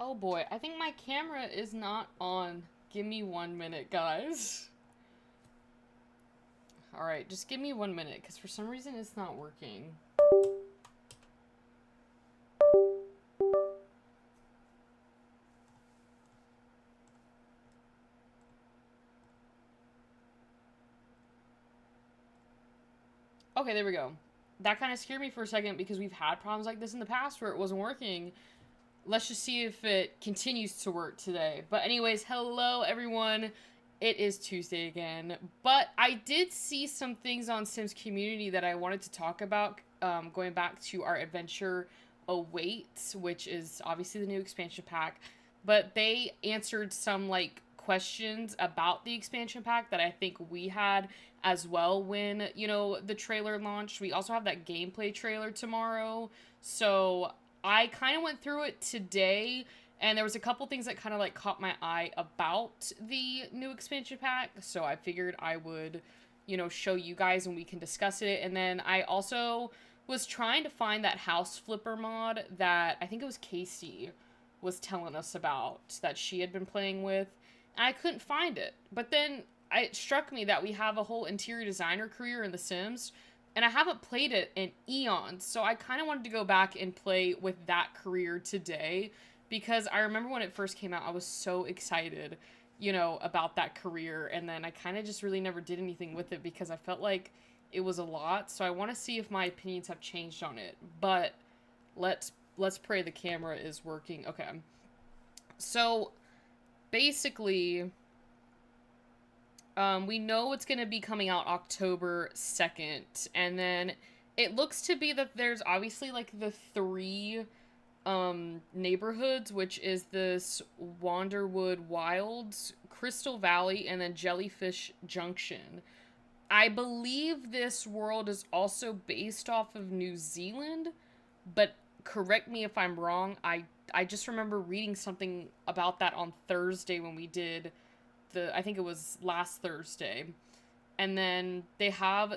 Oh boy, I think my camera is not on. Give me 1 minute, guys. Alright, just give me 1 minute, because for some reason it's not working. Okay, there we go. That kind of scared me for a second because we've had problems like this in the past where it wasn't working. Let's just see if it continues to work today. But anyways, hello everyone. It is Tuesday again. But I did see some things on Sims Community that I wanted to talk about, going back to our adventure awaits, which is obviously the new expansion pack. But they answered some like questions about the expansion pack that I think we had as well when, the trailer launched. We also have that gameplay trailer tomorrow. So I kind of went through it today, and there was a couple things that kind of like caught my eye about the new expansion pack. So I figured I would, show you guys and we can discuss it. And then I also was trying to find that house flipper mod that I think it was Casey was telling us about that she had been playing with. And I couldn't find it. But then it struck me that we have a whole interior designer career in The Sims, and I haven't played it in eons, so I kind of wanted to go back and play with that career today, because I remember when it first came out, I was so excited, about that career, and then I kind of just really never did anything with it because I felt like it was a lot, so I want to see if my opinions have changed on it. But let's pray the camera is working. Okay. So basically, we know it's going to be coming out October 2nd, and then it looks to be that there's obviously like the three neighborhoods, which is this Wanderwood Wilds, Crystal Valley, and then Jellyfish Junction. I believe this world is also based off of New Zealand, but correct me if I'm wrong. I just remember reading something about that on Thursday when we did I think it was last Thursday. And then they have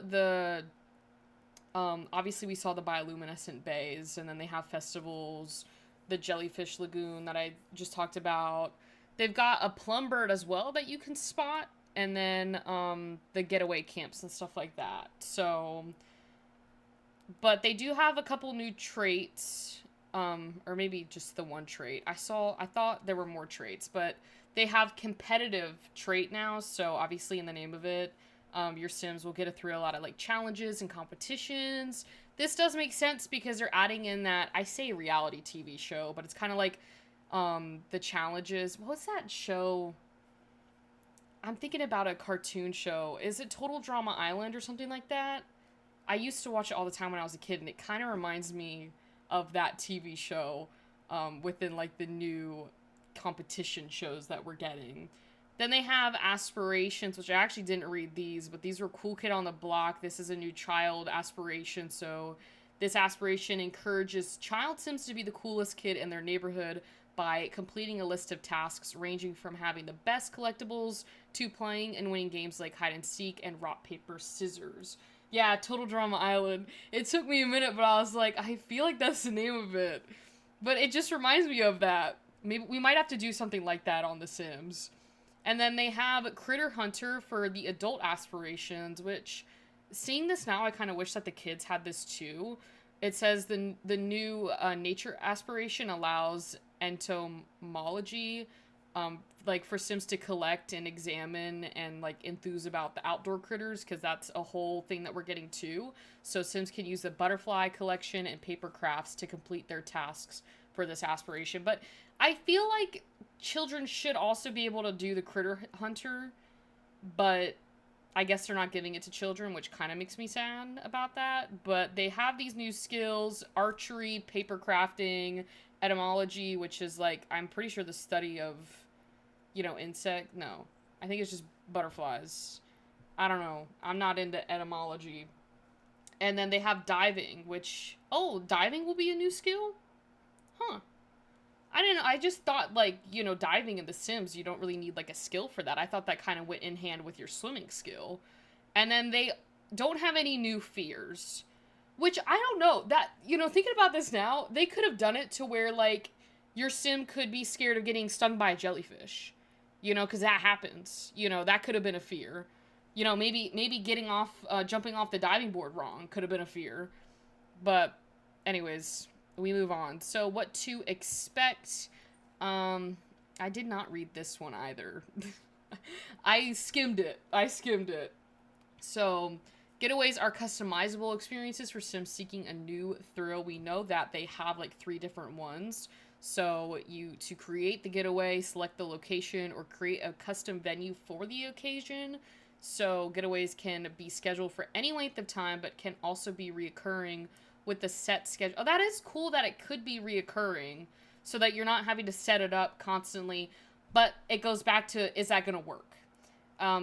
obviously we saw the bioluminescent bays, and then they have festivals, the Jellyfish Lagoon that I just talked about. They've got a plum bird as well that you can spot, and then the getaway camps and stuff like that. So, but they do have a couple new traits, or maybe just the one trait. I thought there were more traits, but they have competitive trait now, so obviously in the name of it, your Sims will get a thrill out of like challenges and competitions. This does make sense because they're adding in that, I say reality TV show, but it's kind of like the challenges. What's that show? I'm thinking about a cartoon show. Is it Total Drama Island or something like that? I used to watch it all the time when I was a kid, and it kind of reminds me of that TV show within like the new competition shows that we're getting. Then they have aspirations, which I actually didn't read these, but these were Cool Kid on the Block. This is a new child aspiration, so this aspiration encourages child Sims to be the coolest kid in their neighborhood by completing a list of tasks ranging from having the best collectibles to playing and winning games like hide and seek and rock paper scissors. Yeah, Total Drama Island. It took me a minute, but I was like, I feel like that's the name of it. But it just reminds me of that. Maybe we might have to do something like that on The Sims. And then they have Critter Hunter for the adult aspirations, which, seeing this now, I kind of wish that the kids had this too. It says the new nature aspiration allows entomology, like for Sims to collect and examine and like enthuse about the outdoor critters, because that's a whole thing that we're getting too. So Sims can use the butterfly collection and paper crafts to complete their tasks for this aspiration. But I feel like children should also be able to do the Critter Hunter, but I guess they're not giving it to children, which kind of makes me sad about that. But they have these new skills: archery, paper crafting, etymology, which is like, I'm pretty sure the study of, insect. No, I think it's just butterflies. I don't know. I'm not into etymology. And then they have diving, which, diving will be a new skill? Huh. I didn't know. I just thought, like, diving in The Sims, you don't really need, like, a skill for that. I thought that kind of went in hand with your swimming skill. And then they don't have any new fears. Which, I don't know. That, thinking about this now, they could have done it to where, like, your sim could be scared of getting stung by a jellyfish, you know, because that happens. You know, that could have been a fear. You know, maybe getting off, jumping off the diving board wrong could have been a fear. But, anyways, we move on. So, what to expect? I did not read this one either. I skimmed it. So, getaways are customizable experiences for Sims seeking a new thrill. We know that they have like 3 different ones. So, to create the getaway, select the location, or create a custom venue for the occasion. So, getaways can be scheduled for any length of time, but can also be reoccurring with the set schedule. Oh, that is cool that it could be reoccurring, so that you're not having to set it up constantly. But it goes back to, is that going to work?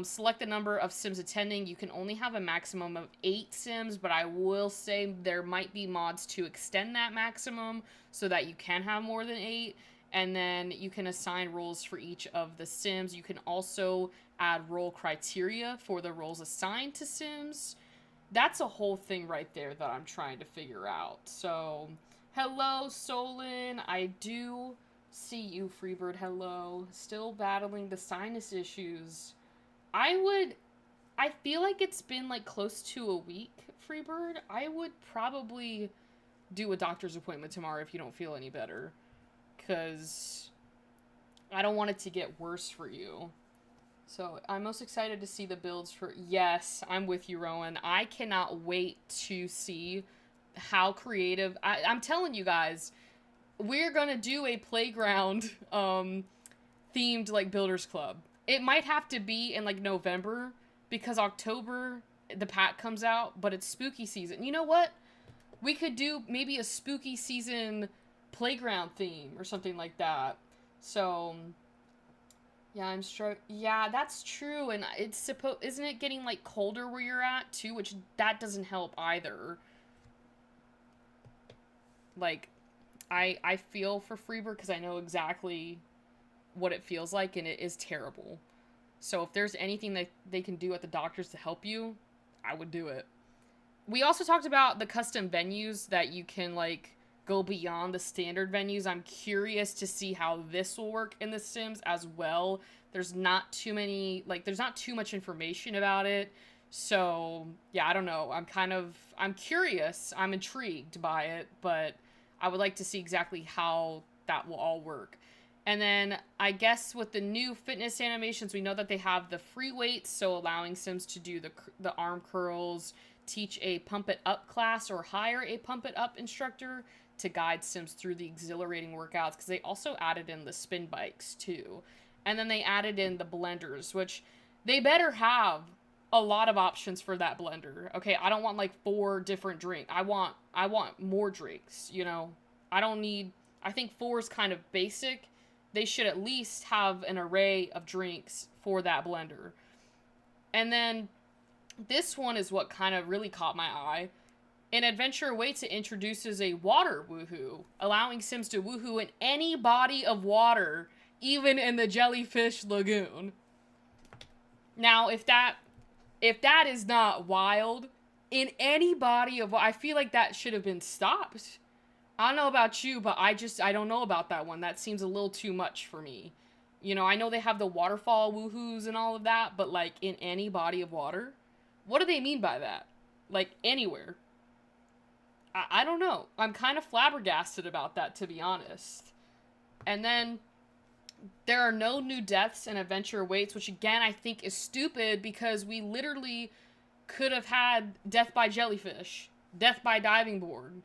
Select the number of Sims attending. You can only have a maximum of 8 Sims, but I will say there might be mods to extend that maximum so that you can have more than 8. And then you can assign roles for each of the Sims. You can also add role criteria for the roles assigned to Sims. That's a whole thing right there that I'm trying to figure out. So, hello, Solon. I do see you, Freebird. Hello. Still battling the sinus issues. I feel like it's been like close to a week, Freebird. I would probably do a doctor's appointment tomorrow if you don't feel any better. Because I don't want it to get worse for you. So, I'm most excited to see the builds for... Yes, I'm with you, Rowan. I cannot wait to see how creative... I'm telling you guys, we're gonna do a playground themed, like, Builders Club. It might have to be in, like, November, because October, the pack comes out, but it's spooky season. You know what? We could do maybe a spooky season playground theme or something like that. So... Yeah, Yeah, that's true, and it's isn't it getting, like, colder where you're at, too? Which, that doesn't help either. Like, I feel for Freebird, because I know exactly what it feels like, and it is terrible. So if there's anything that they can do at the doctors to help you, I would do it. We also talked about the custom venues that you can, like, go beyond the standard venues. I'm curious to see how this will work in The Sims as well. There's not too much information about it. So, yeah, I don't know. I'm curious. I'm intrigued by it, but I would like to see exactly how that will all work. And then, I guess with the new fitness animations, we know that they have the free weights, so allowing Sims to do the arm curls, teach a pump it up class, or hire a pump it up instructor to guide Sims through the exhilarating workouts, because they also added in the spin bikes too. And then they added in the blenders, which they better have a lot of options for that blender. Okay, I don't want like 4 different drinks. I want more drinks, you know. I think 4 is kind of basic. They should at least have an array of drinks for that blender. And then this one is what kind of really caught my eye. In Adventure Awaits, it introduces a water woohoo, allowing Sims to woohoo in any body of water, even in the Jellyfish Lagoon. Now, if that is not wild, in any body of water, I feel like that should have been stopped. I don't know about you, but I don't know about that one. That seems a little too much for me. You know, I know they have the waterfall woohoos and all of that, but like in any body of water? What do they mean by that? Like anywhere. I don't know. I'm kind of flabbergasted about that, to be honest. And then there are no new deaths in Adventure Awaits, which again I think is stupid, because we literally could have had death by jellyfish, death by diving board,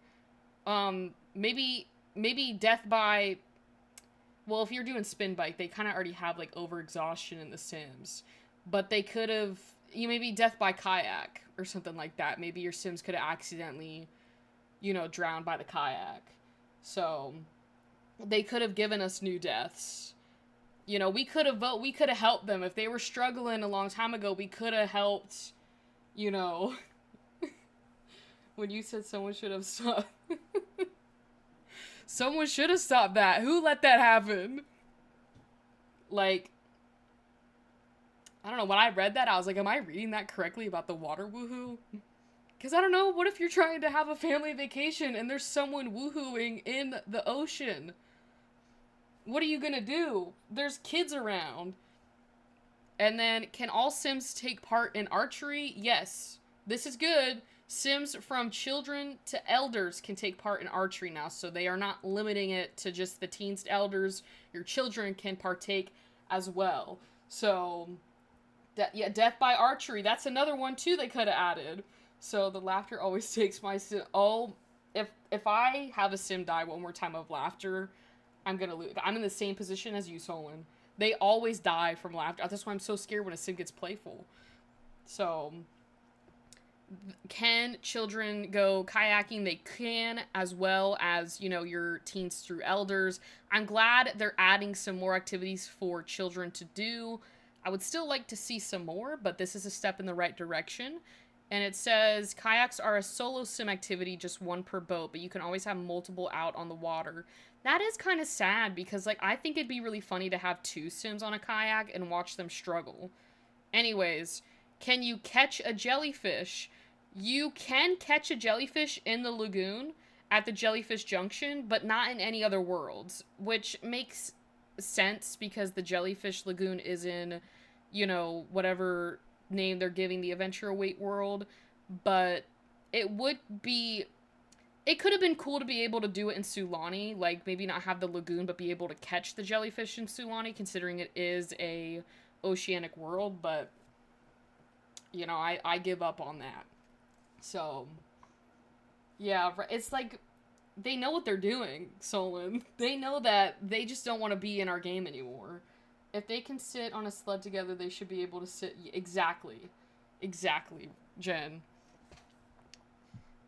maybe death by, well, if you're doing spin bike, they kind of already have like overexhaustion in The Sims, but they could have, maybe death by kayak or something like that. Maybe your Sims could have accidentally, you know, drowned by the kayak. So they could have given us new deaths. You know, we could have helped them. If they were struggling a long time ago, we could have helped, you know. When you said someone should have stopped. Someone should have stopped that. Who let that happen? Like, I don't know. When I read that, I was like, am I reading that correctly about the water woohoo? Because I don't know, what if you're trying to have a family vacation and there's someone woohooing in the ocean? What are you gonna do? There's kids around. And then, can all Sims take part in archery? Yes. This is good. Sims from children to elders can take part in archery now, so they are not limiting it to just the teens to elders. Your children can partake as well. So, yeah, death by archery. That's another one too they could have added. So the laughter always takes my sim. Oh, if I have a sim die one more time of laughter, I'm gonna lose. I'm in the same position as you, Solon. They always die from laughter. That's why I'm so scared when a sim gets playful. So, can children go kayaking? They can, as well as, you know, your teens through elders. I'm glad they're adding some more activities for children to do. I would still like to see some more, but this is a step in the right direction. And it says kayaks are a solo sim activity, just one per boat, but you can always have multiple out on the water. That is kind of sad because, like, I think it'd be really funny to have two sims on a kayak and watch them struggle. Anyways, can you catch a jellyfish? You can catch a jellyfish in the lagoon at the Jellyfish Junction, but not in any other worlds, which makes sense because the Jellyfish Lagoon is in, you know, whatever name they're giving the Adventure Await world, but it would be, it could have been cool to be able to do it in Sulani, like maybe not have the lagoon but be able to catch the jellyfish in Sulani, considering it is a oceanic world, but you know, I give up on that. So yeah, it's like they know what they're doing, Solon. They know that they just don't want to be in our game anymore. If they can sit on a sled together, they should be able to sit. Exactly. Exactly, Jen.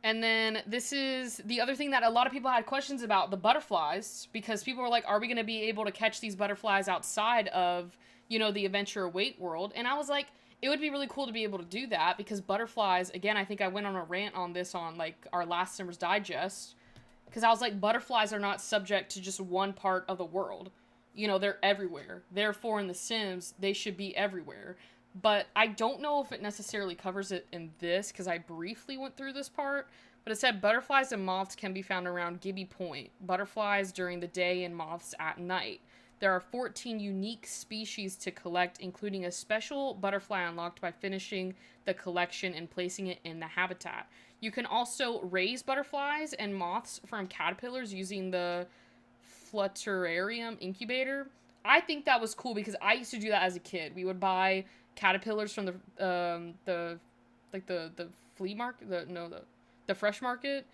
And then this is the other thing that a lot of people had questions about, the butterflies, because people were like, are we going to be able to catch these butterflies outside of, you know, the Adventure Await world? And I was like, it would be really cool to be able to do that because butterflies, again, I think I went on a rant on this on like our last Summer's Digest, because I was like, butterflies are not subject to just one part of the world. You know, they're everywhere. Therefore, in The Sims, they should be everywhere. But I don't know if it necessarily covers it in this, because I briefly went through this part. But it said butterflies and moths can be found around Gibby Point. Butterflies during the day and moths at night. There are 14 unique species to collect, including a special butterfly unlocked by finishing the collection and placing it in the habitat. You can also raise butterflies and moths from caterpillars using the Flutterarium incubator. I think that was cool because I used to do that as a kid. We would buy caterpillars from the flea market, the fresh market,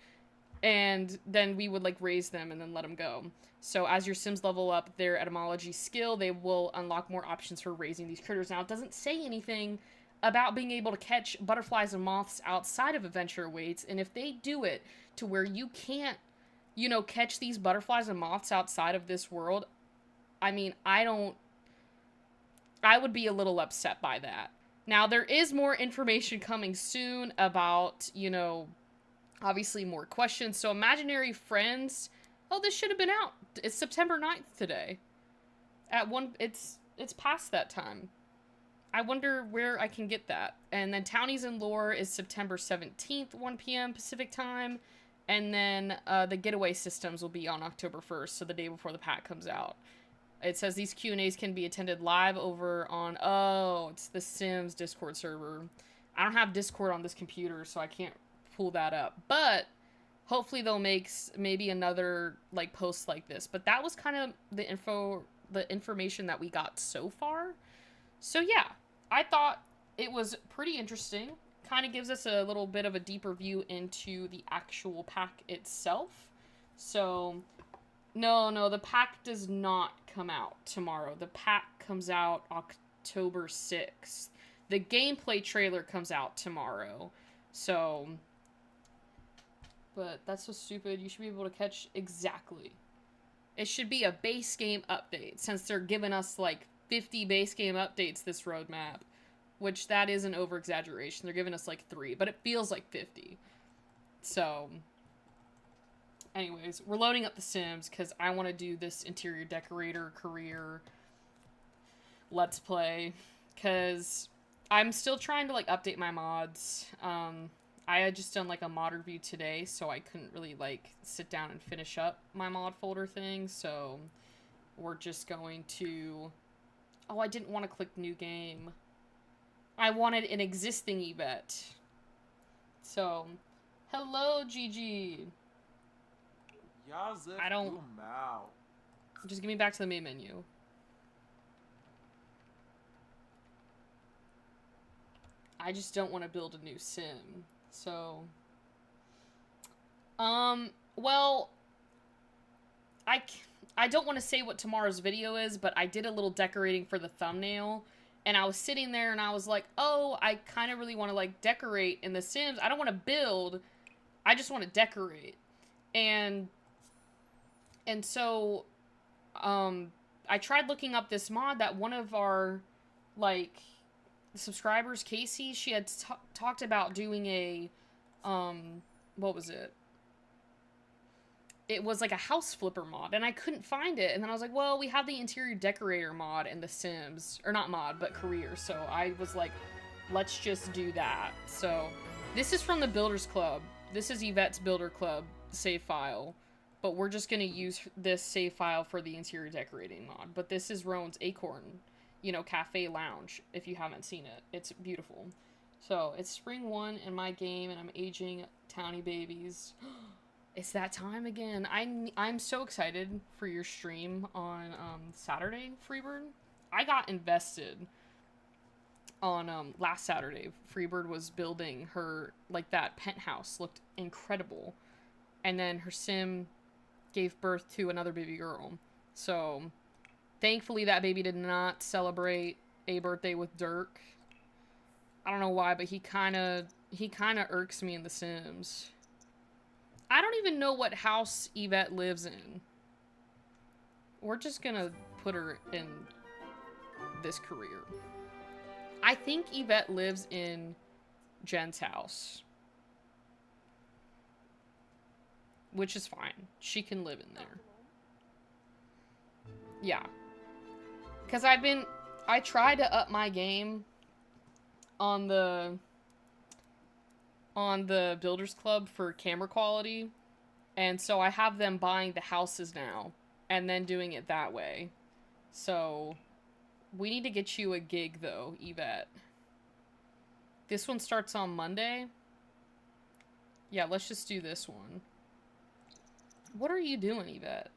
and then we would like raise them and then let them go. So as your Sims level up their etymology skill, they will unlock more options for raising these critters. Now, it doesn't say anything about being able to catch butterflies and moths outside of Adventure Awaits, and if they do it to where you can't, you know, catch these butterflies and moths outside of this world, I mean, I would be a little upset by that. Now, there is more information coming soon about, you know, obviously more questions. So, Imaginary Friends, oh, this should have been out. It's September 9th today. It's past that time. I wonder where I can get that. And then Townies and Lore is September 17th, 1 p.m. Pacific time. And then the Getaway Systems will be on October 1st, so the day before the pack comes out. It says these Q&As can be attended live over on, oh, it's the Sims Discord server. I don't have Discord on this computer, so I can't pull that up. But hopefully they'll make maybe another like post like this. But that was kind of the information that we got so far. So yeah, I thought it was pretty interesting. Kind of gives us a little bit of a deeper view into the actual pack itself. So, no, the pack does not come out tomorrow. The pack comes out October 6th. The gameplay trailer comes out tomorrow. So, but that's so stupid. You should be able to catch exactly. It should be a base game update, since they're giving us like 50 base game updates this roadmap, which that is an over-exaggeration. They're giving us like 3, but it feels like 50. So, anyways, we're loading up The Sims because I want to do this interior decorator career let's play, because I'm still trying to like update my mods. I had just done like a mod review today, so I couldn't really like sit down and finish up my mod folder thing, so we're just going to... Oh, I didn't want to click new game. I wanted an existing Yvette. So, hello, Gigi. I don't... Just give me back to the main menu. I just don't want to build a new sim. So... well... I don't want to say what tomorrow's video is, but I did a little decorating for the thumbnail. And I was sitting there and I was like, oh, I kind of really want to, like, decorate in The Sims. I don't want to build. I just want to decorate. And so, I tried looking up this mod that one of our, like, subscribers, Casey, she had talked about doing a, what was it? It was like a house flipper mod, and I couldn't find it. And then I was like, well, we have the interior decorator mod in The Sims. Or not mod, but career. So I was like, let's just do that. So this is from the Builders Club. This is Yvette's Builder Club save file. But we're just going to use this save file for the interior decorating mod. But this is Rowan's Acorn, you know, cafe lounge, if you haven't seen it. It's beautiful. So it's spring 1 in my game, and I'm aging townie babies. It's that time again. I'm so excited for your stream on Saturday, Freebird. I got invested on last Saturday. Freebird was building her, like, that penthouse looked incredible. And then her sim gave birth to another baby girl. So thankfully that baby did not celebrate a birthday with Dirk. I don't know why, but he kind of irks me in The Sims. I don't even know what house Yvette lives in. We're just gonna put her in this career. I think Yvette lives in Jen's house. Which is fine. She can live in there. Yeah. Because I tried to up my game on the Builders Club for camera quality, and so I have them buying the houses now and then doing it that way. So we need to get you a gig though, Yvette. This one starts on Monday. Yeah, let's just do this one. What are you doing, Yvette?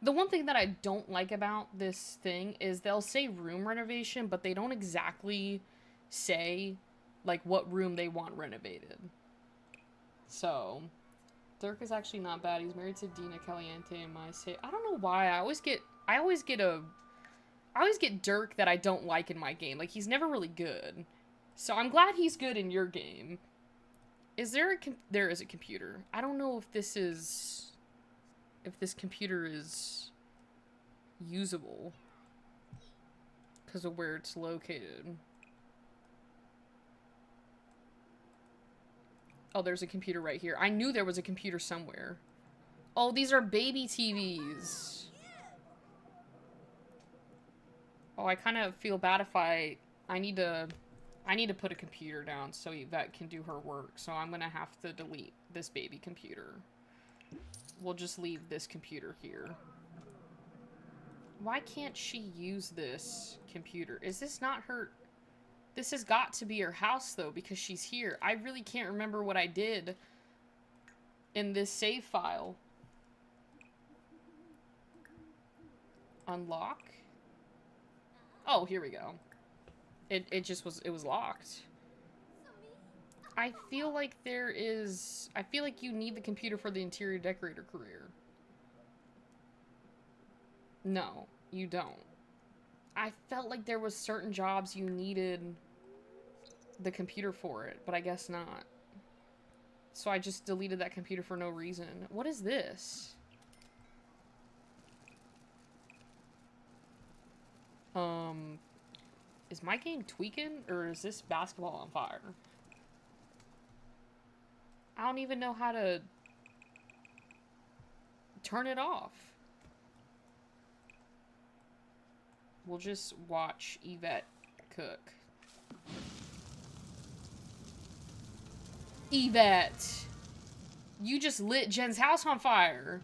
The one thing that I don't like about this thing is they'll say room renovation, but they don't exactly say like what room they want renovated. So Dirk is actually not bad. He's married to Dina Caliente in my state. I don't know why I always get Dirk that I don't like in my game. Like, he's never really good. So I'm glad he's good in your game. Is there there is a computer. I don't know if this computer is usable because of where it's located. Oh, there's a computer right here. I knew there was a computer somewhere. Oh, these are baby TVs. Oh, I kind of feel bad if I need to put a computer down so Yvette can do her work. So I'm gonna have to delete this baby computer. We'll just leave this computer here. Why can't she use this computer? Is this not her? This has got to be her house, though, because she's here. I really can't remember what I did in this save file. Unlock? Oh, here we go. It was locked. I feel like I feel like you need the computer for the interior decorator career. No, you don't. I felt like there was certain jobs you needed the computer for it, but I guess not. So I just deleted that computer for no reason. What is this? Is my game tweaking, or is this basketball on fire? I don't even know how to turn it off. We'll just watch Yvette cook. Yvette! You just lit Jen's house on fire.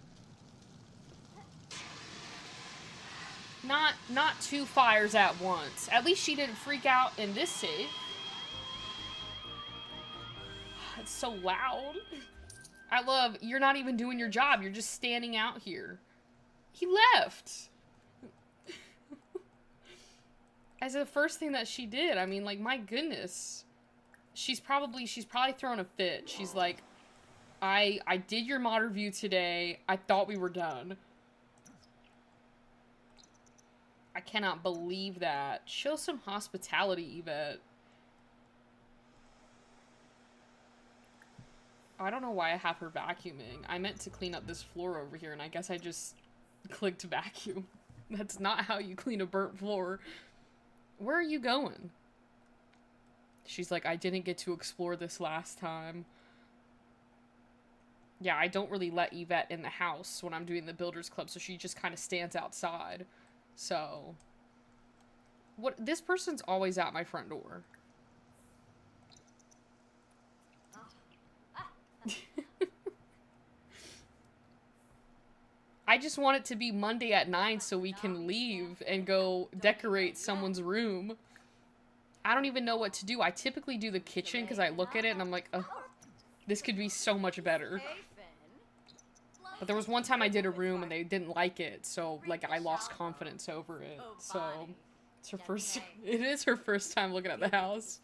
Not two fires at once. At least she didn't freak out in this safe. It's so loud. I love, you're not even doing your job. You're just standing out here. He left. As the first thing that she did. I mean, like, my goodness. She's probably throwing a fit. She's like, I did your mod review today. I thought we were done. I cannot believe that. Show some hospitality, Yvette. I don't know why I have her vacuuming. I meant to clean up this floor over here, and I guess I just clicked vacuum. That's not how you clean a burnt floor. Where are you going? She's like, I didn't get to explore this last time. Yeah, I don't really let Yvette in the house when I'm doing the Builders Club, so she just kind of stands outside. So, this person's always at my front door. I just want it to be Monday at 9 so we can leave and go decorate someone's room. I don't even know what to do. I typically do the kitchen because I look at it and I'm like, oh, this could be so much better. But there was one time I did a room and they didn't like it, so like I lost confidence over it. So it is her first time looking at the house.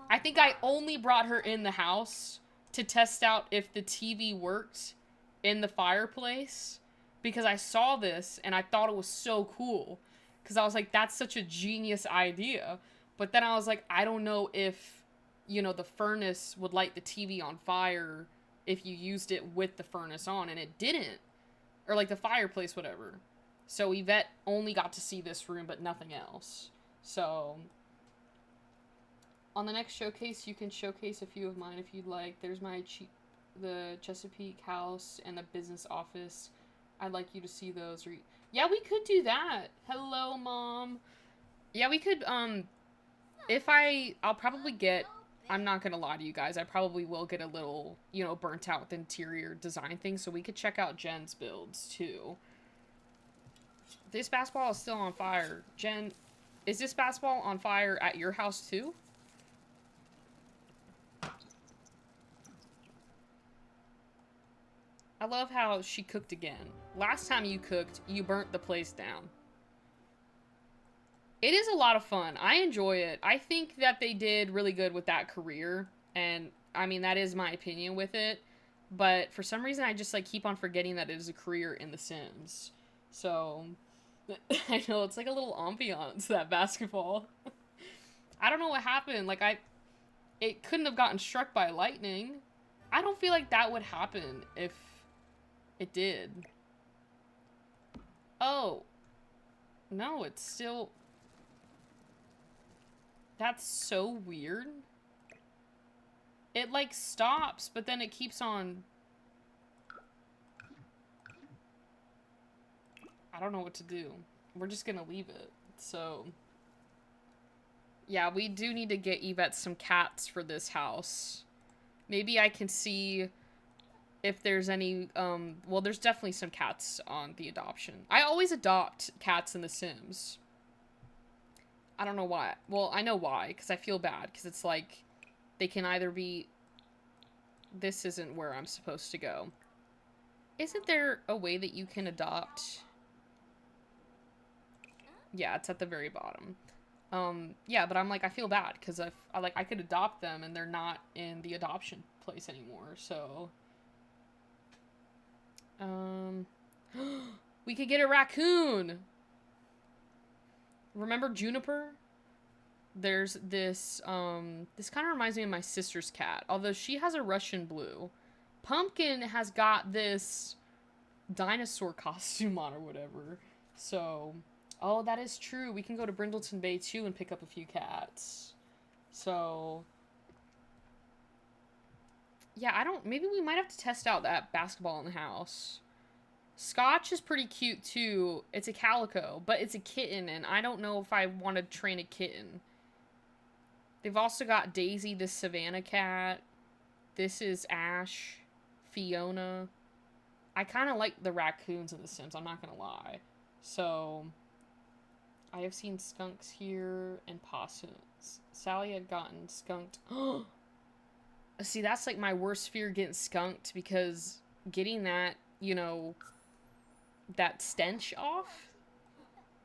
I think I only brought her in the house to test out if the TV worked in the fireplace, because I saw this and I thought it was so cool, because I was like, that's such a genius idea. But then I was like, I don't know if, you know, the furnace would light the TV on fire if you used it with the furnace on, and it didn't, or like the fireplace, whatever. So Yvette only got to see this room but nothing else. So on the next showcase you can showcase a few of mine if you'd like. There's my the Chesapeake house and the business office. I'd like you to see those. Yeah, we could do that. Hello, Mom. Yeah, we could, I'll probably get, I'm not gonna lie to you guys, I probably will get a little, you know, burnt out with interior design things, so we could check out Jen's builds, too. This basketball is still on fire. Jen, is this basketball on fire at your house, too? I love how she cooked again. Last time you cooked, you burnt the place down. It is a lot of fun. I enjoy it. I think that they did really good with that career. And, I mean, that is my opinion with it. But for some reason, I just, like, keep on forgetting that it is a career in The Sims. So, I know, it's like a little ambiance, that basketball. I don't know what happened. Like, it couldn't have gotten struck by lightning. I don't feel like that would happen if it did. Oh. No, it's still... That's so weird. It, like, stops, but then it keeps on... I don't know what to do. We're just gonna leave it. So... Yeah, we do need to get Yvette some cats for this house. Maybe I can see if there's any, well, there's definitely some cats on the adoption. I always adopt cats in The Sims. I don't know why. Well, I know why, because I feel bad, because it's like, they can either be, this isn't where I'm supposed to go. Isn't there a way that you can adopt? Yeah, it's at the very bottom. Yeah, but I'm like, I feel bad, because I could adopt them, and they're not in the adoption place anymore, so... we could get a raccoon! Remember Juniper? There's this, this kind of reminds me of my sister's cat, although she has a Russian blue. Pumpkin has got this dinosaur costume on or whatever, so... Oh, that is true. We can go to Brindleton Bay, too, and pick up a few cats. So... Yeah, maybe we might have to test out that basketball in the house. Scotch is pretty cute, too. It's a calico, but it's a kitten, and I don't know if I want to train a kitten. They've also got Daisy, the Savannah cat. This is Ash, Fiona. I kind of like the raccoons in The Sims, I'm not going to lie. So, I have seen skunks here and possums. Sally had gotten skunked. See, that's like my worst fear, getting skunked, because getting that, you know, that stench off.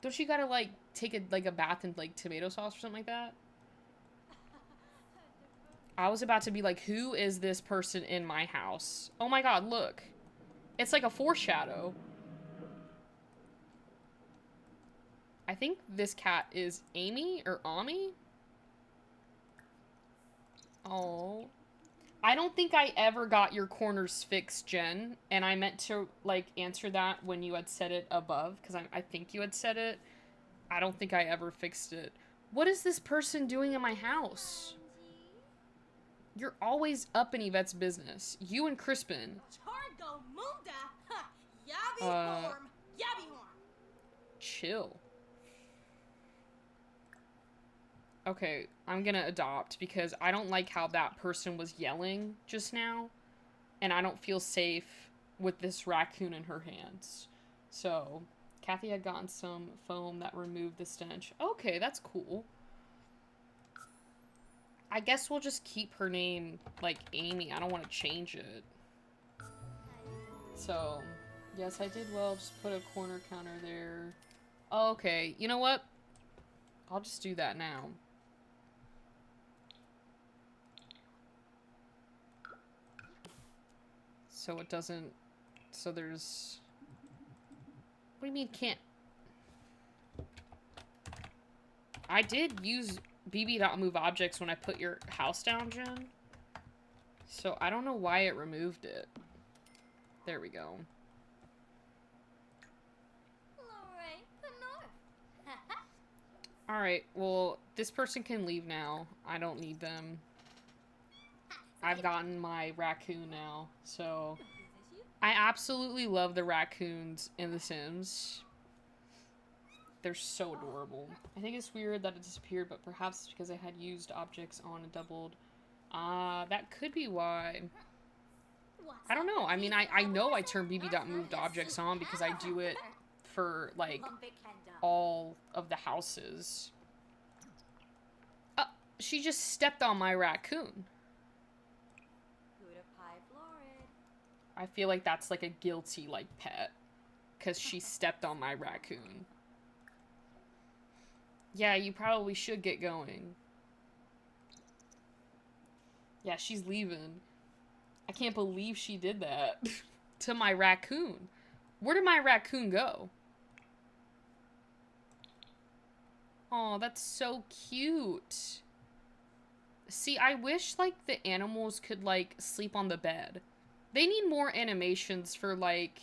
Don't you gotta like take a bath in like tomato sauce or something like that? I was about to be like, who is this person in my house? Oh my god, look. It's like a foreshadow. I think this cat is Amy or Ami. Oh. I don't think I ever got your corners fixed, Jen. And I meant to, like, answer that when you had said it above. Because I think you had said it. I don't think I ever fixed it. What is this person doing in my house? You're always up in Yvette's business. You and Crispin. Chill. Okay, I'm gonna adopt because I don't like how that person was yelling just now. And I don't feel safe with this raccoon in her hands. So, Kathy had gotten some foam that removed the stench. Okay, that's cool. I guess we'll just keep her name, like, Amy. I don't want to change it. So, yes, I did well. Just put a corner counter there. Oh, okay, you know what? I'll just do that now. So it doesn't... So there's... What do you mean can't... I did use bb.move objects when I put your house down, Jen. So I don't know why it removed it. There we go. Alright, well, this person can leave now. I don't need them. I've gotten my raccoon now, so... I absolutely love the raccoons in The Sims. They're so adorable. I think it's weird that it disappeared, but perhaps it's because I had used objects on a doubled... that could be why. I don't know. I mean, I know I turn bb.moved objects on because I do it for, like, all of the houses. She just stepped on my raccoon. I feel like that's, like, a guilty, like, pet. Because she stepped on my raccoon. Yeah, you probably should get going. Yeah, she's leaving. I can't believe she did that. To my raccoon. Where did my raccoon go? Oh, that's so cute. See, I wish, like, the animals could, like, sleep on the bed. They need more animations for, like,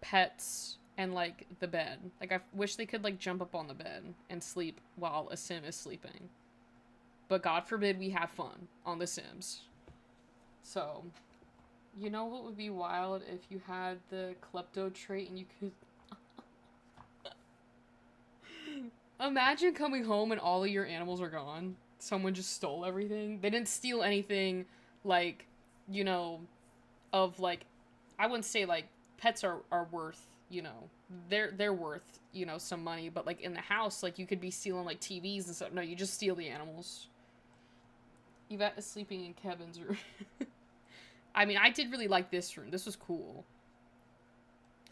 pets and, like, the bed. Like, I wish they could, like, jump up on the bed and sleep while a sim is sleeping. But God forbid we have fun on The Sims. So, you know what would be wild if you had the klepto trait and you could... Imagine coming home and all of your animals are gone. Someone just stole everything. They didn't steal anything, like, you know, of, like, I wouldn't say, like, pets are worth, you know, they're worth, you know, some money, but, like, in the house, like, you could be stealing, like, TVs and stuff. No, you just steal the animals. Yvette is sleeping in Kevin's room. I mean, I did really like this room. This was cool.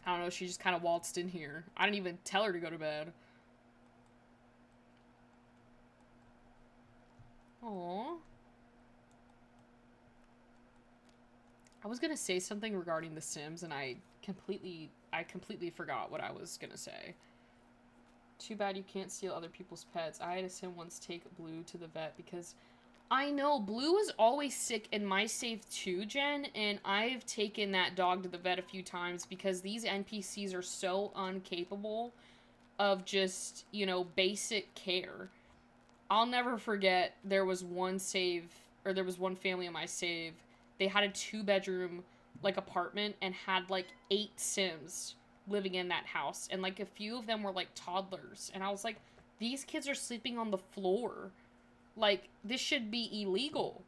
I don't know, she just kind of waltzed in here. I didn't even tell her to go to bed. Aww. I was gonna say something regarding The Sims, and I completely forgot what I was gonna say. Too bad you can't steal other people's pets. I had a sim once take Blue to the vet because... I know, Blue is always sick in my save too, Jen, and I've taken that dog to the vet a few times because these NPCs are so incapable of just, you know, basic care. I'll never forget, there was one family in my save. They had a 2-bedroom, like, apartment and had, like, 8 Sims living in that house. And, like, a few of them were, like, toddlers. And I was like, these kids are sleeping on the floor. Like, this should be illegal.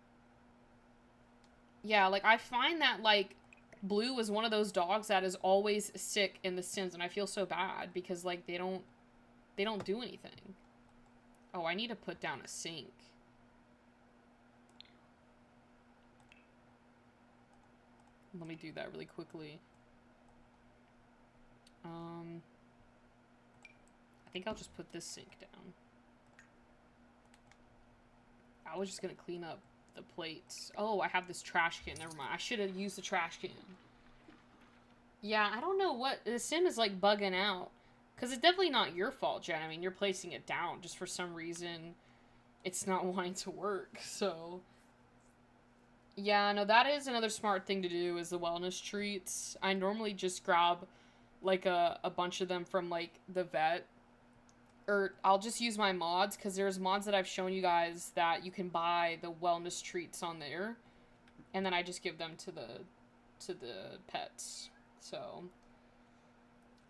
Yeah, like, I find that, like, Blue is one of those dogs that is always sick in The Sims, and I feel so bad because, like, they don't do anything. Oh, I need to put down a sink. Let me do that really quickly. I think I'll just put this sink down. I was just gonna clean up the plates. Oh, I have this trash can. Never mind. I should have used the trash can. Yeah, I don't know what... The sim is, like, bugging out. Because it's definitely not your fault, Jen. I mean, you're placing it down. Just for some reason, it's not wanting to work. So... Yeah, no, that is another smart thing to do, is the wellness treats. I normally just grab, like, a bunch of them from, like, the vet. Or I'll just use my mods, because there's mods that I've shown you guys that you can buy the wellness treats on there. And then I just give them to the pets. So,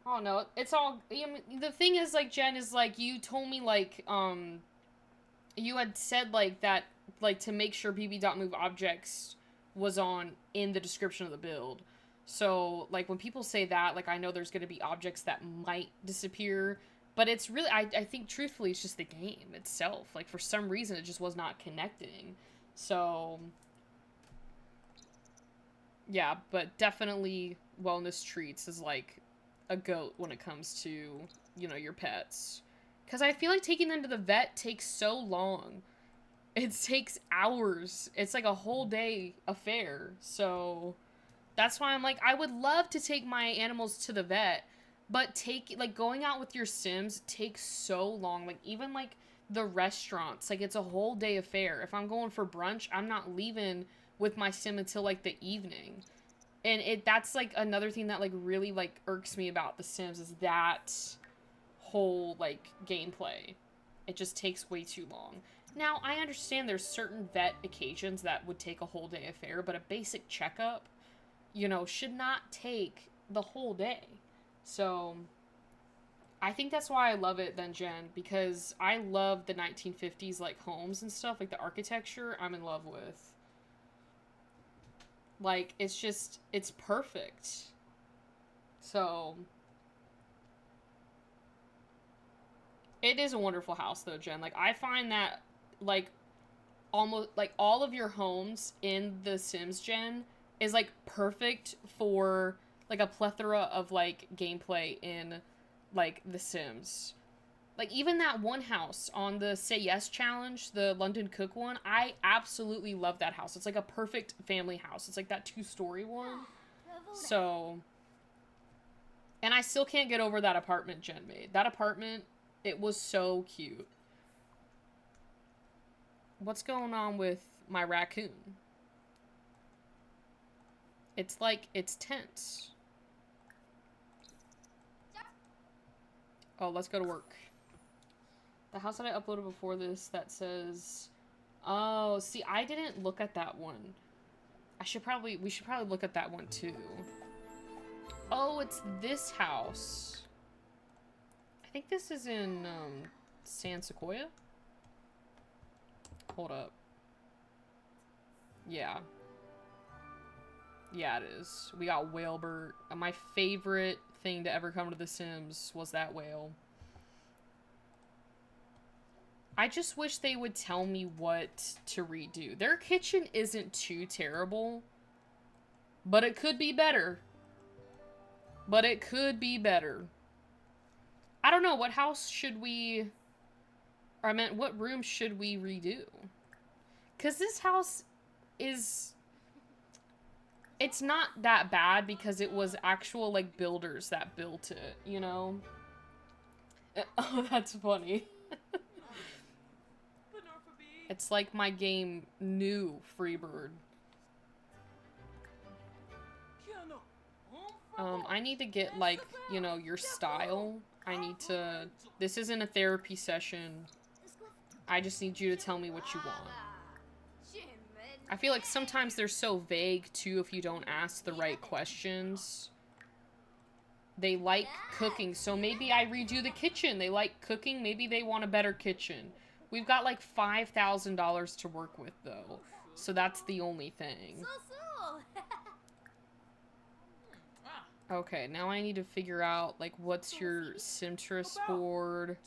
oh no, it's all, the thing is, like, Jen, is, like, you told me, like, you had said, like, that, like, to make sure bb.move objects was in the description of the build. So, like, when people say that, like, I know there's gonna be objects that might disappear, but it's really, I think, truthfully, it's just the game itself. Like, for some reason, it just was not connecting. So, yeah, but definitely wellness treats is, like, a goat when it comes to, you know, your pets. Because I feel like taking them to the vet takes so long. It takes hours. It's like a whole day affair. So that's why I'm like, I would love to take my animals to the vet, but going out with your Sims takes so long. Like, even, like, the restaurants, like, it's a whole day affair. If I'm going for brunch, I'm not leaving with my Sim until, like, the evening. And that's, like, another thing that, like, really, like, irks me about The Sims is that whole, like, gameplay. It just takes way too long. Now, I understand there's certain vet occasions that would take a whole day affair, but a basic checkup, you know, should not take the whole day. So, I think that's why I love it then, Jen, because I love the 1950s, like, homes and stuff, like, the architecture I'm in love with. Like, it's just, it's perfect. So, it is a wonderful house, though, Jen. Like, I find that, like, almost, like, all of your homes in The Sims, Jen, is, like, perfect for, like, a plethora of, like, gameplay in, like, The Sims. Like, even that one house on the Say Yes challenge, the London Cook one, I absolutely love that house. It's, like, a perfect family house. It's, like, that 2-story one. So, and I still can't get over that apartment Jen made. That apartment, it was so cute. What's going on with my raccoon? It's, like, it's tense. Oh, let's go to work. The house that I uploaded before this that says... Oh, see, I didn't look at that one. We should probably look at that one, too. Oh, it's this house. I think this is in, San Sequoia? Hold up. Yeah. Yeah, it is. We got Whalebert. My favorite thing to ever come to The Sims was that whale. I just wish they would tell me what to redo. Their kitchen isn't too terrible, but it could be better. But it could be better. I don't know, what house should we... Or I meant, what room should we redo? Because this house is... It's not that bad because it was actual, like, builders that built it, you know? Oh, that's funny. It's like my game New Freebird. I need to get, like, you know, your style. I need to... This isn't a therapy session. I just need you to tell me what you want. I feel like sometimes they're so vague, too, if you don't ask the right questions. They like cooking, so maybe I redo the kitchen. They like cooking, maybe they want a better kitchen. We've got, like, $5,000 to work with, though. So that's the only thing. Okay, now I need to figure out, like, what's your Simtress board.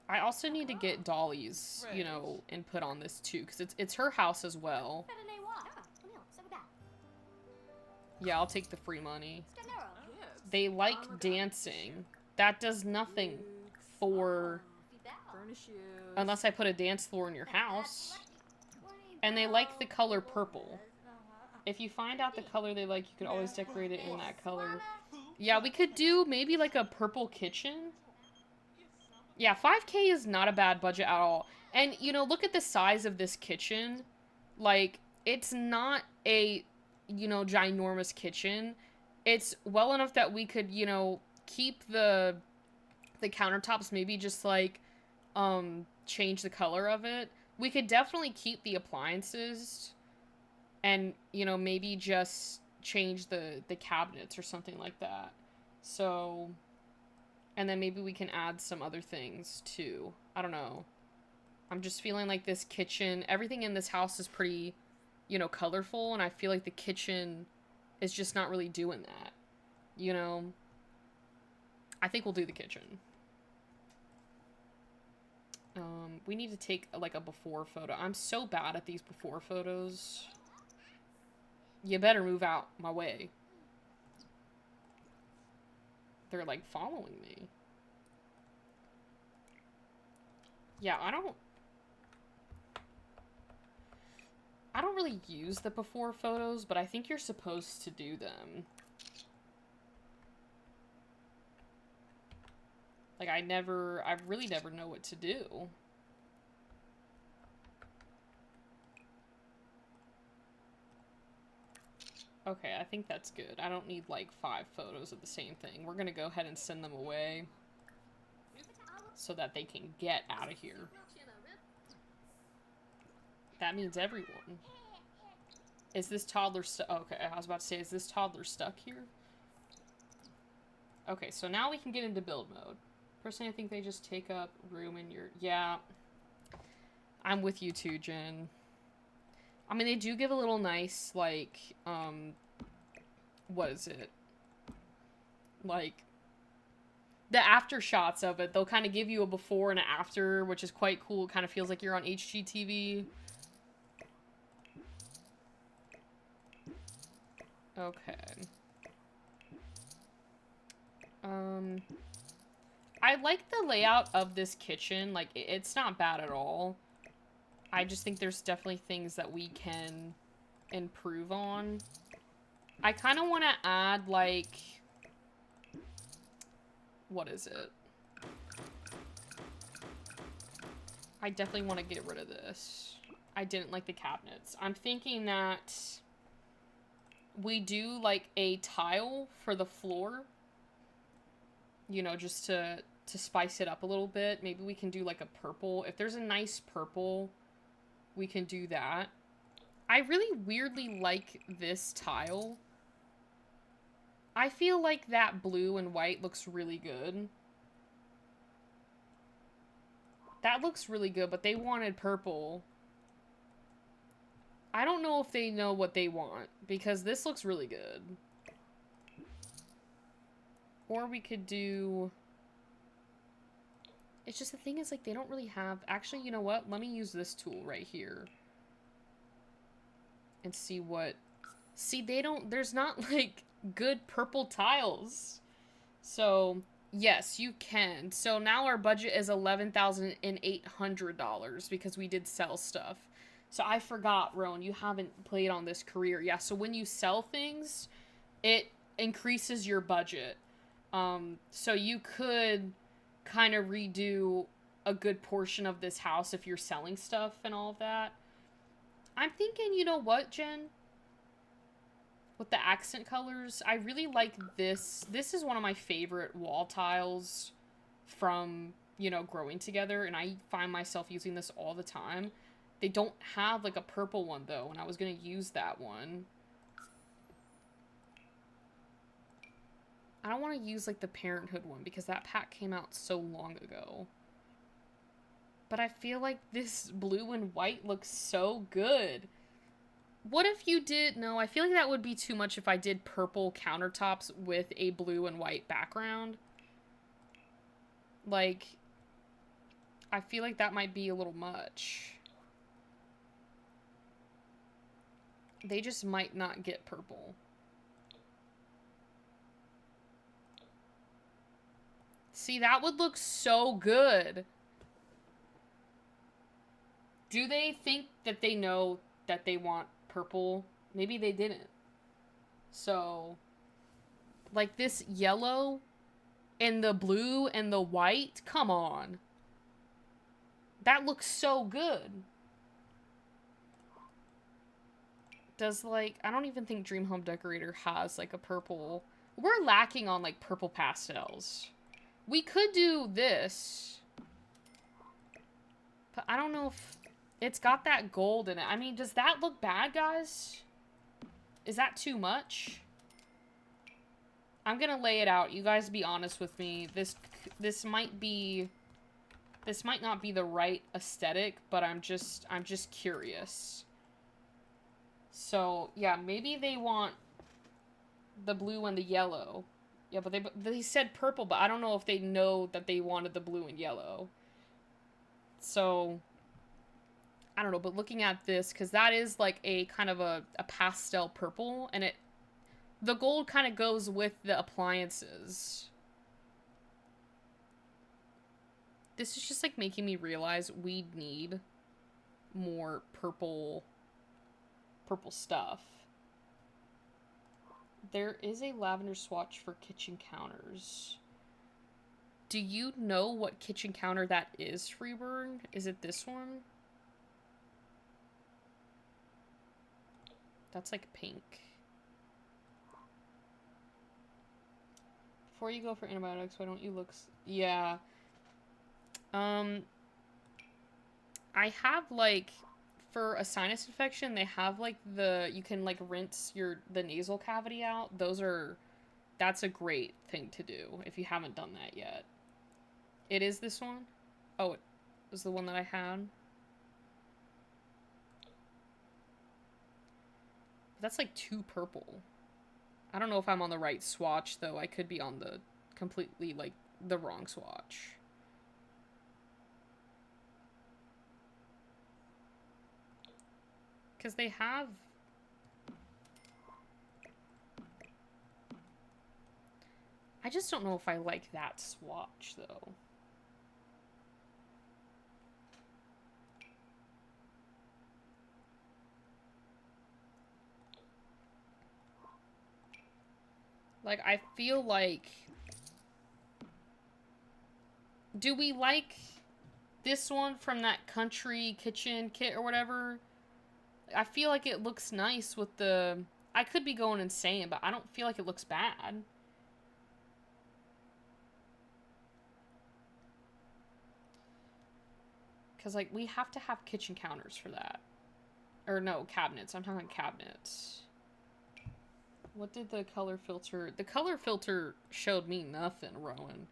I also need to get Dolly's, you know, input on this too, because it's her house as well. Yeah, I'll take the free money. They like dancing. That does nothing for... Unless I put a dance floor in your house. And they like the color purple. If you find out the color they like, you could always decorate it in that color. Yeah, we could do maybe like a purple kitchen. Yeah, 5K is not a bad budget at all. And, you know, look at the size of this kitchen. Like, it's not a, you know, ginormous kitchen. It's well enough that we could, you know, keep the countertops, maybe just, like, change the color of it. We could definitely keep the appliances and, you know, maybe just change the cabinets or something like that. So... And then maybe we can add some other things, too. I don't know. I'm just feeling like this kitchen... Everything in this house is pretty, you know, colorful. And I feel like the kitchen is just not really doing that. You know? I think we'll do the kitchen. We need to take, like, a before photo. I'm so bad at these before photos. You better move out my way. They're, like, following me. Yeah, I don't really use the before photos, but I think you're supposed to do them. Like, I really never know what to do. Okay, I think that's good. I don't need, like, 5 photos of the same thing. We're gonna go ahead and send them away so that they can get out of here. That means everyone. Is this toddler stuck? Okay, I was about to say, is this toddler stuck here? Okay, so now we can get into build mode. Personally, I think they just take up room in your... Yeah. I'm with you too, Jen. I mean, they do give a little nice, like, what is it? Like, the after shots of it. They'll kind of give you a before and an after, which is quite cool. It kind of feels like you're on HGTV. Okay. I like the layout of this kitchen. Like, it's not bad at all. I just think there's definitely things that we can improve on. I kind of want to add, like... What is it? I definitely want to get rid of this. I didn't like the cabinets. I'm thinking that we do, like, a tile for the floor. You know, just to spice it up a little bit. Maybe we can do, like, a purple. If there's a nice purple, we can do that. I really weirdly like this tile. I feel like that blue and white looks really good. That looks really good, but they wanted purple. I don't know if they know what they want, because this looks really good. Or we could do... It's just the thing is, like, they don't really have... Actually, you know what? Let me use this tool right here. And see what... See, they don't... There's not, like, good purple tiles. So, yes, you can. So now our budget is $11,800 because we did sell stuff. So I forgot, Rowan, you haven't played on this career. Yeah, so when you sell things, it increases your budget. So you could kind of redo a good portion of this house if you're selling stuff and all of that. I'm thinking, you know what, Jen? With the accent colors, I really like this. This is one of my favorite wall tiles from, you know, Growing Together, and I find myself using this all the time. They don't have, like, a purple one, though, and I was going to use that one. I don't want to use, like, the Parenthood one, because that pack came out so long ago. But I feel like this blue and white looks so good. What if you did... No, I feel like that would be too much if I did purple countertops with a blue and white background. Like, I feel like that might be a little much. They just might not get purple. See, that would look so good. Do they think that they know that they want purple? Maybe they didn't. So, like this yellow and the blue and the white, come on. That looks so good. Does, like, I don't even think Dream Home Decorator has, like, a purple. We're lacking on, like, purple pastels. We could do this. But I don't know if it's got that gold in it. I mean, does that look bad, guys? Is that too much? I'm gonna lay it out. You guys be honest with me. This might not be the right aesthetic, but I'm just curious. So, yeah, maybe they want the blue and the yellow. Yeah, but they said purple, but I don't know if they know that they wanted the blue and yellow. So, I don't know, but looking at this, because that is like a kind of a pastel purple, and the gold kind of goes with the appliances. This is just like making me realize we need more purple stuff. There is a lavender swatch for kitchen counters. Do you know what kitchen counter that is, Freeburn? Is it this one? That's like pink. Before you go for antibiotics, why don't you look... Yeah. I have like... For a sinus infection, they have, like, you can, like, rinse the nasal cavity out. That's a great thing to do if you haven't done that yet. It is this one? Oh, it was the one that I had. That's, like, too purple. I don't know if I'm on the right swatch, though. I could be on the completely, like, the wrong swatch. Because they have... I just don't know if I like that swatch, though. Like, I feel like... Do we like this one from that country kitchen kit or whatever? I feel like it looks nice with the... I could be going insane, but I don't feel like it looks bad. Because, like, we have to have kitchen counters for that. Or, no, cabinets. I'm talking cabinets. What did the color filter... The color filter showed me nothing, Rowan.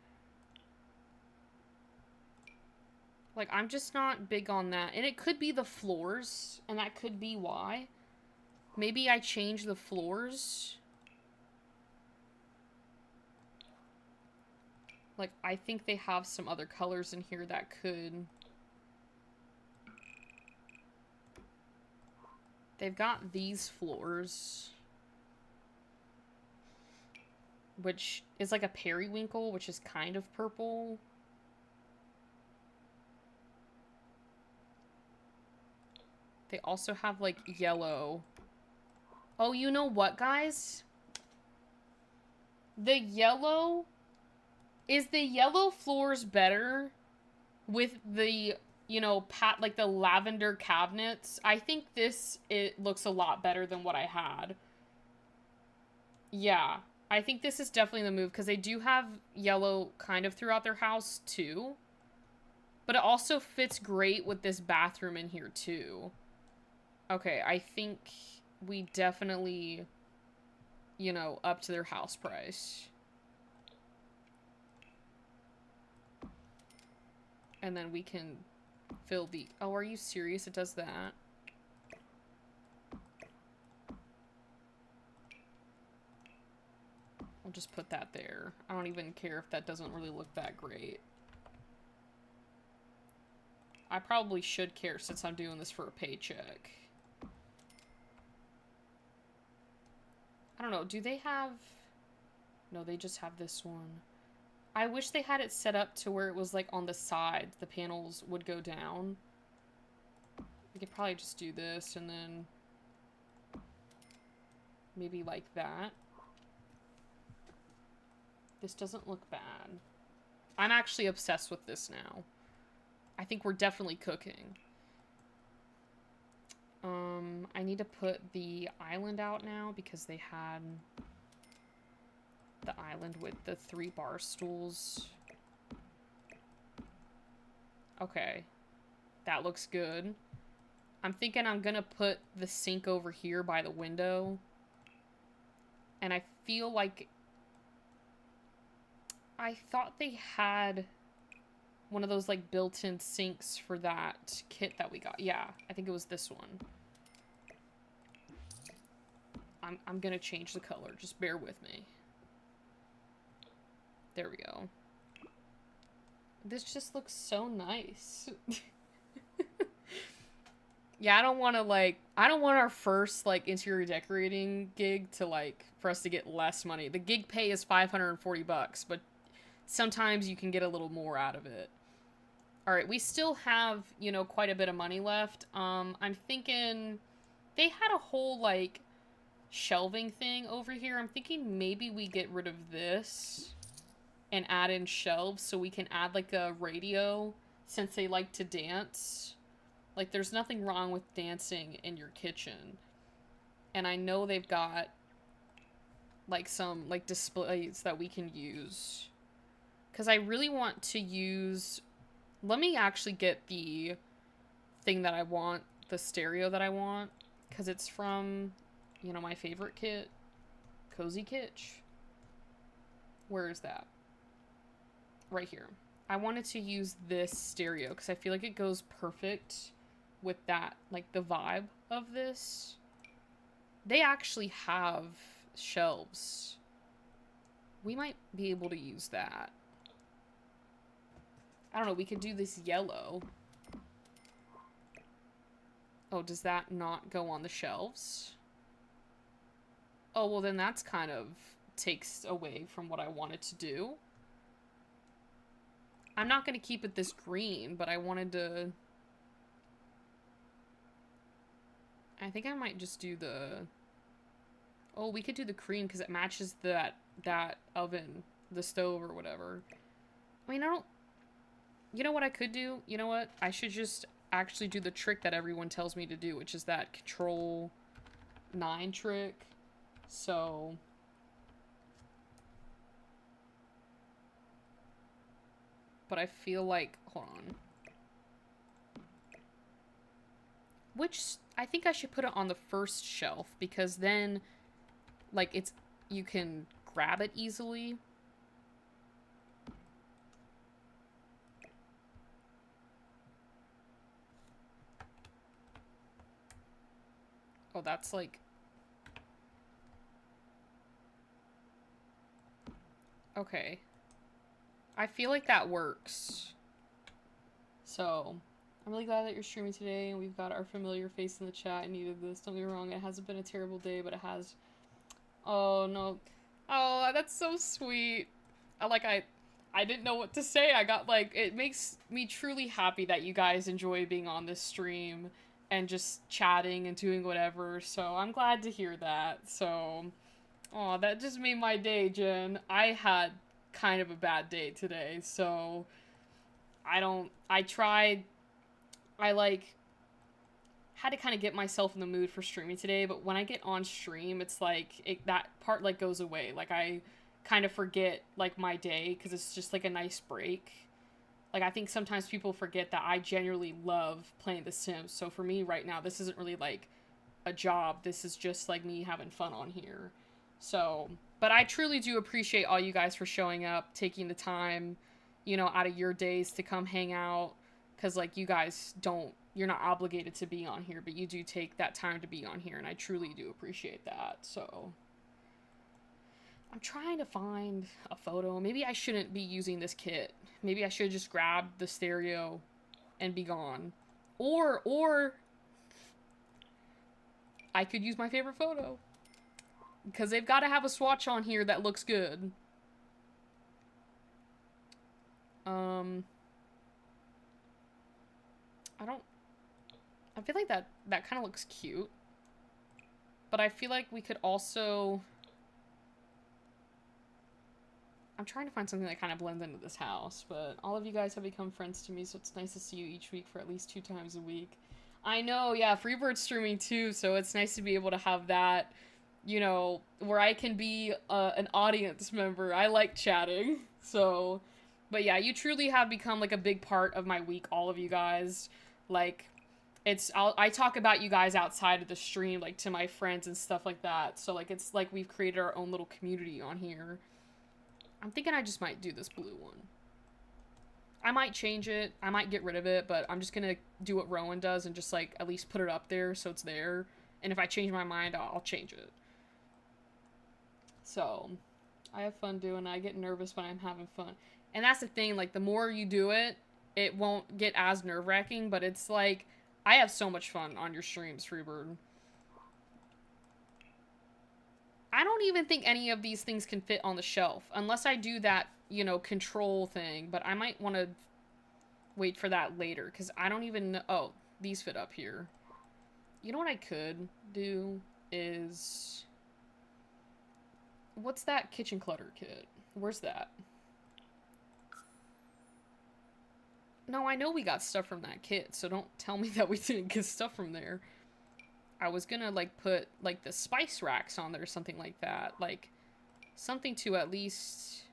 Like, I'm just not big on that. And it could be the floors, and that could be why. Maybe I change the floors. Like, I think they have some other colors in here that could... They've got these floors. Which is like a periwinkle, which is kind of purple. They also have, like, yellow. Oh, you know what, guys? The yellow... Is the yellow floors better with the, you know, like, the lavender cabinets? I think it looks a lot better than what I had. Yeah. I think this is definitely the move, because they do have yellow kind of throughout their house, too. But it also fits great with this bathroom in here, too. Okay, I think we definitely, you know, up to their house price. And then we can fill the... Oh, are you serious? It does that? I'll just put that there. I don't even care if that doesn't really look that great. I probably should care since I'm doing this for a paycheck. I don't know, do they have... No, they just have this one. I wish they had it set up to where it was like on the side. The panels would go down. We could probably just do this and then maybe like that. This doesn't look bad. I'm actually obsessed with this now. I think we're definitely cooking. I need to put the island out now because they had the island with the 3 bar stools. Okay. That looks good. I'm thinking I'm gonna put the sink over here by the window. And I feel like... I thought they had one of those, like, built-in sinks for that kit that we got. Yeah, I think it was this one. I'm gonna change the color. Just bear with me. There we go. This just looks so nice. Yeah, I don't want to, like... I don't want our first, like, interior decorating gig to, like, for us to get less money. The gig pay is $540, but sometimes you can get a little more out of it. Alright, we still have, you know, quite a bit of money left. I'm thinking... They had a whole, like, shelving thing over here. I'm thinking maybe we get rid of this and add in shelves so we can add, like, a radio since they like to dance. Like, there's nothing wrong with dancing in your kitchen. And I know they've got, like, some, like, displays that we can use. Because I really want to use... Let me actually get the thing that I want, the stereo that I want. Because it's from, you know, my favorite kit, Cozy Kitsch. Where is that? Right here. I wanted to use this stereo because I feel like it goes perfect with that, like, the vibe of this. They actually have shelves. We might be able to use that. I don't know, we could do this yellow. Oh, does that not go on the shelves? Oh, well then that's kind of takes away from what I wanted to do. I'm not going to keep it this green, but I wanted to... I think I might just do the... Oh, we could do the cream because it matches that oven, the stove or whatever. I mean, I don't... You know what I could do? You know what? I should just actually do the trick that everyone tells me to do, which is that Control 9 trick. So... But I feel like... Hold on. Which... I think I should put it on the first shelf, because then, like, it's... You can grab it easily. Oh, that's, like... Okay. I feel like that works. So, I'm really glad that you're streaming today, and we've got our familiar face in the chat. I needed this. Don't get me wrong, it hasn't been a terrible day, but it has... Oh, no. Oh, that's so sweet. I didn't know what to say. I got, like... It makes me truly happy that you guys enjoy being on this stream and just chatting and doing whatever, so I'm glad to hear that. So, oh, that just made my day, Jen. I had kind of a bad day today, so I like had to kind of get myself in the mood for streaming today, but when I get on stream, it's like that part like goes away. Like I kind of forget like my day because it's just like a nice break. Like I think sometimes people forget that I genuinely love playing The Sims. So for me right now, this isn't really like a job. This is just like me having fun on here. So, but I truly do appreciate all you guys for showing up, taking the time, you know, out of your days to come hang out. Because, like, you guys you're not obligated to be on here, but you do take that time to be on here, and I truly do appreciate that, so. I'm trying to find a photo. Maybe I shouldn't be using this kit. Maybe I should just grab the stereo and be gone. Or I could use my favorite photo. Because they've got to have a swatch on here that looks good. I feel like that kind of looks cute. But I feel like we could also... I'm trying to find something that kind of blends into this house, but all of you guys have become friends to me, so it's nice to see you each week for at least 2 times a week. I know, yeah, Freebird's streaming too, so it's nice to be able to have that, you know, where I can be an audience member. I like chatting, so... But yeah, you truly have become, like, a big part of my week, all of you guys. Like, I talk about you guys outside of the stream, like, to my friends and stuff like that, so, like, it's like we've created our own little community on here. I'm thinking I just might do this blue one. I might change it. I might get rid of it, but I'm just gonna do what Rowan does and just, like, at least put it up there so it's there. And if I change my mind, I'll change it. So, I have fun doing it. I get nervous when I'm having fun. And that's the thing, like, the more you do it, it won't get as nerve-wracking, but it's like, I have so much fun on your streams, Freebird. I don't even think any of these things can fit on the shelf. Unless I do that, you know, control thing. But I might want to wait for that later. Because I don't even know... Oh, these fit up here. You know what I could do is... What's that kitchen clutter kit? Where's that? No, I know we got stuff from that kit. So don't tell me that we didn't get stuff from there. I was gonna, like, put, like, the spice racks on there or something like that. Like, something to at least...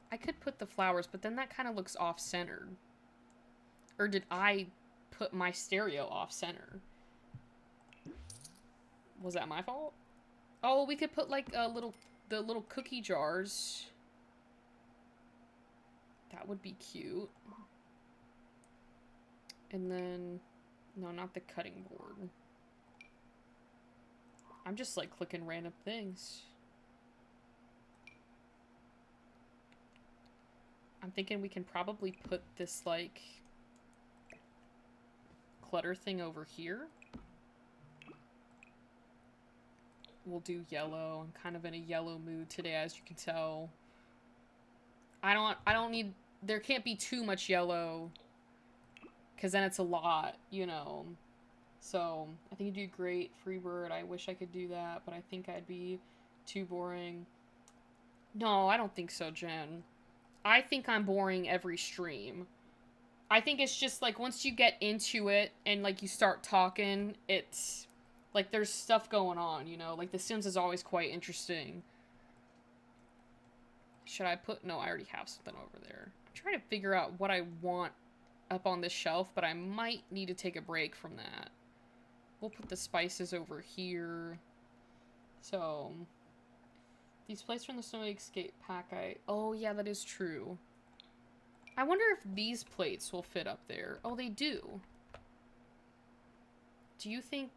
I could put the flowers, but then that kind of looks off-centered. Or did I put my stereo off-center? Was that my fault? Oh, we could put, like, the little cookie jars. That would be cute. And then... No, not the cutting board. I'm just, like, clicking random things. I'm thinking we can probably put this, like, clutter thing over here. We'll do yellow. I'm kind of in a yellow mood today, as you can tell. I don't need... There can't be too much yellow... Because then it's a lot, you know. So, I think you do great, Freebird. I wish I could do that, but I think I'd be too boring. No, I don't think so, Jen. I think I'm boring every stream. I think it's just, like, once you get into it and, like, you start talking, it's... Like, there's stuff going on, you know? Like, The Sims is always quite interesting. Should I put... No, I already have something over there. I'm trying to figure out what I want up on this shelf, but I might need to take a break from that. We'll put the spices over here. So, these plates from the Snowy Escape pack, oh yeah, that is true. I wonder if these plates will fit up there. Oh, they do. Do you think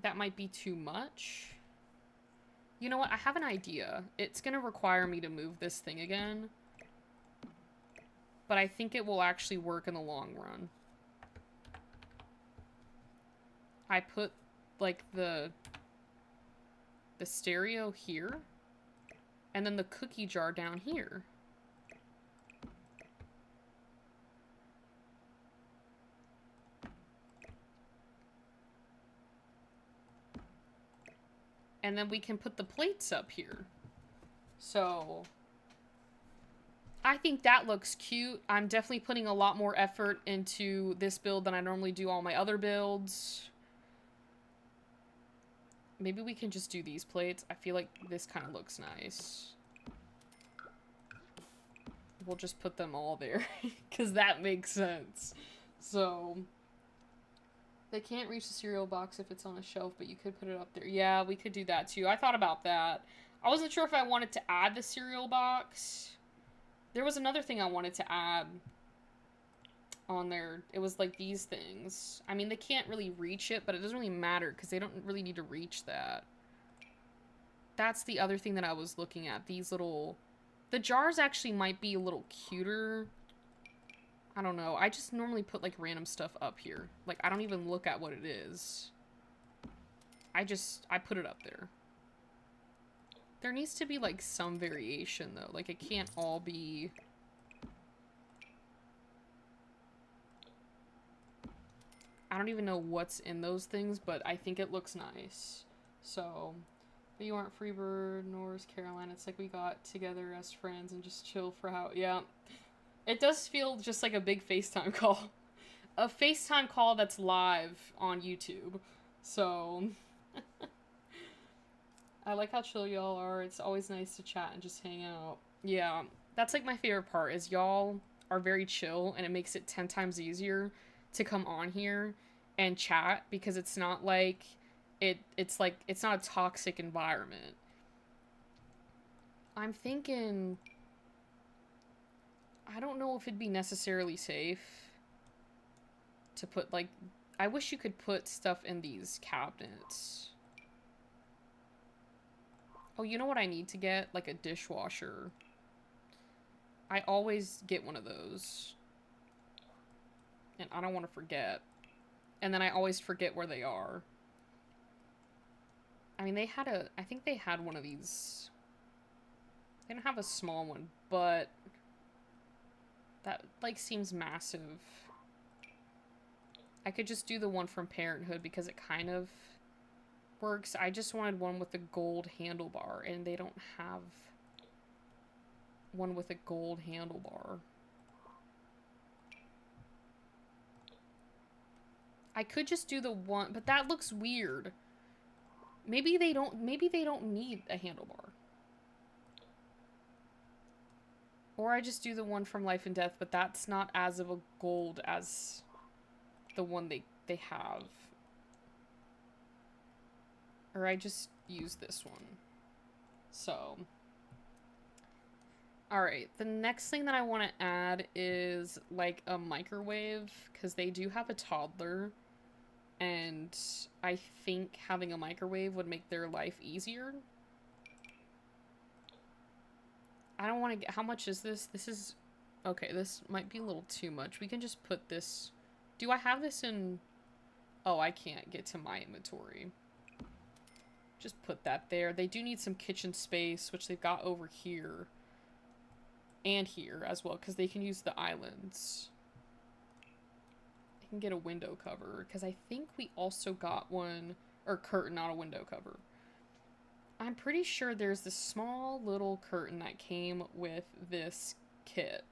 that might be too much? You know what? I have an idea. It's gonna require me to move this thing again. But I think it will actually work in the long run. I put, like, the stereo here. And then the cookie jar down here. And then we can put the plates up here. So... I think that looks cute. I'm definitely putting a lot more effort into this build than I normally do all my other builds. Maybe we can just do these plates. I feel like this kind of looks nice. We'll just put them all there. Because that makes sense. So... They can't reach the cereal box if it's on a shelf, but you could put it up there. Yeah, we could do that too. I thought about that. I wasn't sure if I wanted to add the cereal box. There was another thing I wanted to add on there. It was like these things. I mean, they can't really reach it, but it doesn't really matter because they don't really need to reach that. that's the other thing that I was looking at. These little... The jars actually might be a little cuter. I don't know. I just normally put, like, random stuff up here. Like, I don't even look at what it is. I put it up there. There needs to be, like, some variation, though. Like, it can't all be... I don't even know what's in those things, but I think it looks nice. So, but you aren't Freebird, nor is Caroline. It's like we got together as friends and just chill for how... Yeah. It does feel just like a big FaceTime call. A FaceTime call that's live on YouTube. So... I like how chill y'all are. It's always nice to chat and just hang out. Yeah. That's like my favorite part is y'all are very chill and it makes it 10 times easier to come on here and chat because it's not like it's not a toxic environment. I'm thinking I don't know if it'd be necessarily safe to put like I wish you could put stuff in these cabinets. Oh, you know what I need to get? Like a dishwasher. I always get one of those. And I don't want to forget. And then I always forget where they are. I mean, I think they had one of these. They don't have a small one, but that, like, seems massive. I could just do the one from Parenthood because it kind of works. I just wanted one with a gold handlebar, and they don't have one with a gold handlebar. I could just do the one, but that looks weird. Maybe they don't need a handlebar. Or I just do the one from Life and Death, but that's not as of a gold as the one they have. Or I just use this one. So. Alright, the next thing that I want to add is like a microwave, because they do have a toddler. And I think having a microwave would make their life easier. I don't want to get... How much is this? This is... Okay, this might be a little too much. We can just put this... Do I have this in... Oh, I can't get to my inventory. Just put that there. They do need some kitchen space, which they've got over here. And here as well, because they can use the islands. Can get a window cover because I think we also got one or curtain, not a window cover. I'm pretty sure there's this small little curtain that came with this kit,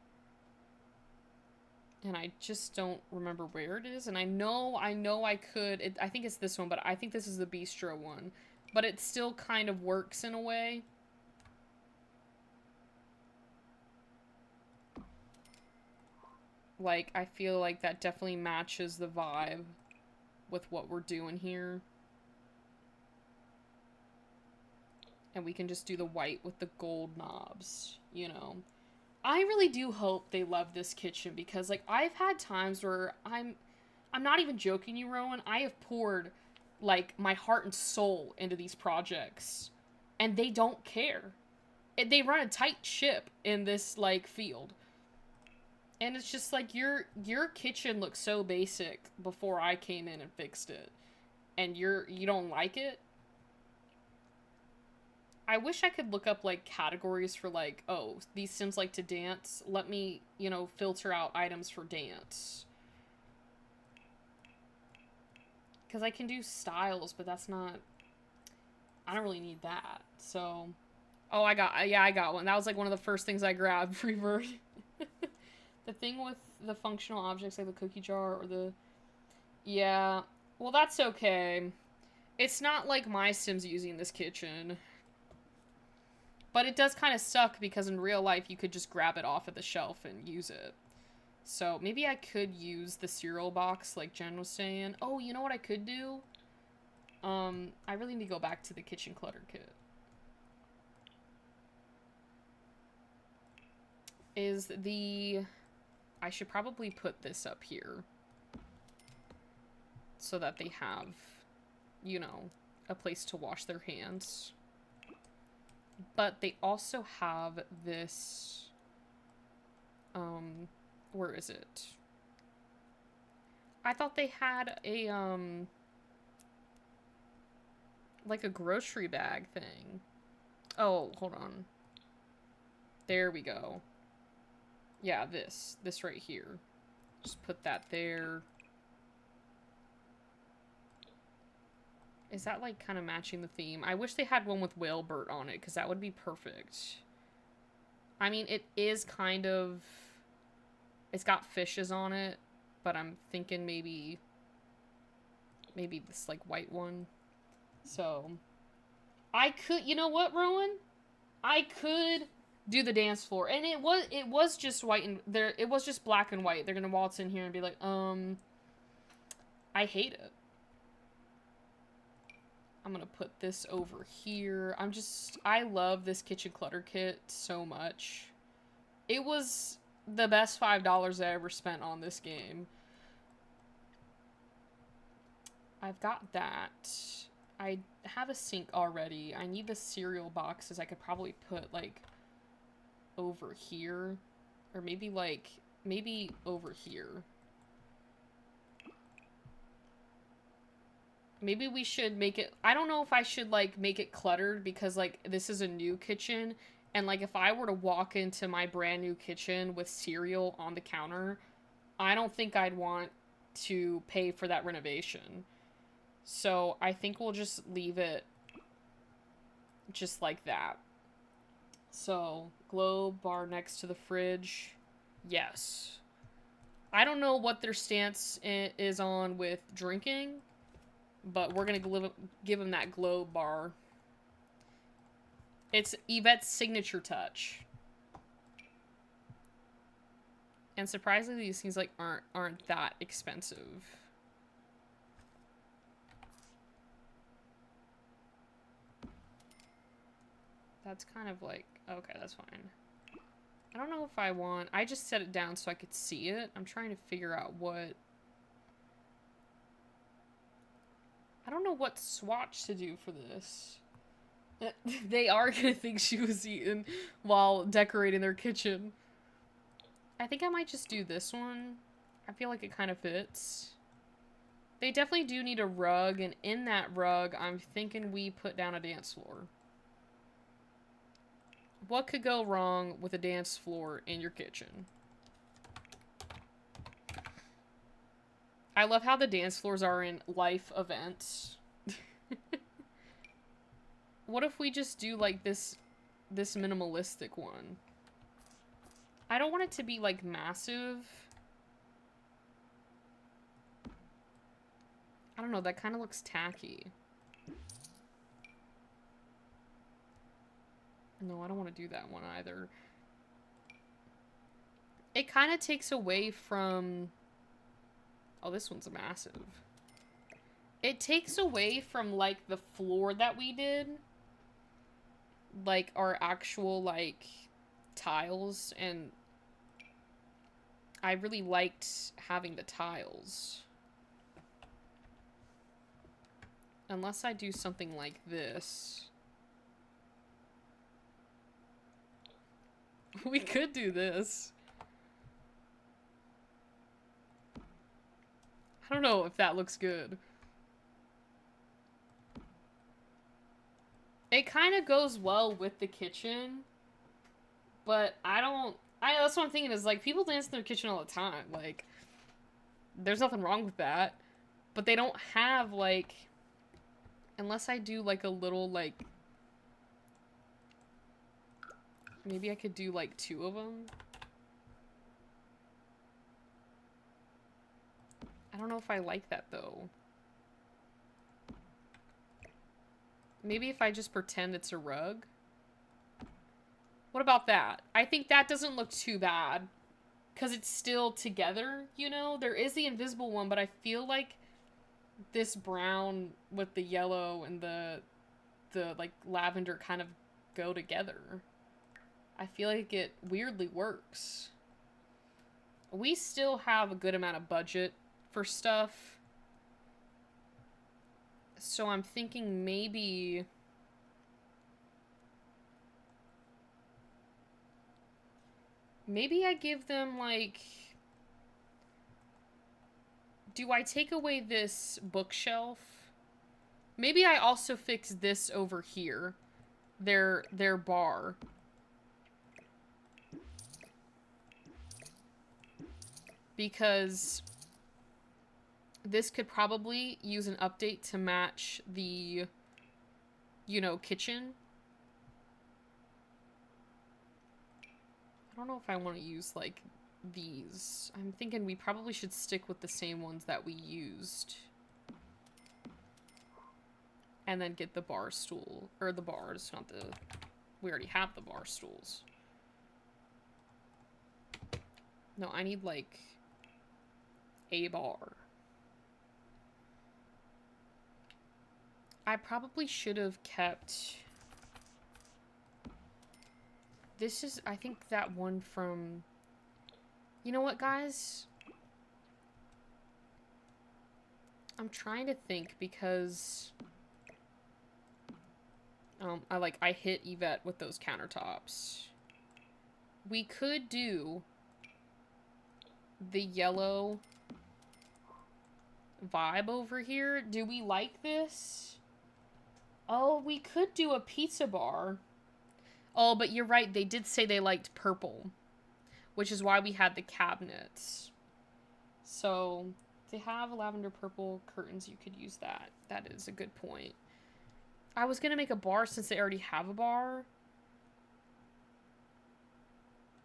and I just don't remember where it is. And I know I could. I think it's this one, but I think this is the bistro one. But it still kind of works in a way. Like, I feel like that definitely matches the vibe with what we're doing here. And we can just do the white with the gold knobs, you know. I really do hope they love this kitchen because, like, I've had times where I'm not even joking you, Rowan. I have poured, like, my heart and soul into these projects. And they don't care. They run a tight ship in this, like, field. And it's just like, your kitchen looked so basic before I came in and fixed it. And you don't like it? I wish I could look up, like, categories for, like, oh, these Sims like to dance. Let me, you know, filter out items for dance. Because I can do styles, but that's not... I don't really need that. So... Oh, I got one. That was, like, one of the first things I grabbed. Freebird. The thing with the functional objects, like the cookie jar or the... Yeah. Well, that's okay. It's not like my Sims using this kitchen. But it does kind of suck because in real life you could just grab it off of the shelf and use it. So maybe I could use the cereal box like Jen was saying. Oh, you know what I could do? I really need to go back to the kitchen clutter kit. Is the... I should probably put this up here. So that they have, you know, a place to wash their hands. But they also have this, where is it? I thought they had a, like a grocery bag thing. Oh, hold on. There we go. Yeah, this right here. Just put that there. Is that, like, kind of matching the theme? I wish they had one with Whalebert on it, because that would be perfect. I mean, it is kind of... It's got fishes on it, but I'm thinking maybe this, like, white one. So, I could... You know what, Rowan? I could do the dance floor. And it was just white and... It was just black and white. They're gonna waltz in here and be like, I hate it. I'm gonna put this over here. I love this kitchen clutter kit so much. It was the best $5 I ever spent on this game. I've got that. I have a sink already. I need the cereal boxes. I could probably put, like, over here. Or maybe, like, maybe over here. Maybe we should make it... I don't know if I should, like, make it cluttered because, like, this is a new kitchen. And, like, if I were to walk into my brand new kitchen with cereal on the counter, I don't think I'd want to pay for that renovation. So, I think we'll just leave it just like that. So, globe bar next to the fridge. Yes. I don't know what their stance is on with drinking, but we're going to give them that globe bar. It's Yvette's signature touch. And surprisingly, these things, like, aren't that expensive. That's kind of like... Okay, that's fine. I don't know if I want... I just set it down so I could see it. I'm trying to figure out what... I don't know what swatch to do for this. They are gonna think she was eaten while decorating their kitchen. I think I might just do this one. I feel like it kind of fits. They definitely do need a rug, and in that rug, I'm thinking we put down a dance floor. What could go wrong with a dance floor in your kitchen? I love how the dance floors are in life events. What if we just do, like, this minimalistic one? I don't want it to be, like, massive. I don't know, that kind of looks tacky. No, I don't want to do that one either. It kind of takes away from... Oh, this one's massive. It takes away from, like, the floor that we did. Like, our actual, like, tiles. And I really liked having the tiles. Unless I do something like this. We could do this. I don't know if that looks good. It kind of goes well with the kitchen. But that's what I'm thinking is, like, people dance in their kitchen all the time. Like, there's nothing wrong with that. But they don't have, like... Unless I do, like, a little, like... Maybe I could do, like, 2 of them. I don't know if I like that, though. Maybe if I just pretend it's a rug. What about that? I think that doesn't look too bad. Because it's still together, you know? There is the invisible one, but I feel like this brown with the yellow and the like, lavender kind of go together. I feel like it weirdly works. We still have a good amount of budget for stuff. So I'm thinking maybe Maybe I give them, like... Do I take away this bookshelf? Maybe I also fix this over here. Their bar. Because this could probably use an update to match the, you know, kitchen. I don't know if I want to use, like, these. I'm thinking we probably should stick with the same ones that we used. And then get the bar stool. Or the bars, not the... We already have the bar stools. No, I need, like, a bar. I probably should have kept... This is, I think, that one from... You know what, guys? I'm trying to think because... I hit Yvette with those countertops. We could do the yellow vibe over here. Do we like this? Oh, we could do a pizza bar. Oh, but you're right. They did say they liked purple, which is why we had the cabinets. So, they have lavender purple curtains. You could use that. That is a good point. I was going to make a bar since they already have a bar.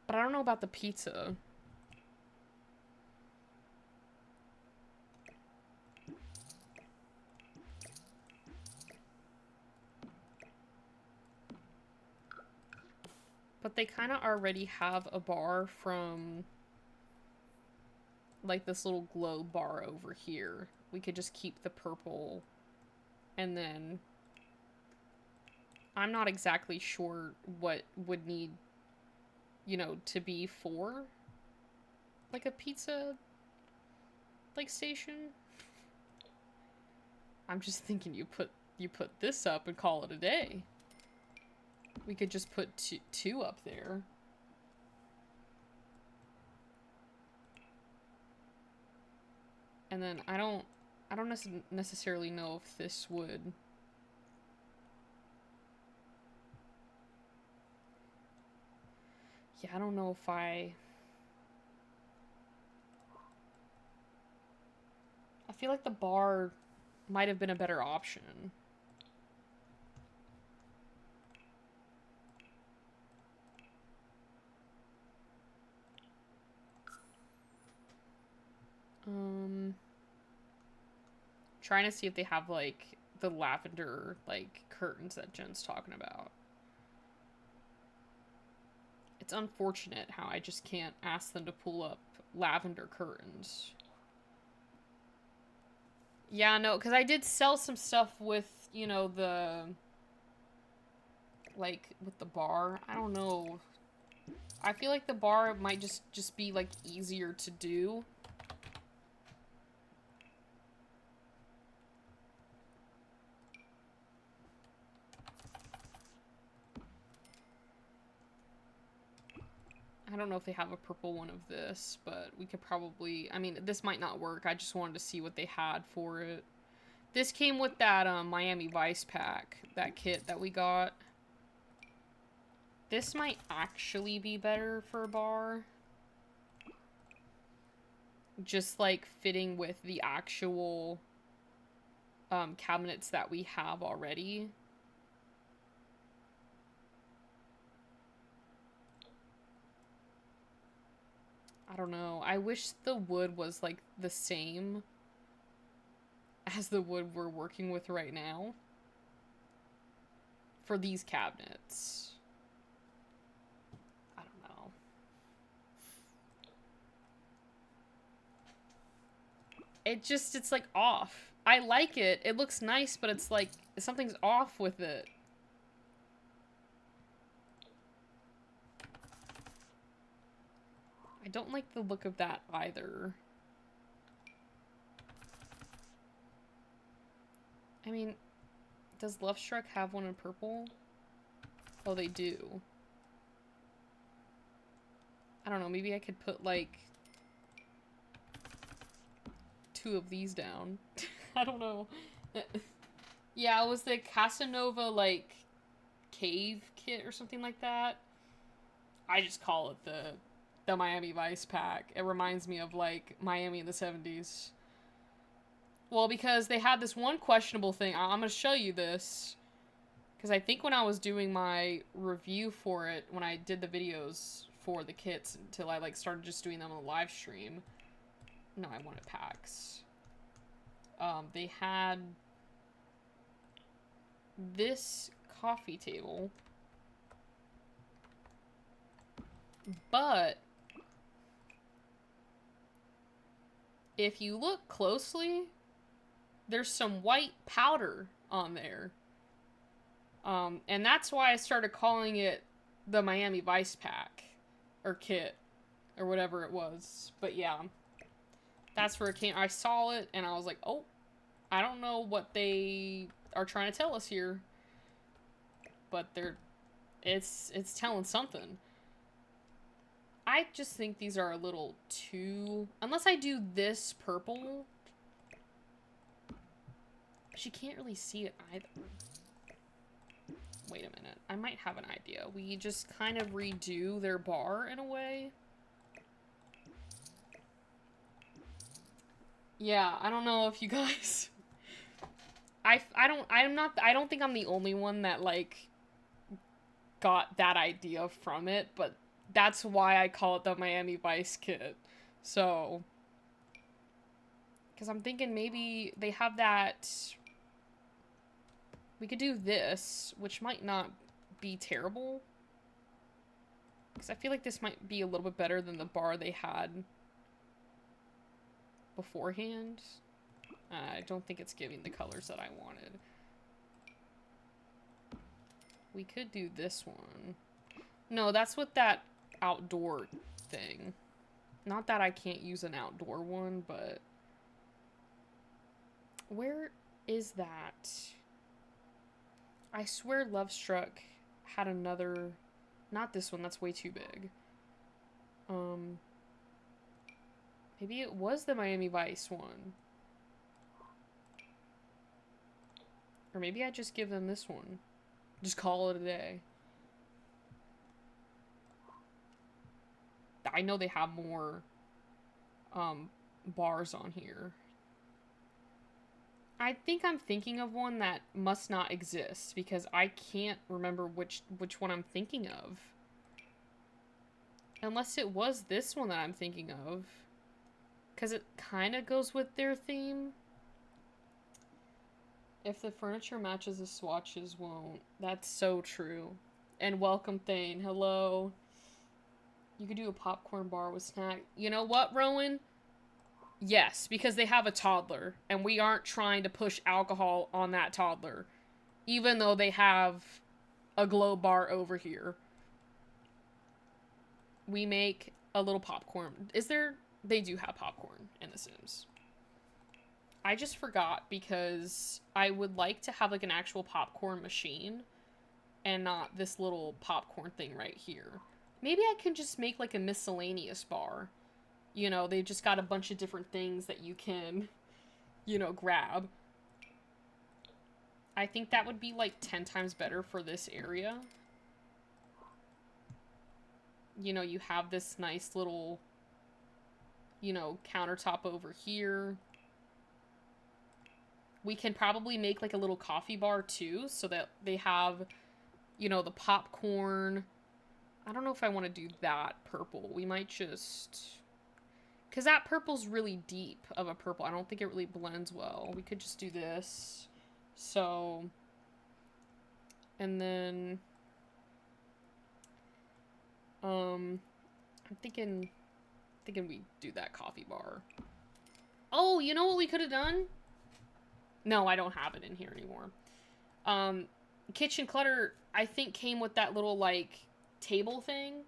But I don't know about the pizza. But they kind of already have a bar from, like, this little globe bar over here. We could just keep the purple. And then... I'm not exactly sure what would need, you know, to be for, like, a pizza, like, station. I'm just thinking you put this up and call it a day. We could just put two up there. And then I don't necessarily know if this would... Yeah, I don't know if I feel like the bar might have been a better option. Trying to see if they have, like, the lavender, like, curtains that Jen's talking about. It's unfortunate how I just can't ask them to pull up lavender curtains. Yeah, no, because I did sell some stuff with, you know, the... Like, with the bar. I don't know. I feel like the bar might just be, like, easier to do. I don't know if they have a purple one of this, but we could probably... I mean, this might not work. I just wanted to see what they had for it. This came with that Miami Vice pack, that kit that we got. This might actually be better for a bar. Just, like, fitting with the actual cabinets that we have already. I don't know. I wish the wood was, like, the same as the wood we're working with right now for these cabinets. I don't know. It's like off. I like it. It looks nice, but it's like something's off with it. I don't like the look of that either. I mean, does Love Struck have one in purple? Oh, they do. I don't know, maybe I could put, like, 2 of these down. I don't know. Yeah, it was the Casanova, like, cave kit or something like that. I just call it the Miami Vice pack. It reminds me of, like, Miami in the 70s. Well, because they had this one questionable thing. I'm gonna show you this. Because I think when I was doing my review for it, when I did the videos for the kits, until I, like, started just doing them on the live stream. No, I wanted packs. They had this coffee table. But if you look closely, there's some white powder on there. And that's why I started calling it the Miami Vice pack or kit or whatever it was. But yeah, that's where it came. I saw it and I was like, oh, I don't know what they are trying to tell us here, but it's telling something. I just think these are a little too, unless I do this purple, but you can't really see it either. Wait a minute, I might have an idea. We just kind of redo their bar in a way. Yeah, I don't know if you guys I don't think I'm the only one that, like, got that idea from it, but that's why I call it the Miami Vice kit. So, because I'm thinking maybe they have that, we could do this, which might not be terrible, because I feel like this might be a little bit better than the bar they had beforehand. I don't think it's giving the colors that I wanted. We could do this one. No, that's with that outdoor thing. Not that I can't use an outdoor one, but where is that? I swear Lovestruck had another, not this one, that's way too big. Maybe it was the Miami Vice one. Or maybe I just give them this one. Just call it a day. I know they have more bars on here. I think I'm thinking of one that must not exist because I can't remember which one I'm thinking of. Unless it was this one that I'm thinking of. Because it kind of goes with their theme. If the furniture matches the swatches won't. That's so true. And welcome Thane. Hello. You could do a popcorn bar with snack. You know what, Rowan? Yes, because they have a toddler. And we aren't trying to push alcohol on that toddler. Even though they have a glow bar over here. We make a little popcorn. Is there... They do have popcorn in The Sims. I just forgot because I would like to have, like, an actual popcorn machine and not this little popcorn thing right here. Maybe I can just make, like, a miscellaneous bar. You know, they've just got a bunch of different things that you can, you know, grab. I think that would be, like, 10 times better for this area. You know, you have this nice little, you know, countertop over here. We can probably make, like, a little coffee bar, too, so that they have, you know, the popcorn. I don't know if I want to do that purple. We might just... Because that purple's really deep of a purple. I don't think it really blends well. We could just do this. So... And then... I'm thinking we do that coffee bar. Oh, you know what we could have done? No, I don't have it in here anymore. Kitchen Clutter, I think, came with that little, like, table thing.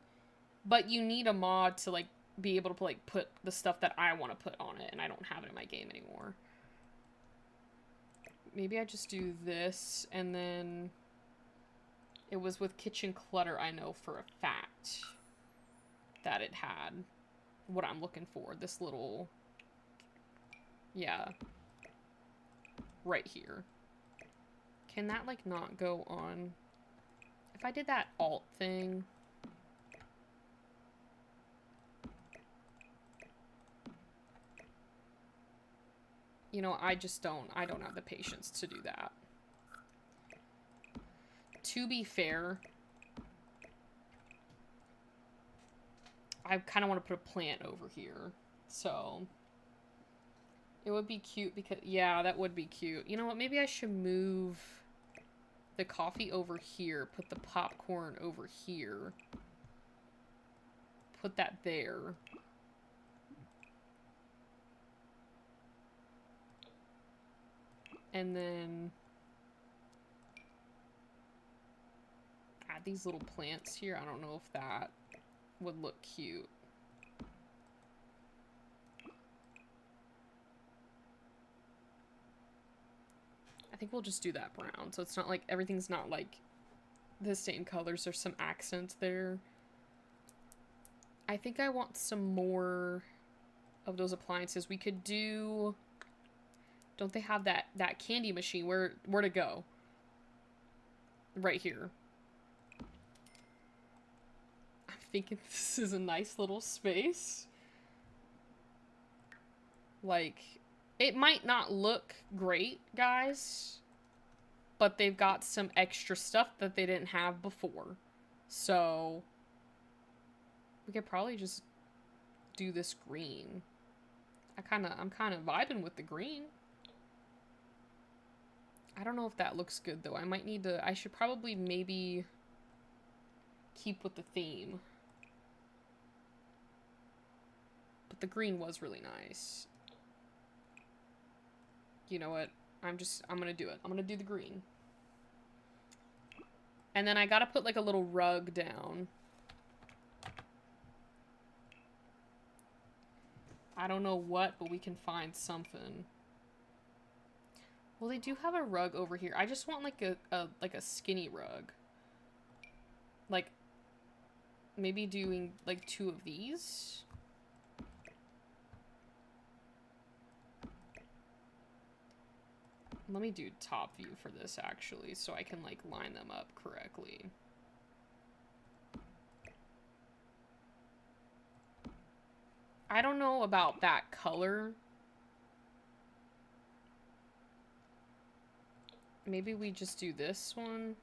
But you need a mod to, like, be able to, like, put the stuff that I want to put on it. And I don't have it in my game anymore. Maybe I just do this. And then... It was with Kitchen Clutter, I know for a fact. that it had what I'm looking for. This little, yeah, right here. Can that, like, not go on? If I did that alt thing... You know, I don't have the patience to do that. To be fair, I kind of want to put a plant over here. So, it would be cute because, yeah, that would be cute. You know what, maybe I should move the coffee over here, put the popcorn over here, put that there. And then add these little plants here. I don't know if that would look cute. I think we'll just do that brown. So it's not like, everything's not like the same colors. There's some accents there. I think I want some more of those appliances. We could do... Don't they have that candy machine? Where to go? Right here. I'm thinking this is a nice little space. Like, it might not look great, guys, but they've got some extra stuff that they didn't have before. So, we could probably just do this green. I'm kind of vibing with the green. I don't know if that looks good, though. I should probably maybe keep with the theme. But the green was really nice. You know what? I'm gonna do it. I'm gonna do the green. And then I gotta put, like, a little rug down. I don't know what, but we can find something. Well, they do have a rug over here. I just want, like, a skinny rug. Like, maybe doing, like, 2 of these. Let me do top view for this, actually, so I can, like, line them up correctly. I don't know about that color. Maybe we just do this one.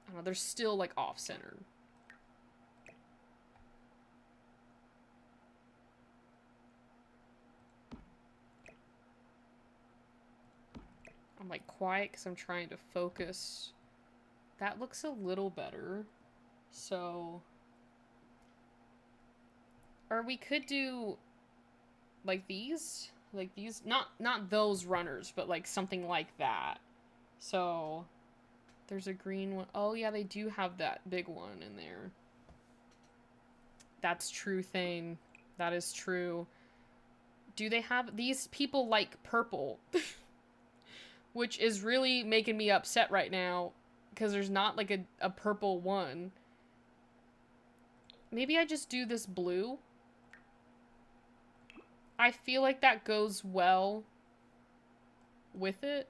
I don't know, they're still, like, off-centered. I'm, like, quiet because I'm trying to focus. That looks a little better. So... Or we could do, like, these? Like these, not those runners, but like something like that. So there's a green one. Oh yeah, they do have that big one in there. That's true, Thane. That is true. Do they have, these people like purple? Which is really making me upset right now, because there's not like a purple one. Maybe I just do this blue. I feel like that goes well with it.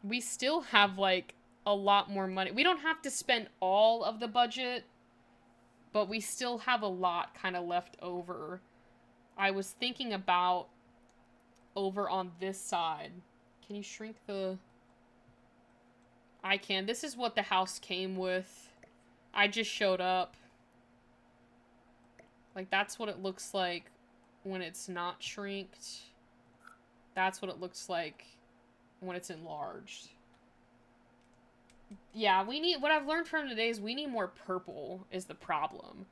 We still have, like, a lot more money. We don't have to spend all of the budget, but we still have a lot kind of left over. I was thinking about over on this side. Can you shrink the... I can. This is what the house came with. I just showed up. Like, that's what it looks like when it's not shrinked. That's what it looks like when it's enlarged. Yeah, we need... What I've learned from today is we need more purple is the problem.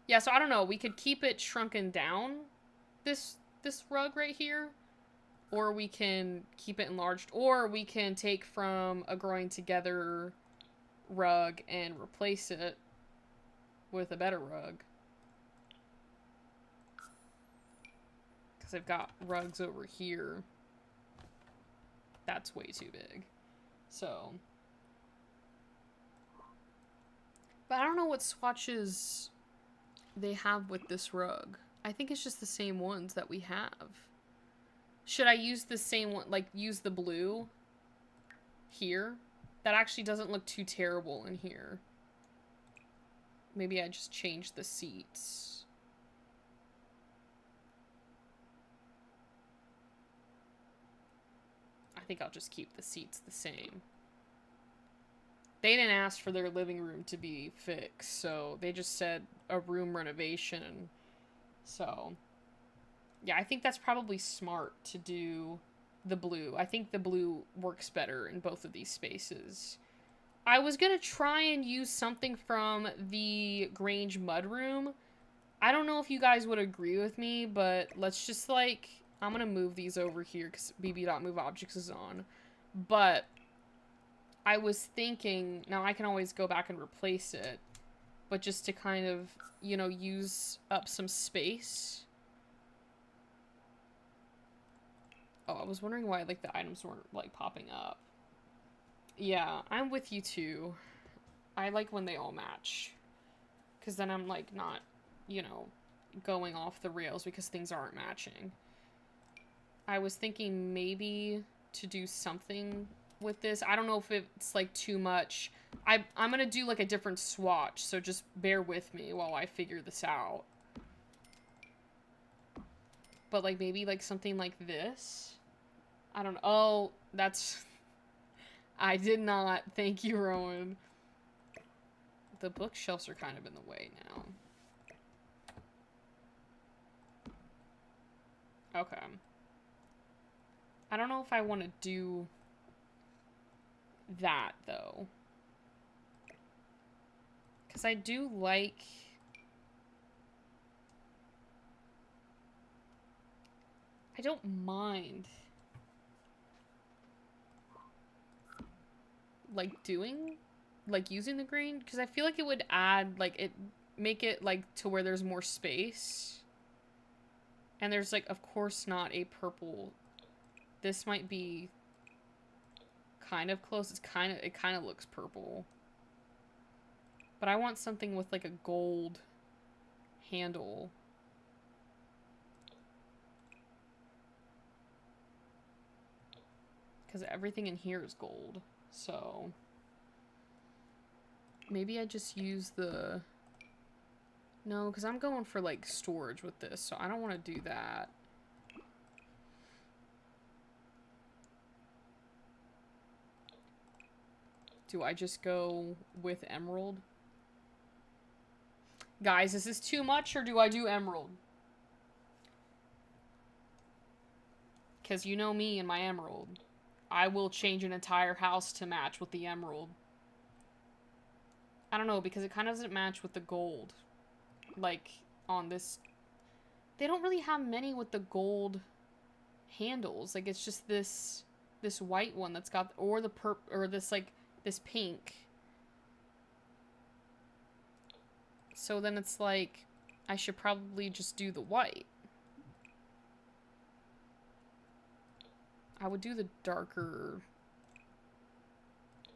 Yeah, so I don't know. We could keep it shrunken down, this rug right here. Or we can keep it enlarged. Or we can take from a growing together rug and replace it with a better rug. Because I've got rugs over here. That's way too big. So. But I don't know what swatches they have with this rug. I think it's just the same ones that we have. Should I use the same one, like use the blue here? That actually doesn't look too terrible in here. Maybe I just change the seats. I think I'll just keep the seats the same. They didn't ask for their living room to be fixed, so they just said a room renovation. So, yeah, I think that's probably smart to do the blue. I think the blue works better in both of these spaces. I was gonna try and use something from the Grange mudroom. I don't know if you guys would agree with me, but let's just, like, I'm gonna move these over here because bb.moveobjects is on. But I was thinking, now I can always go back and replace it, but just to kind of, you know, use up some space. Oh, I was wondering why, like, the items weren't, like, popping up. Yeah, I'm with you too. I like when they all match. Because then I'm, like, not, you know, going off the rails because things aren't matching. I was thinking maybe to do something with this. I don't know if it's, like, too much. I'm gonna do, like, a different swatch, so just bear with me while I figure this out. But, like, maybe, like, something like this? I don't know. Oh, that's... I did not. Thank you, Rowan. The bookshelves are kind of in the way now. Okay. I don't know if I want to do that, though. Because I do like... I don't mind... like, doing... like, using the green. Because I feel like it would add, like, it... make it, like, to where there's more space. And there's, like, of course not a purple... This might be kind of close. It kind of looks purple. But I want something with like a gold handle. Because everything in here is gold. So maybe I just use the... No, because I'm going for like storage with this. So I don't want to do that. Do I just go with emerald? Guys, is this too much or do I do emerald? Because you know me and my emerald. I will change an entire house to match with the emerald. I don't know, because it kind of doesn't match with the gold. Like, on this... They don't really have many with the gold handles. Like, it's just this white one that's got... Or the or this, like... This pink. So then it's like, I should probably just do the white. I would do the darker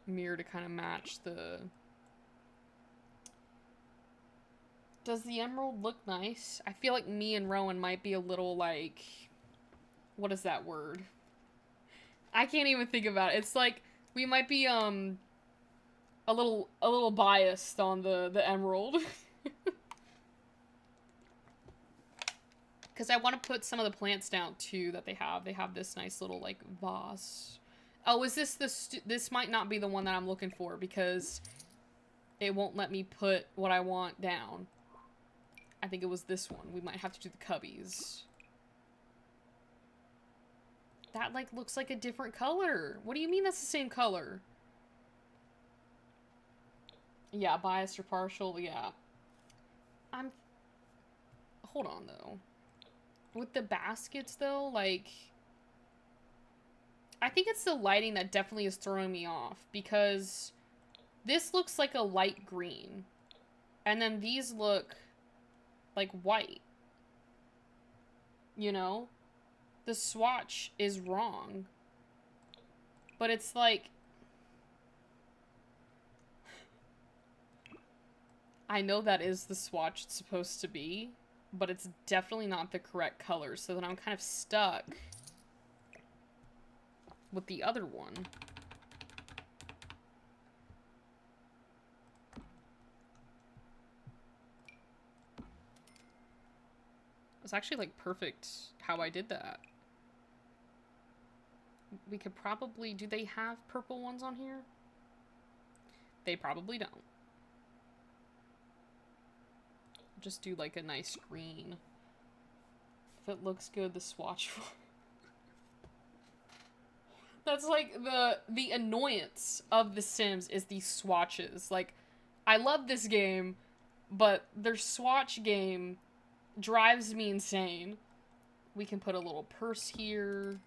mirror to kind of match the... Does the emerald look nice? I feel like me and Rowan might be a little like... What is that word? I can't even think about it. It's like... We might be, a little biased on the emerald. Because I want to put some of the plants down, too, that they have. They have this nice little, like, vase. Oh, is this this might not be the one that I'm looking for, because it won't let me put what I want down. I think it was this one. We might have to do the cubbies. That, like, looks like a different color. What do you mean that's the same color? Yeah, biased or partial, yeah. Hold on, though. With the baskets, though, like... I think it's the lighting that definitely is throwing me off, because this looks like a light green. And then these look like white. You know? The swatch is wrong. But it's like... I know that is the swatch it's supposed to be, but it's definitely not the correct color, so then I'm kind of stuck with the other one. It's actually, like, perfect how I did that. We could probably... Do they have purple ones on here? They probably don't. Just do, like, a nice green. If it looks good, the swatch... That's, like, the annoyance of The Sims is these swatches. Like, I love this game, but their swatch game drives me insane. We can put a little purse here,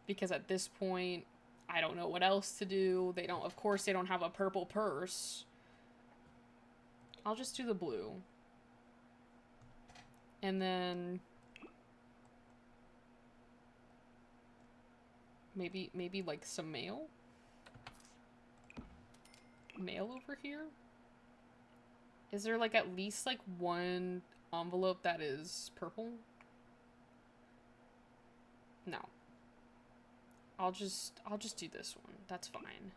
because at this point, I don't know what else to do. They don't, of course, they don't have a purple purse. I'll just do the blue. And then... Maybe like some mail? Mail over here? Is there like at least like one envelope that is purple? No. I'll just do this one. That's fine.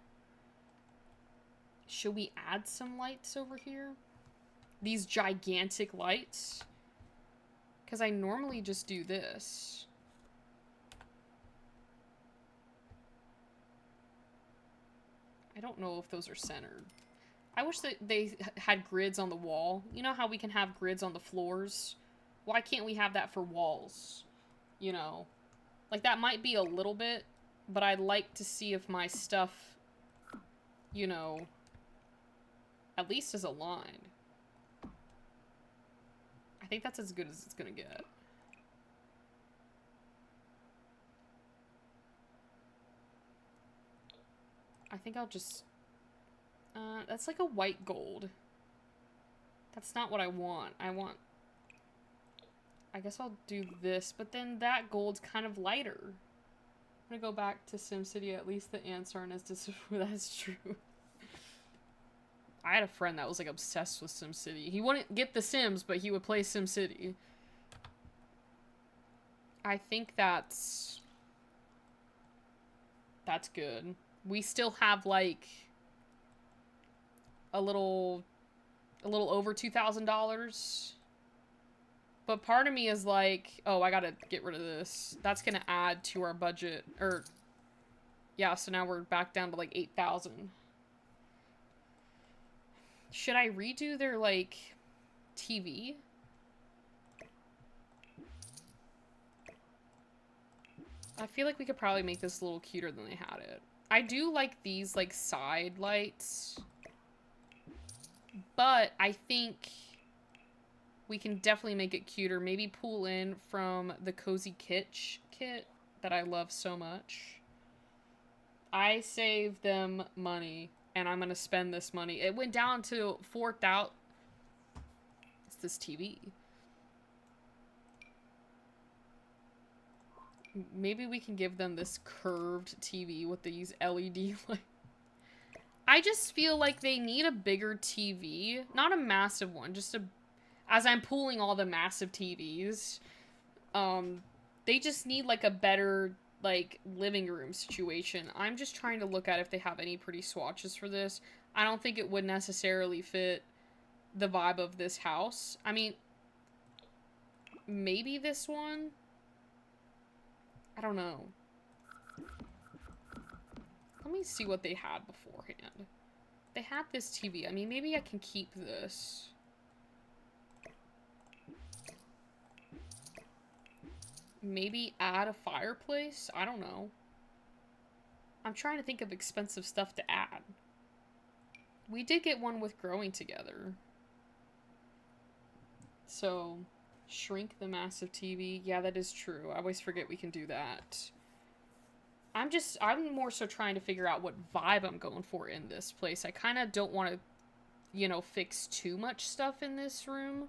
Should we add some lights over here? These gigantic lights? Because I normally just do this. I don't know if those are centered. I wish that they had grids on the wall. You know how we can have grids on the floors? Why can't we have that for walls? You know? Like, that might be a little bit, but I'd like to see if my stuff, you know, at least is aligned. I think that's as good as it's gonna get. I think I'll just... that's like a white gold. That's not what I want. I guess I'll do this, but then that gold's kind of lighter. I'm gonna go back to SimCity. At least the ants aren't as disappointed. That's true. I had a friend that was like obsessed with SimCity. He wouldn't get The Sims, but he would play SimCity. I think that's good. We still have like a little over $2,000. But part of me is like, oh, I gotta get rid of this. That's gonna add to our budget. Or, yeah, so now we're back down to like 8,000. Should I redo their, like, TV? I feel like we could probably make this a little cuter than they had it. I do like these, like, side lights. But I think we can definitely make it cuter. Maybe pull in from the Cozy Kitsch kit that I love so much. I saved them money, and I'm gonna spend this money. It went down to 4,000. It's this TV. Maybe we can give them this curved TV with these LED lights. I just feel like they need a bigger TV. Not a massive one, just a... As I'm pulling all the massive TVs, they just need, like, a better, like, living room situation. I'm just trying to look at if they have any pretty swatches for this. I don't think it would necessarily fit the vibe of this house. I mean, maybe this one? I don't know. Let me see what they had beforehand. They had this TV. I mean, maybe I can keep this. Maybe add a fireplace? I don't know. I'm trying to think of expensive stuff to add. We did get one with Growing Together. So, shrink the massive TV. Yeah, that is true. I always forget we can do that. I'm more so trying to figure out what vibe I'm going for in this place. I kind of don't want to, you know, fix too much stuff in this room.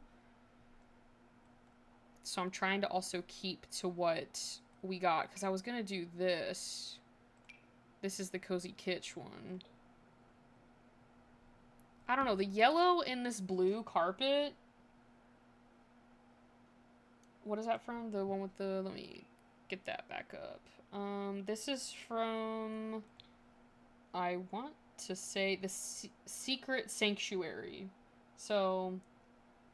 So I'm trying to also keep to what we got. Because I was going to do this. This is the Cozy Kitsch one. I don't know, the yellow in this blue carpet. What is that from? The one with the, let me get that back up. This is from, I want to say the Secret Sanctuary. So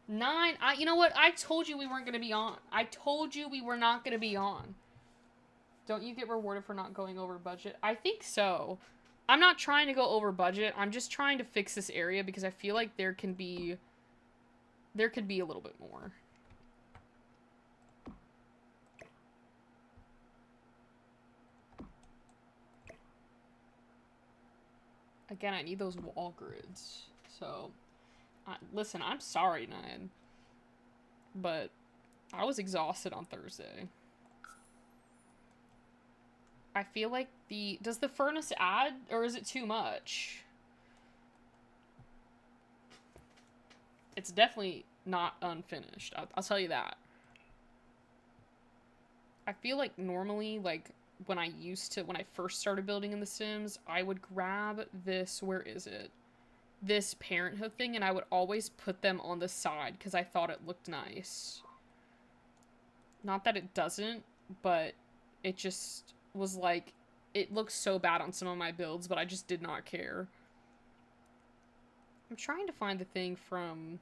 9, you know what? I told you we weren't going to be on. I told you we were not going to be on. Don't you get rewarded for not going over budget? I think so. I'm not trying to go over budget. I'm just trying to fix this area because I feel like there could be a little bit more. Again, I need those wall grids. So, listen, I'm sorry, Nyan, but I was exhausted on Thursday. I feel like does the furnace add, or is it too much? It's definitely not unfinished. I'll tell you that. I feel like normally, like, when I first started building in The Sims, I would grab this, where is it? This Parenthood thing, and I would always put them on the side, because I thought it looked nice. Not that it doesn't, but it just was like, it looks so bad on some of my builds, but I just did not care. I'm trying to find the thing from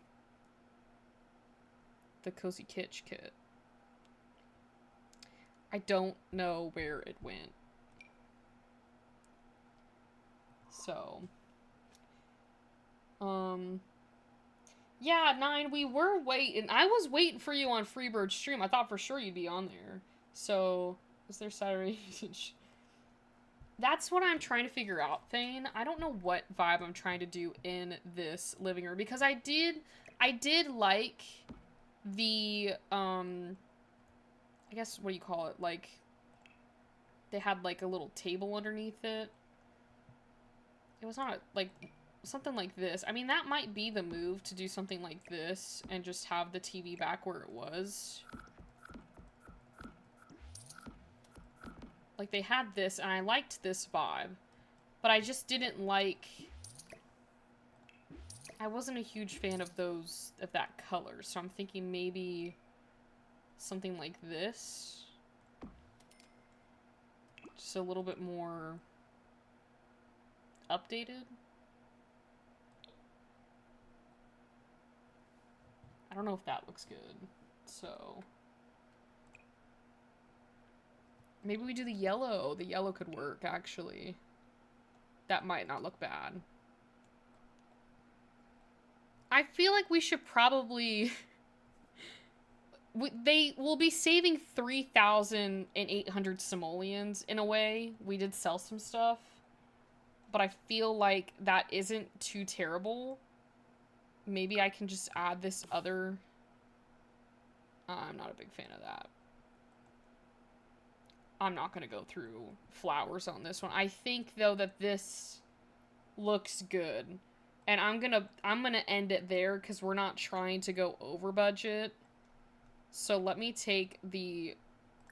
the Cozy Kitsch kit. I don't know where it went. So, yeah, 9, we were waiting. I was waiting for you on Freebird stream. I thought for sure you'd be on there. So, is there Saturday? That's what I'm trying to figure out, Thane. I don't know what vibe I'm trying to do in this living room, because I did like the, I guess, what do you call it? Like, they had, like, a little table underneath it. It was not, like, something like this. I mean, that might be the move, to do something like this and just have the TV back where it was. Like, they had this, and I liked this vibe. But I just didn't like... I wasn't a huge fan of that color. So I'm thinking maybe something like this. Just a little bit more updated. I don't know if that looks good. So... maybe we do the yellow. The yellow could work, actually. That might not look bad. I feel like we should probably... they will be saving 3,800 simoleons in a way. We did sell some stuff. But I feel like that isn't too terrible. Maybe I can just add this other... I'm not a big fan of that. I'm not going to go through flowers on this one. I think, though, that this looks good. And I'm gonna end it there, because we're not trying to go over budget. So let me take the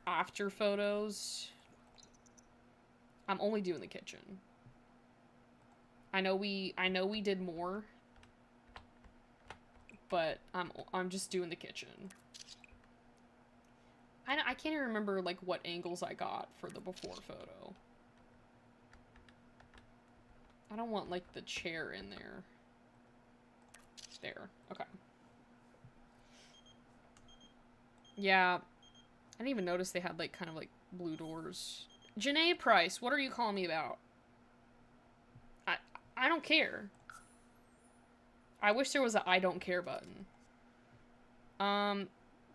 after photos. I'm only doing the kitchen. I know we did more, but I'm just doing the kitchen. I can't even remember, like, what angles I got for the before photo. I don't want, like, the chair in there. There. Okay. Yeah. I didn't even notice they had, like, kind of, like, blue doors. Janae Price, what are you calling me about? I don't care. I wish there was a I don't care button.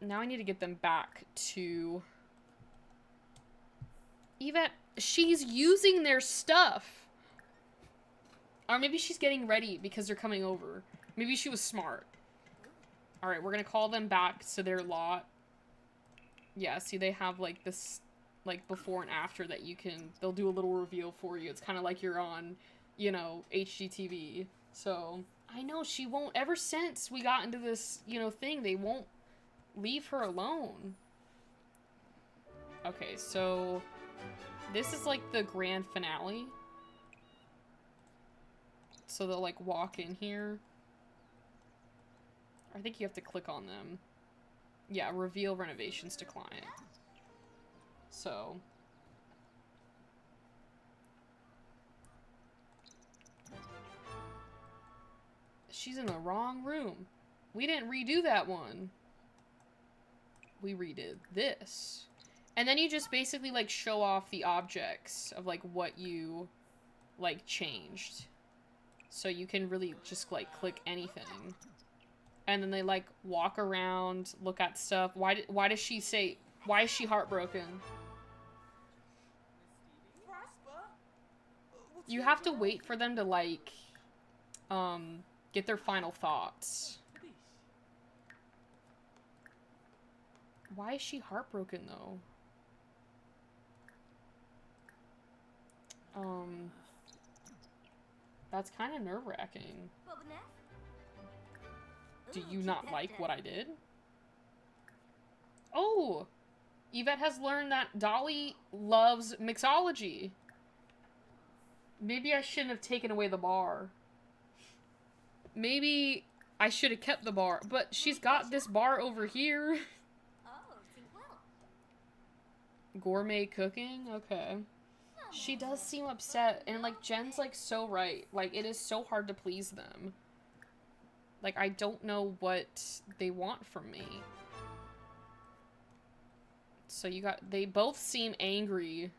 Now I need to get them back to... Yvette, she's using their stuff. Or maybe she's getting ready because they're coming over. Maybe she was smart. Alright, we're gonna call them back to their lot. Yeah, see, they have, like, this, like, before and after that you can... They'll do a little reveal for you. It's kind of like you're on, you know, HGTV. So, I know, she won't... Ever since we got into this, you know, thing, they won't leave her alone. Okay, so... This is, like, the grand finale. So they'll like walk in here. I think you have to click on them. Yeah, reveal renovations to client. So. She's in the wrong room. We didn't redo that one. We redid this. And then you just basically like show off the objects of like what you like changed. So you can really just like click anything. And then they like walk around, look at stuff. Why does she say, why is she heartbroken? You have to wait for them to like get their final thoughts. Why is she heartbroken though? That's kind of nerve-wracking. Do you not like what I did? Oh! Yvette has learned that Dolly loves mixology. Maybe I shouldn't have taken away the bar. Maybe I should have kept the bar. But she's got this bar over here. Gourmet cooking? Okay. She does seem upset. And, like, Jen's, like, so right. Like, it is so hard to please them. Like, I don't know what they want from me. So you got... They both seem angry.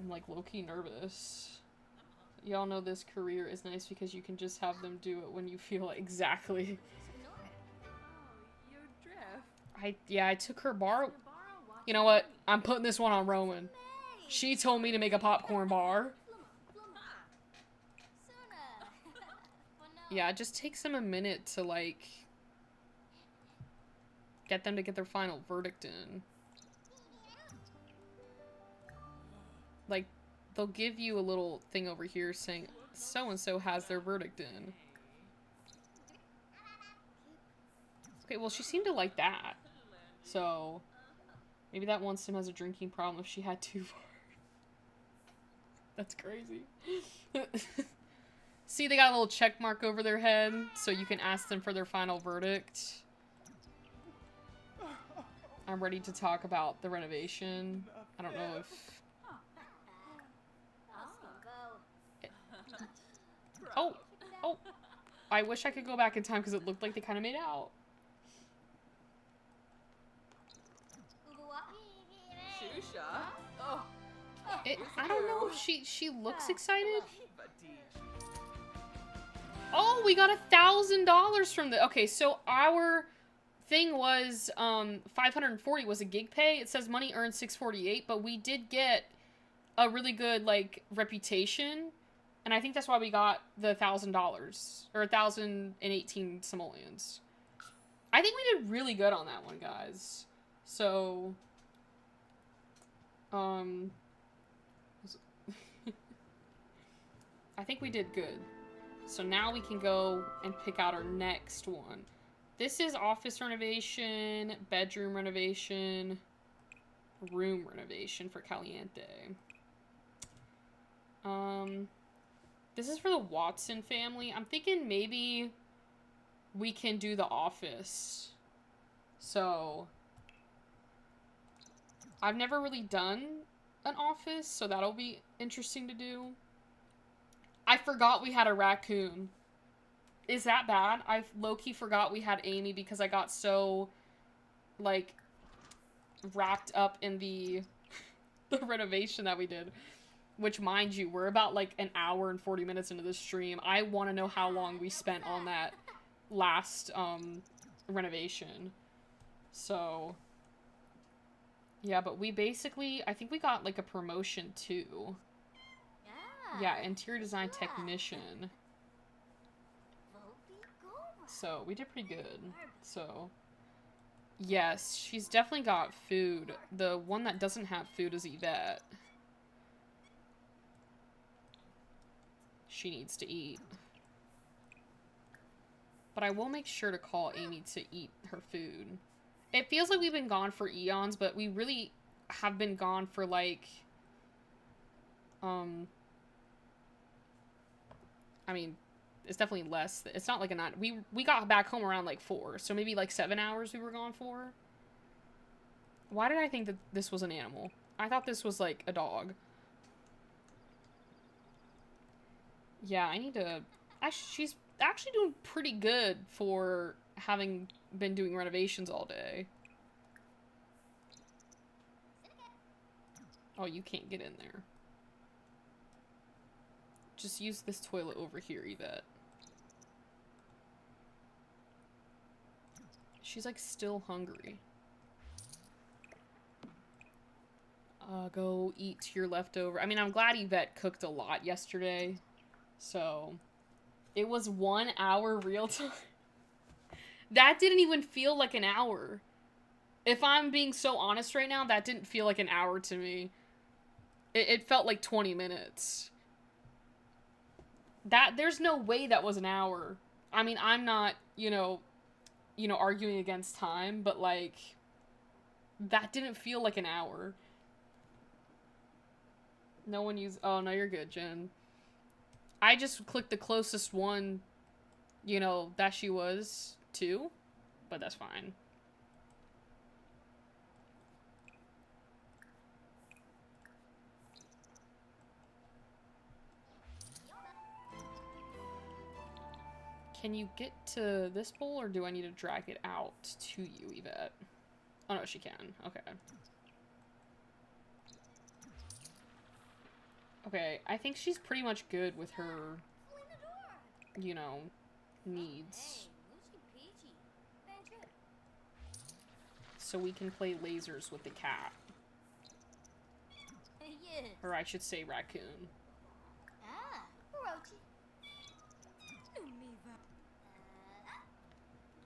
I'm, like, low-key nervous. Y'all know this career is nice because you can just have them do it when you feel like exactly. Yeah, I took her bar. You know what? I'm putting this one on Roman. She told me to make a popcorn bar. Yeah, it just takes them a minute to, like, get them to get their final verdict in. Like, they'll give you a little thing over here saying, so-and-so has their verdict in. Okay, well, she seemed to like that. So, maybe that one sim has a drinking problem if she had 2 bars. That's crazy. See, they got a little check mark over their head, so you can ask them for their final verdict. I'm ready to talk about the renovation. I don't know if... Oh! Oh! I wish I could go back in time because it looked like they kind of made out. I don't know if she looks excited. Oh, we got $1,000 from the... Okay, so our thing was 540 was a gig pay. It says money earned 648, but we did get a really good like reputation, and I think that's why we got the $1,000 or 1,018 simoleons. I think we did really good on that one, guys. So, I think we did good. So now we can go and pick out our next one. This is office renovation, bedroom renovation, room renovation for Caliente. This is for the Watson family. I'm thinking maybe we can do the office. So, I've never really done an office, so that'll be interesting to do. I forgot we had a raccoon. Is that bad? I low-key forgot we had Amy because I got so, like, wrapped up in the renovation that we did. Which, mind you, we're about, like, an hour and 40 minutes into the stream. I want to know how long we spent on that last, renovation. So, yeah, but we basically, I think we got, like, a promotion, too. Yeah, interior design technician. So, we did pretty good. So, yes, she's definitely got food. The one that doesn't have food is Yvette. She needs to eat. But I will make sure to call Amy to eat her food. It feels like we've been gone for eons, but we really have been gone for, like, I mean, it's definitely less. It's not like a 9. We got back home around like 4, so maybe like 7 hours we were gone for. Why did I think that this was an animal? I thought this was like a dog. Yeah, I need to... she's actually doing pretty good for having been doing renovations all day. Oh, you can't get in there. Just use this toilet over here, Yvette. She's like still hungry. Go eat your leftover. I mean, I'm glad Yvette cooked a lot yesterday. So, it was 1 hour real time. That didn't even feel like an hour. If I'm being so honest right now, that didn't feel like an hour to me. It felt like 20 minutes. There's no way that was an hour. I mean, I'm not, arguing against time, but like, that didn't feel like an hour. No one used... Oh, no, you're good, Jen. I just clicked the closest one, that she was to, but that's fine. Can you get to this bowl, or do I need to drag it out to you, Yvette? Oh, no, she can. Okay. Okay, I think she's pretty much good with her, needs. So we can play lasers with the cat. Or I should say raccoon.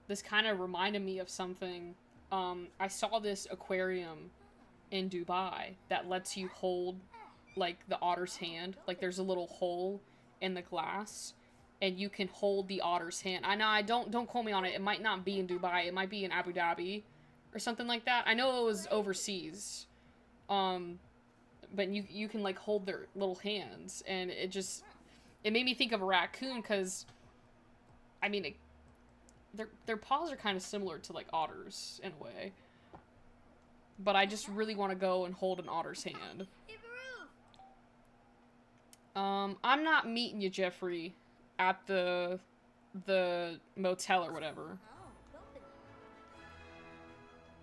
This kind of reminded me of something. I saw this aquarium in Dubai that lets you hold, like, the otter's hand. Like, there's a little hole in the glass, and you can hold the otter's hand. I know, don't quote me on it. It might not be in Dubai. It might be in Abu Dhabi or something like that. I know it was overseas. But you can, like, hold their little hands, and it made me think of a raccoon, because, I mean, their paws are kind of similar to, like, otters, in a way. But I just really want to go and hold an otter's hand. I'm not meeting you, Jeffrey, at the motel or whatever.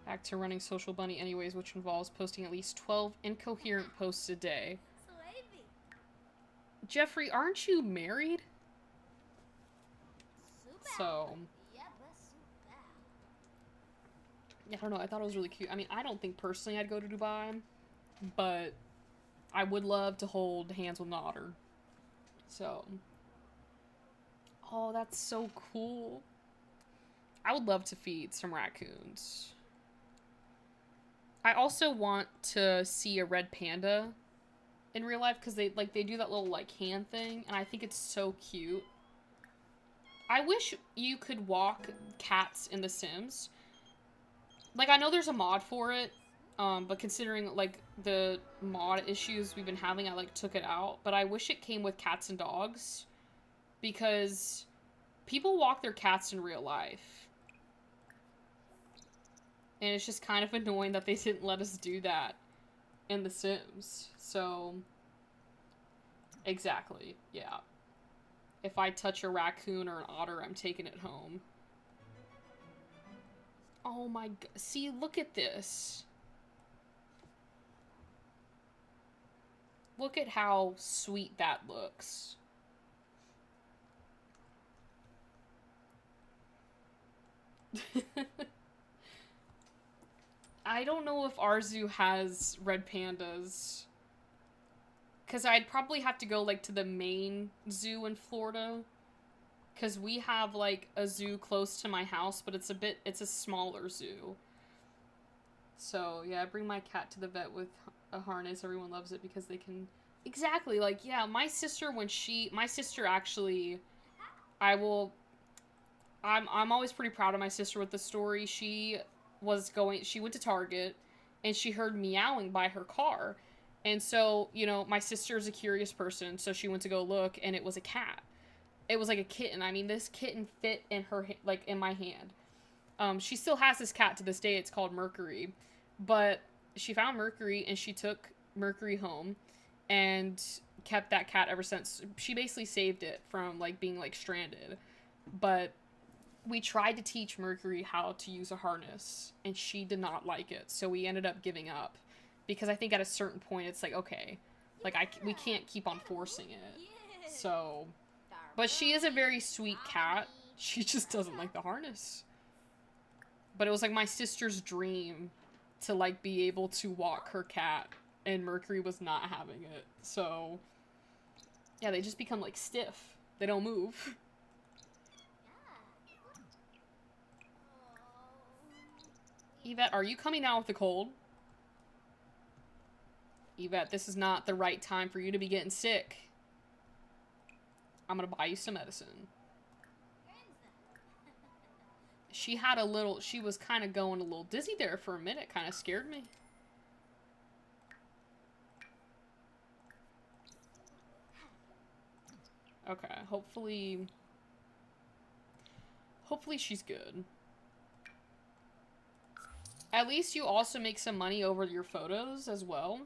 Back to running Social Bunny anyways, which involves posting at least 12 incoherent posts a day. Jeffrey, aren't you married? So... I don't know, I thought it was really cute. I mean, I don't think personally I'd go to Dubai, but I would love to hold hands with an otter. So... Oh, that's so cool. I would love to feed some raccoons. I also want to see a red panda in real life, because they do that little, like, hand thing, and I think it's so cute. I wish you could walk cats in The Sims. Like, I know there's a mod for it, but considering, like, the mod issues we've been having, I, like, took it out. But I wish it came with cats and dogs, because people walk their cats in real life. And it's just kind of annoying that they didn't let us do that in The Sims. So, exactly, yeah. If I touch a raccoon or an otter, I'm taking it home. Oh my god. See, look at this. Look at how sweet that looks. I don't know if our zoo has red pandas. Because I'd probably have to go, like, to the main zoo in Florida. Because we have, like, a zoo close to my house, but it's a smaller zoo. So, yeah, I bring my cat to the vet with a harness. Everyone loves it because they can... Exactly, like, yeah, my sister actually... I'm always pretty proud of my sister with the story. She went to Target, and she heard meowing by her car. And so, my sister's a curious person, so she went to go look, and it was a cat. It was like a kitten. I mean, this kitten fit in her, like, in my hand. She still has this cat to this day. It's called Mercury. But she found Mercury, and she took Mercury home and kept that cat ever since. She basically saved it from, like, being, like, stranded. But we tried to teach Mercury how to use a harness, and she did not like it. So we ended up giving up. Because I think at a certain point, it's like, okay, like, we can't keep on forcing it. So, but she is a very sweet cat. She just doesn't like the harness. But it was, like, my sister's dream to, like, be able to walk her cat, and Mercury was not having it. So, yeah, they just become, like, stiff. They don't move. Yvette, are you coming down with the cold? Yvette, this is not the right time for you to be getting sick. I'm gonna buy you some medicine. She had a little, she was kind of going a little dizzy there for a minute. Kind of scared me. Okay, hopefully she's good. At least you also make some money over your photos as well.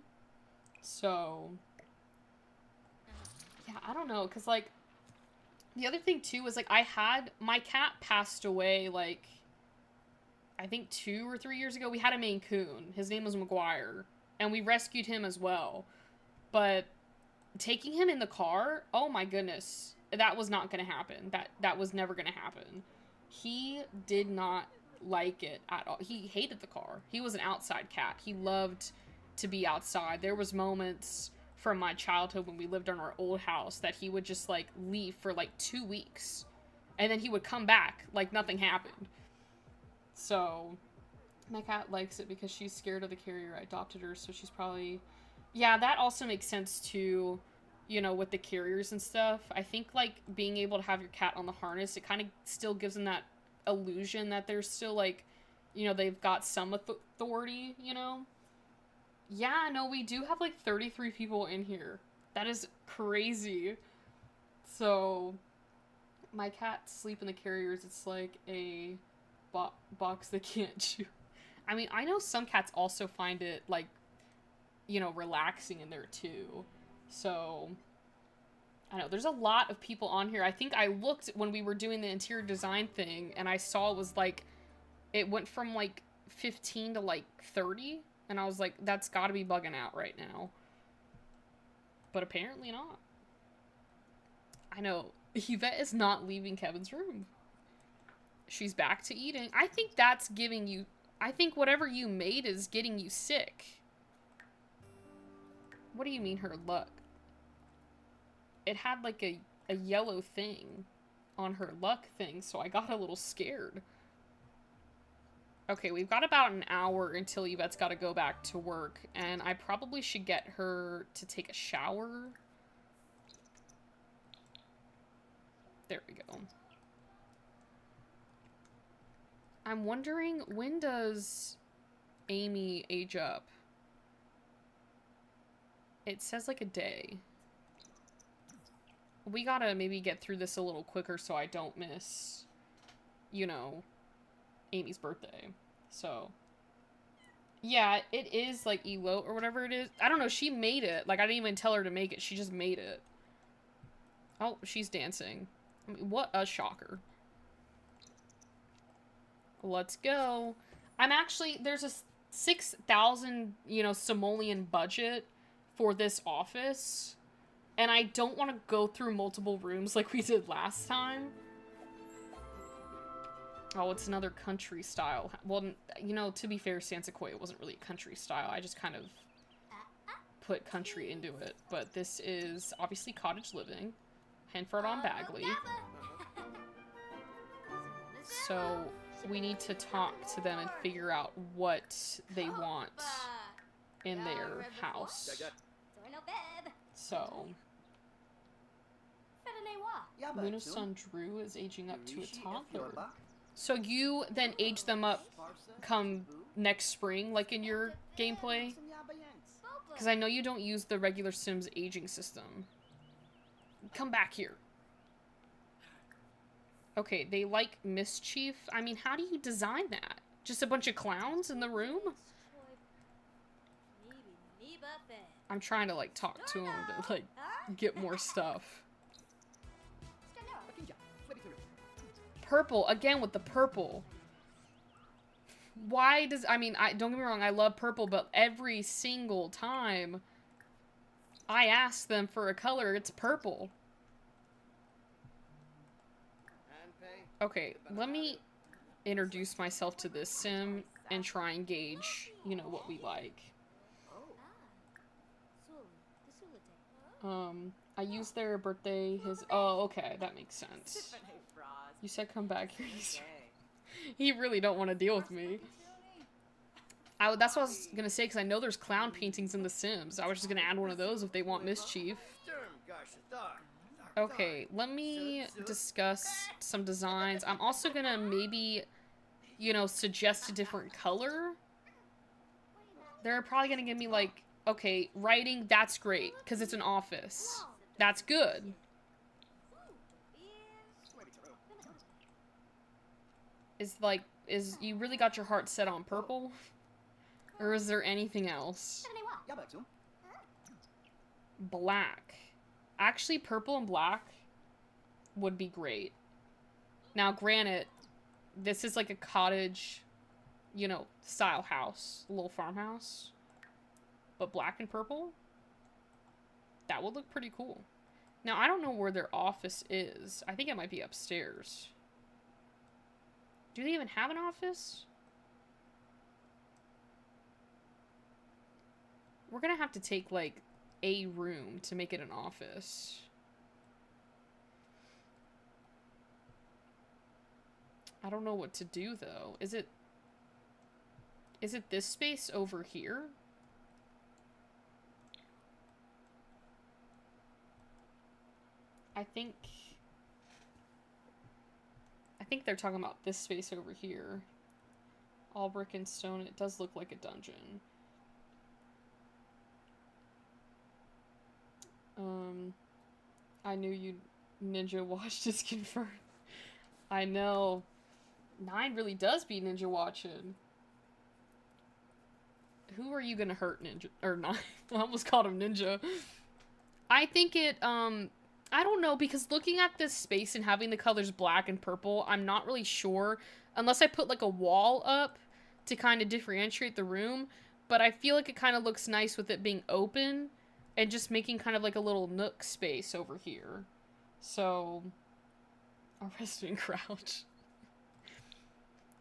So, yeah, I don't know, because, like, the other thing, too, is, like, my cat passed away, like, I think 2 or 3 years ago. We had a Maine Coon. His name was McGuire, and we rescued him as well. But taking him in the car, oh my goodness, that was not going to happen. That was never going to happen. He did not like it at all. He hated the car. He was an outside cat. He loved to be outside. There was moments from my childhood when we lived in our old house that he would just, like, leave for, like, 2 weeks. And then he would come back like nothing happened. So, my cat likes it because she's scared of the carrier. I adopted her, so she's probably... Yeah, that also makes sense, too, you know, with the carriers and stuff. I think, like, being able to have your cat on the harness, it kind of still gives them that illusion that they're still, like, you know, they've got some authority, you know? Yeah, no, we do have, like, 33 people in here. That is crazy. So, my cats sleep in the carriers. It's like a box they can't chew. I mean, I know some cats also find it, like, you know, relaxing in there, too. So, I know, there's a lot of people on here. I think I looked when we were doing the interior design thing, and I saw it was, like, it went from, like, 15 to, like, 30. And I was like, that's gotta be bugging out right now. But apparently not. I know. Yvette is not leaving Kevin's room. She's back to eating. I think that's giving you... I think whatever you made is getting you sick. What do you mean her luck? It had like a yellow thing on her luck thing, so I got a little scared. Okay, we've got about an hour until Yvette's got to go back to work, and I probably should get her to take a shower. There we go. I'm wondering, when does Amy age up? It says like a day. We gotta maybe get through this a little quicker so I don't miss, you know, Amy's birthday. So, yeah, it is like Elo or whatever it is. I don't know, she made it. Like, I didn't even tell her to make it. She just made it. Oh, she's dancing. I mean, what a shocker. Let's go. I'm actually, there's a 6,000, you know, simoleon budget for this office. And I don't want to go through multiple rooms like we did last time. Oh, it's another country style. Well, you know, to be fair, San Sequoia wasn't really country style. I just kind of put country into it. But this is obviously cottage living. Henford on Bagley. So we need to talk to them and figure out what they want in their house. So Luna's son Drew is aging up to a toddler. So you then age them up come next spring, like in your gameplay? Because I know you don't use the regular Sims aging system. Come back here. Okay, they like mischief. I mean, how do you design that? Just a bunch of clowns in the room? I'm trying to, like, talk to him to, like, get more stuff. Purple, again with the purple. Why does, I mean, don't get me wrong, I love purple, but every single time I ask them for a color, it's purple. Okay, let me introduce myself to this sim and try and gauge, you know, what we like. I used their birthday, oh, okay, that makes sense. You said come back here. He really don't want to deal with me. That's what I was gonna say, because I know there's clown paintings in The Sims. I was just gonna add one of those if they want mischief. Okay, let me discuss some designs. I'm also gonna maybe, you know, suggest a different color. They're probably gonna give me, like, okay, writing, that's great, because it's an office. That's good. Is you really got your heart set on purple? Or is there anything else? Black. Actually, purple and black would be great. Now, granted, this is like a cottage, you know, style house. A little farmhouse. But black and purple? That would look pretty cool. Now, I don't know where their office is. I think it might be upstairs. Do they even have an office? We're gonna have to take, like, a room to make it an office. I don't know what to do, though. Is it this space over here? I think they're talking about this space over here. All brick and stone. It does look like a dungeon. I knew you ninja watched is confirmed. I know. 9 really does be ninja watching. Who are you gonna hurt, ninja? Or 9? I almost called him ninja. I think it, I don't know, because looking at this space and having the colors black and purple, I'm not really sure, unless I put like a wall up to kind of differentiate the room, but I feel like it kind of looks nice with it being open and just making kind of like a little nook space over here. So, arrest and crouch.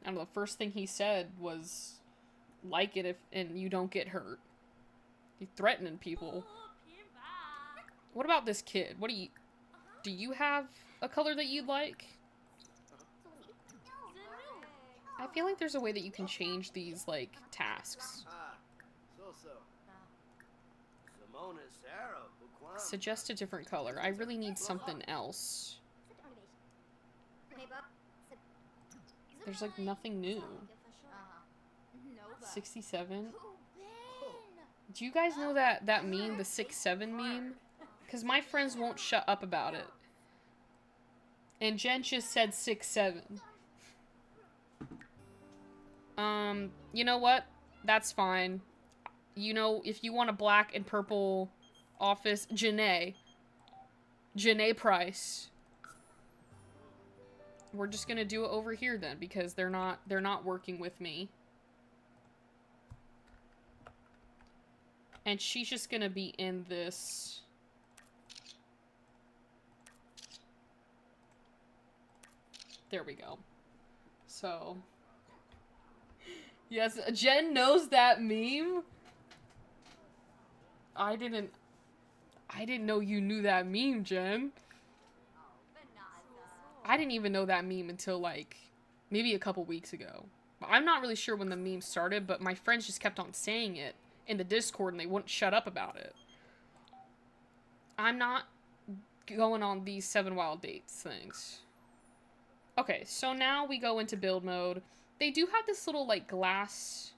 I don't know, the first thing he said was, like it if, and you don't get hurt. You're threatening people. What about this kid? What do you have a color that you'd like? I feel like there's a way that you can change these, like, tasks. Suggest a different color. I really need something else. There's, like, nothing new. 67. Do you guys know that meme, the 6-7 meme? Because my friends won't shut up about it. And Jen just said 6-7. You know what? That's fine. You know, if you want a black and purple office, Janae Price. We're just gonna do it over here then, because they're not working with me. And she's just gonna be in this. There we go. So. Yes, Jen knows that meme. I didn't know you knew that meme, Jen. I didn't even know that meme until, like, maybe a couple weeks ago. I'm not really sure when the meme started, but my friends just kept on saying it in the Discord and they wouldn't shut up about it. I'm not going on these 7 wild dates things. Okay, so now we go into build mode. They do have this little, like, glass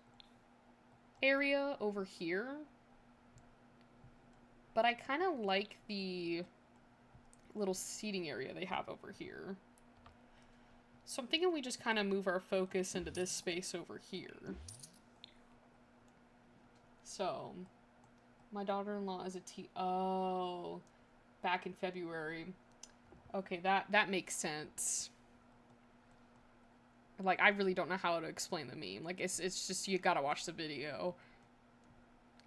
area over here. But I kind of like the little seating area they have over here. So I'm thinking we just kind of move our focus into this space over here. So, my daughter-in-law is oh, back in February. Okay, that makes sense. Like, I really don't know how to explain the meme. Like, it's just, you gotta watch the video.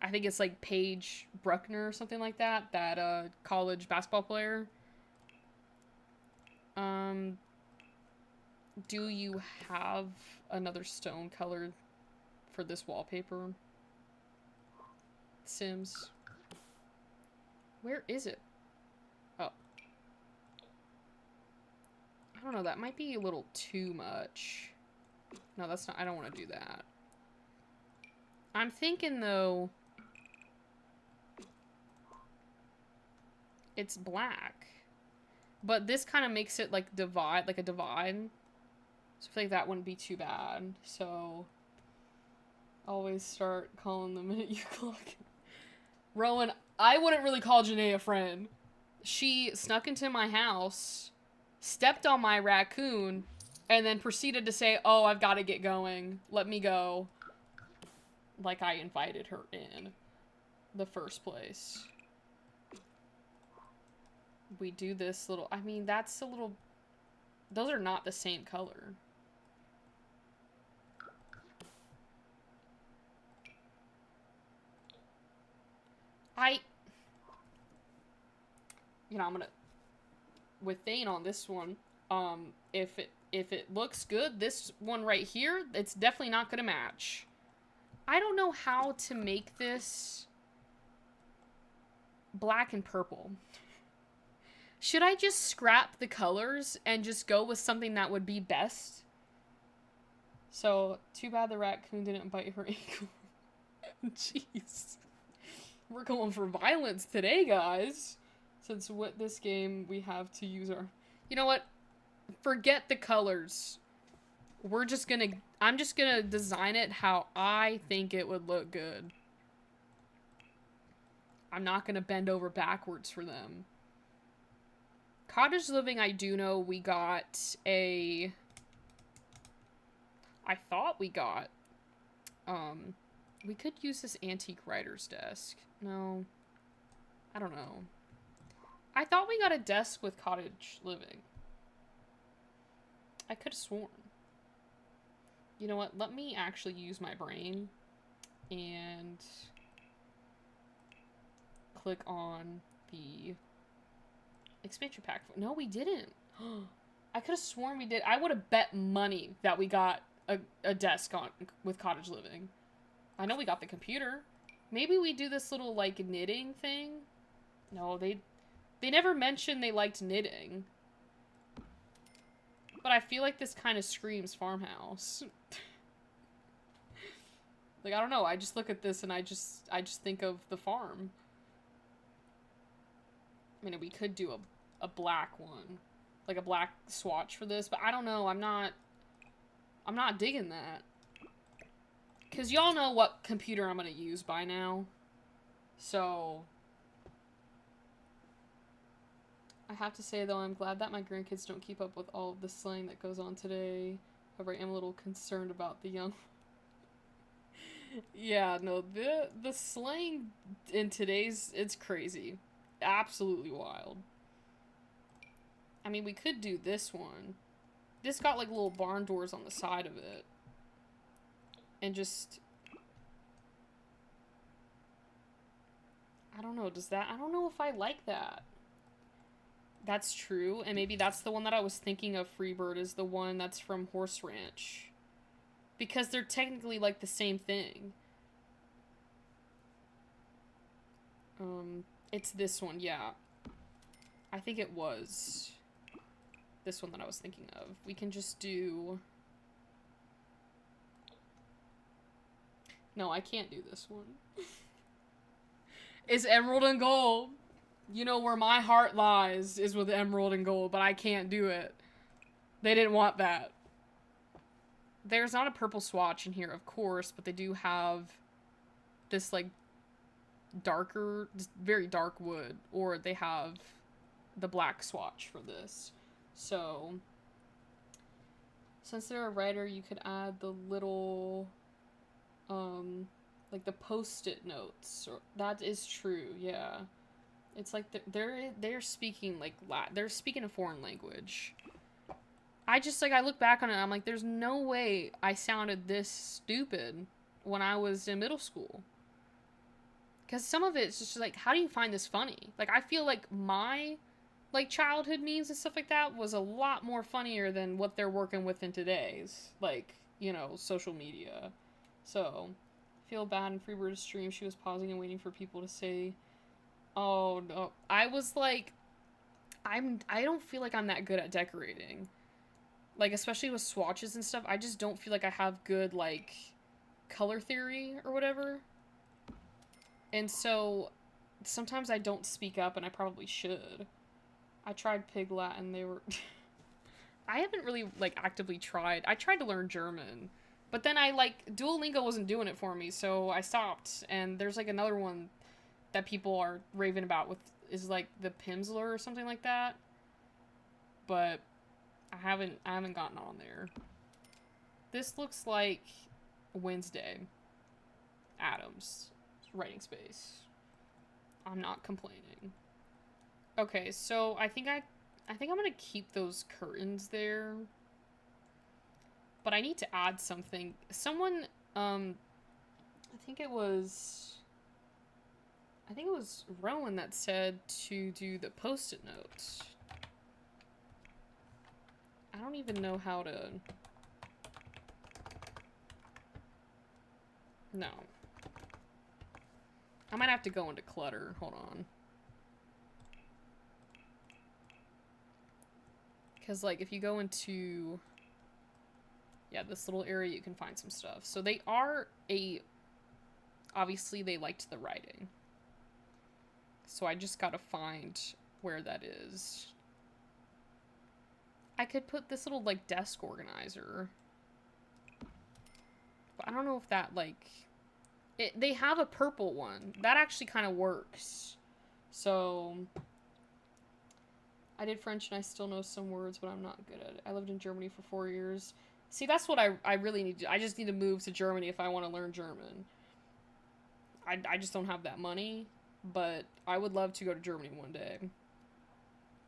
I think it's like Paige Bruckner or something like that. That, college basketball player. Do you have another stone color for this wallpaper? Sims. Where is it? Oh. I don't know, that might be a little too much. No, that's not, I don't want to do that. I'm thinking, though, it's black. But this kind of makes it, like, divide, like a divide. So I feel like that wouldn't be too bad. So, always start calling the minute you clock. Rowan, I wouldn't really call Janae a friend. She snuck into my house, stepped on my raccoon, and then proceeded to say, oh, I've got to get going. Let me go. Like I invited her in the first place. We do this little... I mean, that's a little... Those are not the same color. You know, I'm gonna... With Thane on this one, if it looks good, this one right here, it's definitely not gonna match. I don't know how to make this black and purple. Should I just scrap the colors and just go with something that would be best? So, too bad the raccoon didn't bite her ankle. Jeez. We're going for violence today, guys. Since what this game we have to use our... You know what? Forget the colors. We're just gonna... I'm just gonna design it how I think it would look good. I'm not gonna bend over backwards for them. Cottage Living, I do know we got a... I thought we got... We could use this antique writer's desk. No. I don't know. I thought we got a desk with Cottage Living. I could have sworn. You know what? Let me actually use my brain and click on the expansion pack. No, we didn't. I could have sworn we did. I would have bet money that we got a desk on with Cottage Living. I know we got the computer. Maybe we do this little, like, knitting thing. No, they never mentioned they liked knitting. But I feel like this kind of screams farmhouse. Like, I don't know. I just look at this and I just think of the farm. I mean, we could do a black one. Like a black swatch for this. But I don't know. I'm not digging that. Because y'all know what computer I'm going to use by now. So... I have to say, though, I'm glad that my grandkids don't keep up with all of the slang that goes on today. However, I am a little concerned about the young... Yeah, no, the slang in today's... It's crazy. Absolutely wild. I mean, we could do this one. This got, like, little barn doors on the side of it. And just... I don't know, does that... I don't know if I like that. That's true, and maybe that's the one that I was thinking of. Freebird is the one that's from Horse Ranch. Because they're technically, like, the same thing. It's this one, yeah. I think it was this one that I was thinking of. We can just do... No, I can't do this one. It's emerald and gold. You know where my heart lies is with emerald and gold, but I can't do it. They didn't want that. There's not a purple swatch in here, of course, but they do have this, like, darker, very dark wood, or they have the black swatch for this. So, Since they're a writer, you could add the little, like the post-it notes. Or, that is true, yeah. It's like they're speaking like they're speaking a foreign language. I just like I look back on it and I'm like, there's no way I sounded this stupid when I was in middle school. Because some of it's just like, how do you find this funny? Like, I feel like my like childhood memes and stuff like that was a lot more funnier than what they're working with in today's, like, you know, social media. So, feel bad in Freebird's stream. She was pausing and waiting for people to say, oh no. I was like, I don't feel like I'm that good at decorating. Like, especially with swatches and stuff, I just don't feel like I have good, like, color theory or whatever. And so, sometimes I don't speak up, and I probably should. I tried Piglet, and they were... I haven't really, like, actively tried. I tried to learn German. But then Duolingo wasn't doing it for me, so I stopped. And there's, like, another one that people are raving about is, like, the Pimsleur or something like that. But I haven't gotten on there. This looks like Wednesday Addams writing space. I'm not complaining. Okay, so I think I'm gonna keep those curtains there. But I need to add something. Someone, I think it was Rowan that said to do the post-it notes. I don't even know how to... No. I might have to go into clutter. Hold on. Because, like, if you go into... Yeah, this little area, you can find some stuff. So they are obviously, they liked the writing. So I just gotta find where that is. I could put this little, like, desk organizer. But I don't know if that, like... they have a purple one. That actually kind of works. So... I did French and I still know some words, but I'm not good at it. I lived in Germany for 4 years. See, that's what I really need to do. I just need to move to Germany if I want to learn German. I just don't have that money, but I would love to go to Germany one day.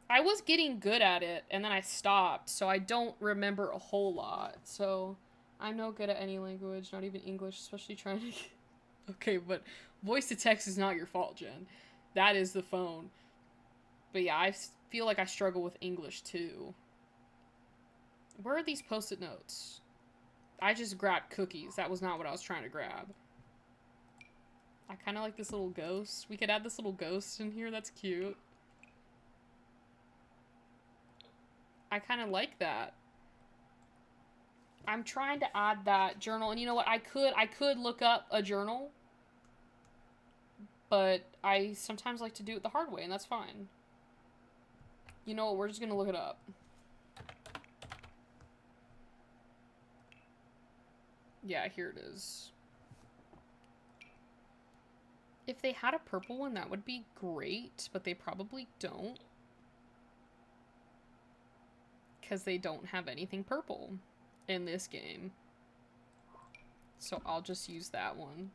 I was getting good at it, and then I stopped, so I don't remember a whole lot. So, I'm no good at any language, not even English, especially trying to... Okay, but voice to text is not your fault, Jen. That is the phone. But yeah, I feel like I struggle with English, too. Where are these post-it notes? I just grabbed cookies. That was not what I was trying to grab. I kind of like this little ghost. We could add this little ghost in here. That's cute. I kind of like that. I'm trying to add that journal. And you know what? I could look up a journal. But I sometimes like to do it the hard way, and that's fine. You know what? We're just going to look it up. Yeah, here it is. If they had a purple one, that would be great, but they probably don't. Because they don't have anything purple in this game. So I'll just use that one.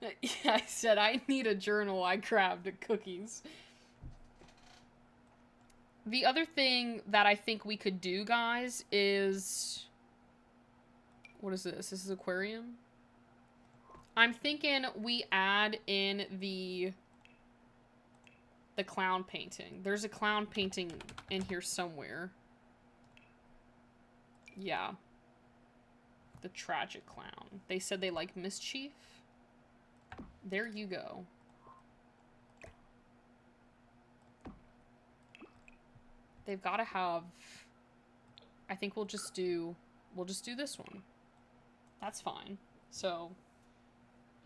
Yeah, I said I need a journal. I grabbed cookies. The other thing that I think we could do, guys, is... What is this? This is aquarium? I'm thinking we add in the clown painting. There's a clown painting in here somewhere. Yeah. The tragic clown. They said they like mischief. There you go. They've got to have... I think we'll just do this one. That's fine. So,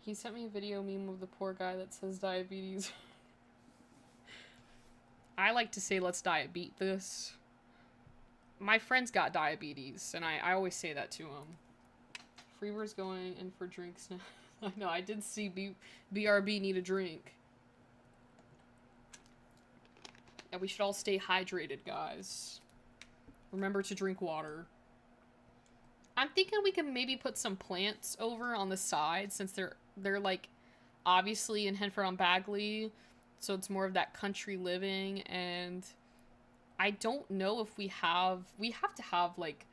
he sent me a video meme of the poor guy that says diabetes. I like to say, let's diet beat this. My friend's got diabetes, and I always say that to him. Freebird's going in for drinks now. I know, I did see BRB need a drink. Yeah, we should all stay hydrated, guys. Remember to drink water. I'm thinking we can maybe put some plants over on the side since they're like obviously in Henford on Bagley, so it's more of that country living. And I don't know if we have to have like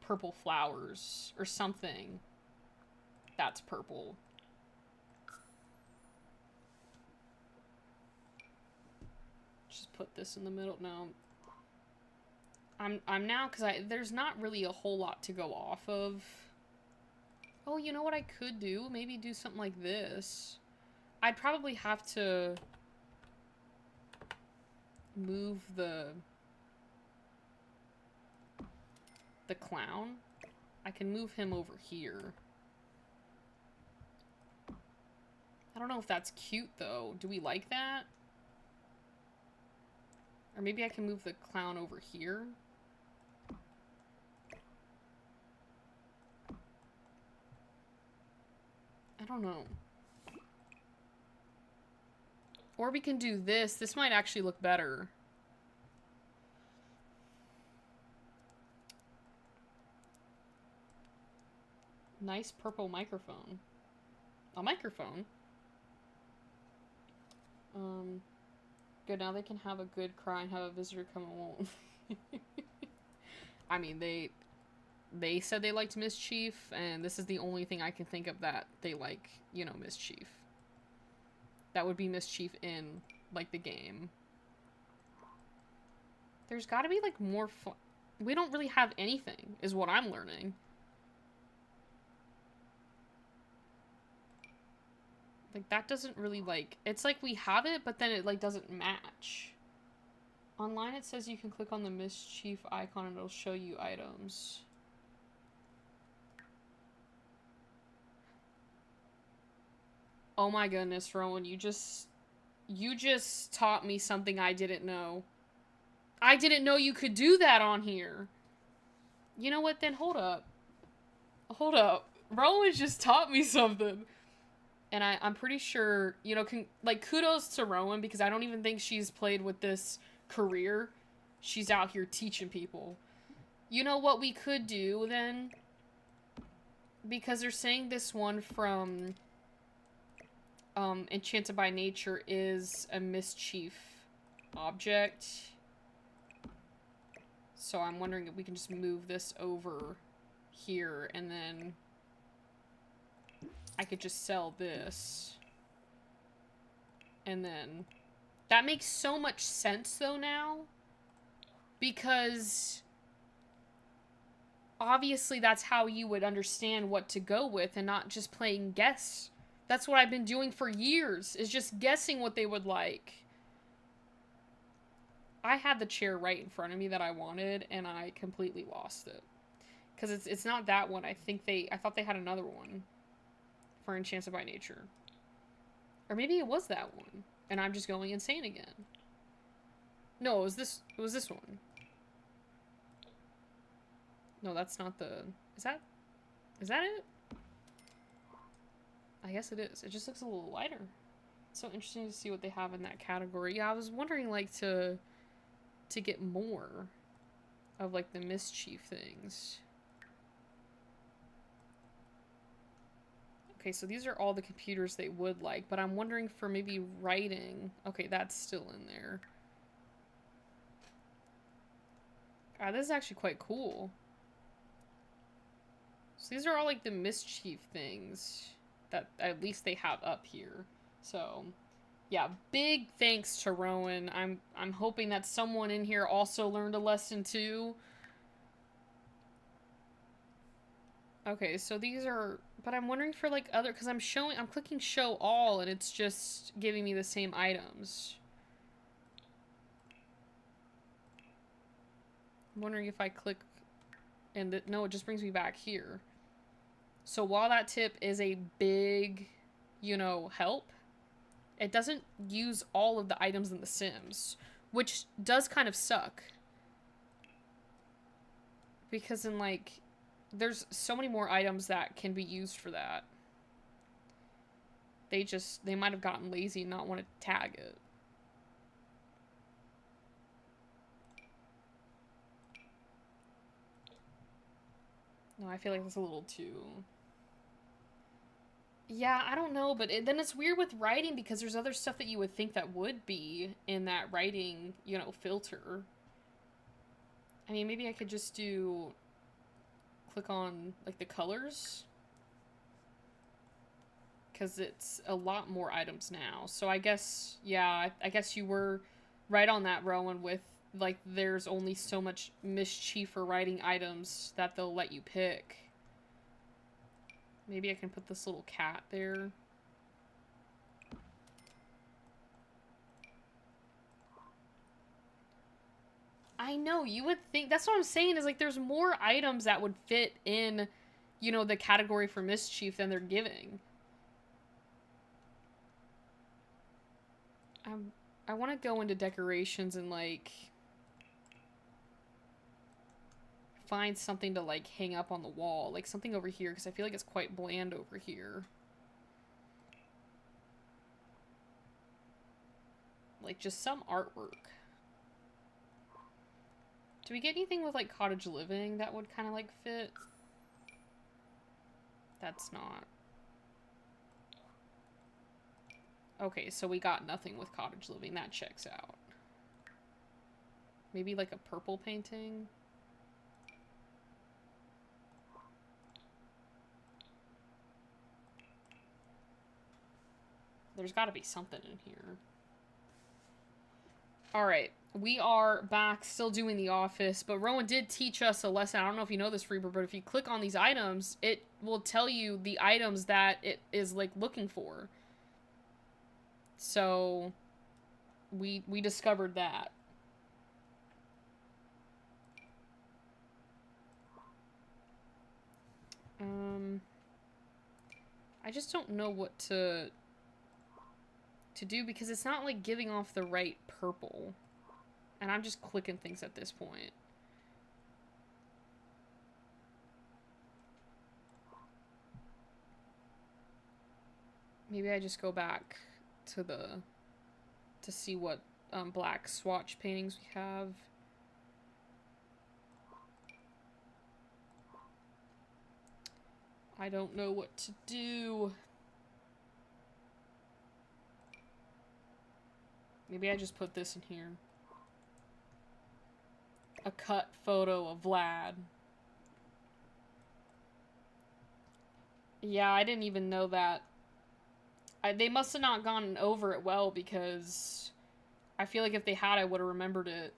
purple flowers or something that's purple. Just put this in the middle. No, I'm now, because there's not really a whole lot to go off of. Oh, you know what I could do? Maybe do something like this. I'd probably have to move the clown. I can move him over here. I don't know if that's cute, though. Do we like that? Or maybe I can move the clown over here. I don't know. Or we can do this. This might actually look better. Nice purple microphone. A microphone? Good, now they can have a good cry and have a visitor come and won't. I mean, they said they liked Mischief, and this is the only thing I can think of that they like, you know, Mischief. That would be Mischief in, like, the game. There's gotta be, like, more fun. We don't really have anything, is what I'm learning. Like, that doesn't really, like... It's like we have it, but then it, like, doesn't match. Online, it says you can click on the Mischief icon and it'll show you items. Oh my goodness, Rowan, you just taught me something I didn't know. I didn't know you could do that on here. You know what, then? Hold up. Hold up. Rowan just taught me something. And I'm pretty sure, you know, like, kudos to Rowan, because I don't even think she's played with this career. She's out here teaching people. You know what we could do, then? Because they're saying this one from Enchanted by Nature is a Mischief object. So I'm wondering if we can just move this over here, and then I could just sell this. And then that makes so much sense though now, because obviously that's how you would understand what to go with and not just playing guess. That's what I've been doing for years, is just guessing what they would like. I had the chair right in front of me that I wanted, and I completely lost it. Because it's not that one. I thought they had another one for Enchanted by Nature. Or maybe it was that one, and I'm just going insane again. No, it was this one. No, that's not the... Is that it? I guess it is. It just looks a little lighter. It's so interesting to see what they have in that category. Yeah, I was wondering, like, to get more of, like, the Mischief things. Okay, so these are all the computers they would like, but I'm wondering for maybe writing. Okay, that's still in there. This is actually quite cool. So these are all, like, the Mischief things that at least they have up here. So, yeah, big thanks to Rowan. I'm hoping that someone in here also learned a lesson too. Okay, so these are, but I'm wondering for like other, because I'm clicking show all and it's just giving me the same items. I'm wondering if I click and no, it just brings me back here. So while that tip is a big, you know, help, it doesn't use all of the items in The Sims, which does kind of suck. Because in, like, there's so many more items that can be used for that. They might have gotten lazy and not want to tag it. No, I feel like that's a little too... Yeah, I don't know, but then it's weird with writing because there's other stuff that you would think that would be in that writing, you know, filter. I mean, maybe I could just do... click on, like, the colors. Because it's a lot more items now. So I guess, yeah, I guess you were right on that, Rowan, with, like, there's only so much mischief for writing items that they'll let you pick. Maybe I can put this little cat there. I know, you would think... That's what I'm saying, is, like, there's more items that would fit in, you know, the category for mischief than they're giving. I want to go into decorations and, like... find something to, like, hang up on the wall. Like, something over here, because I feel like it's quite bland over here. Like, just some artwork. Do we get anything with, like, cottage living that would kind of, like, fit? That's not. Okay, so we got nothing with cottage living. That checks out. Maybe, like, a purple painting? There's got to be something in here. Alright, we are back, still doing The Office, but Rowan did teach us a lesson. I don't know if you know this, Reaper, but if you click on these items, it will tell you the items that it is, like, looking for. So, we discovered that. I just don't know what to do because it's not, like, giving off the right purple. And I'm just clicking things at this point. Maybe I just go back to see what black swatch paintings we have. I don't know what to do. Maybe I just put this in here. A cut photo of Vlad. Yeah, I didn't even know that. They must have not gone over it well because I feel like if they had, I would have remembered it.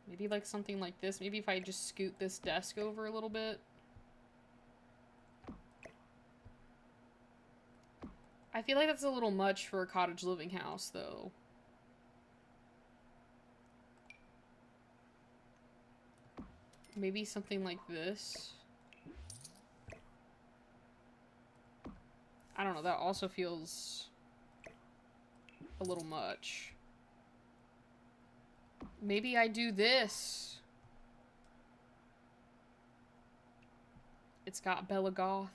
Maybe like something like this. Maybe if I just scoot this desk over a little bit. I feel like that's a little much for a cottage living house, though. Maybe something like this. I don't know, that also feels a little much. Maybe I do this. It's got Bella Goth.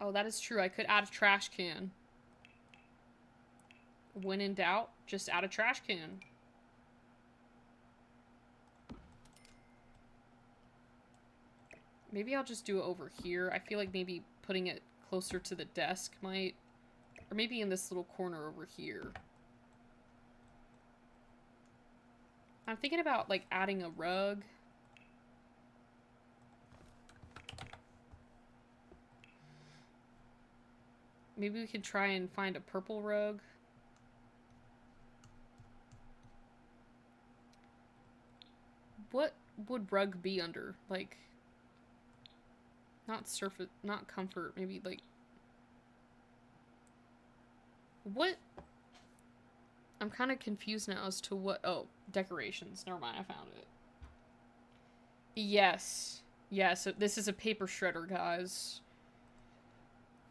Oh, that is true. I could add a trash can. When in doubt, just add a trash can. Maybe I'll just do it over here. I feel like maybe putting it closer to the desk might... Or maybe in this little corner over here. I'm thinking about, like, adding a rug. Maybe we could try and find a purple rug. What would rug be under? Like, not surface, not comfort, maybe like... What? I'm kind of confused now as to what... Oh, decorations. Never mind, I found it. Yes. Yes, this is a paper shredder, guys.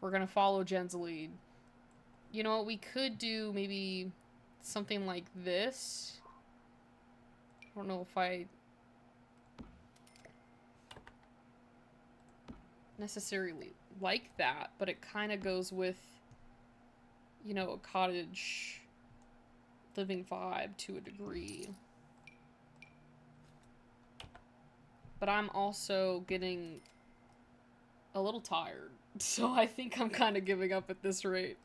We're gonna follow Jen's lead. You know what, we could do maybe something like this. I don't know if I necessarily like that, but it kind of goes with, you know, a cottage living vibe to a degree. But I'm also getting a little tired. So I think I'm kind of giving up at this rate.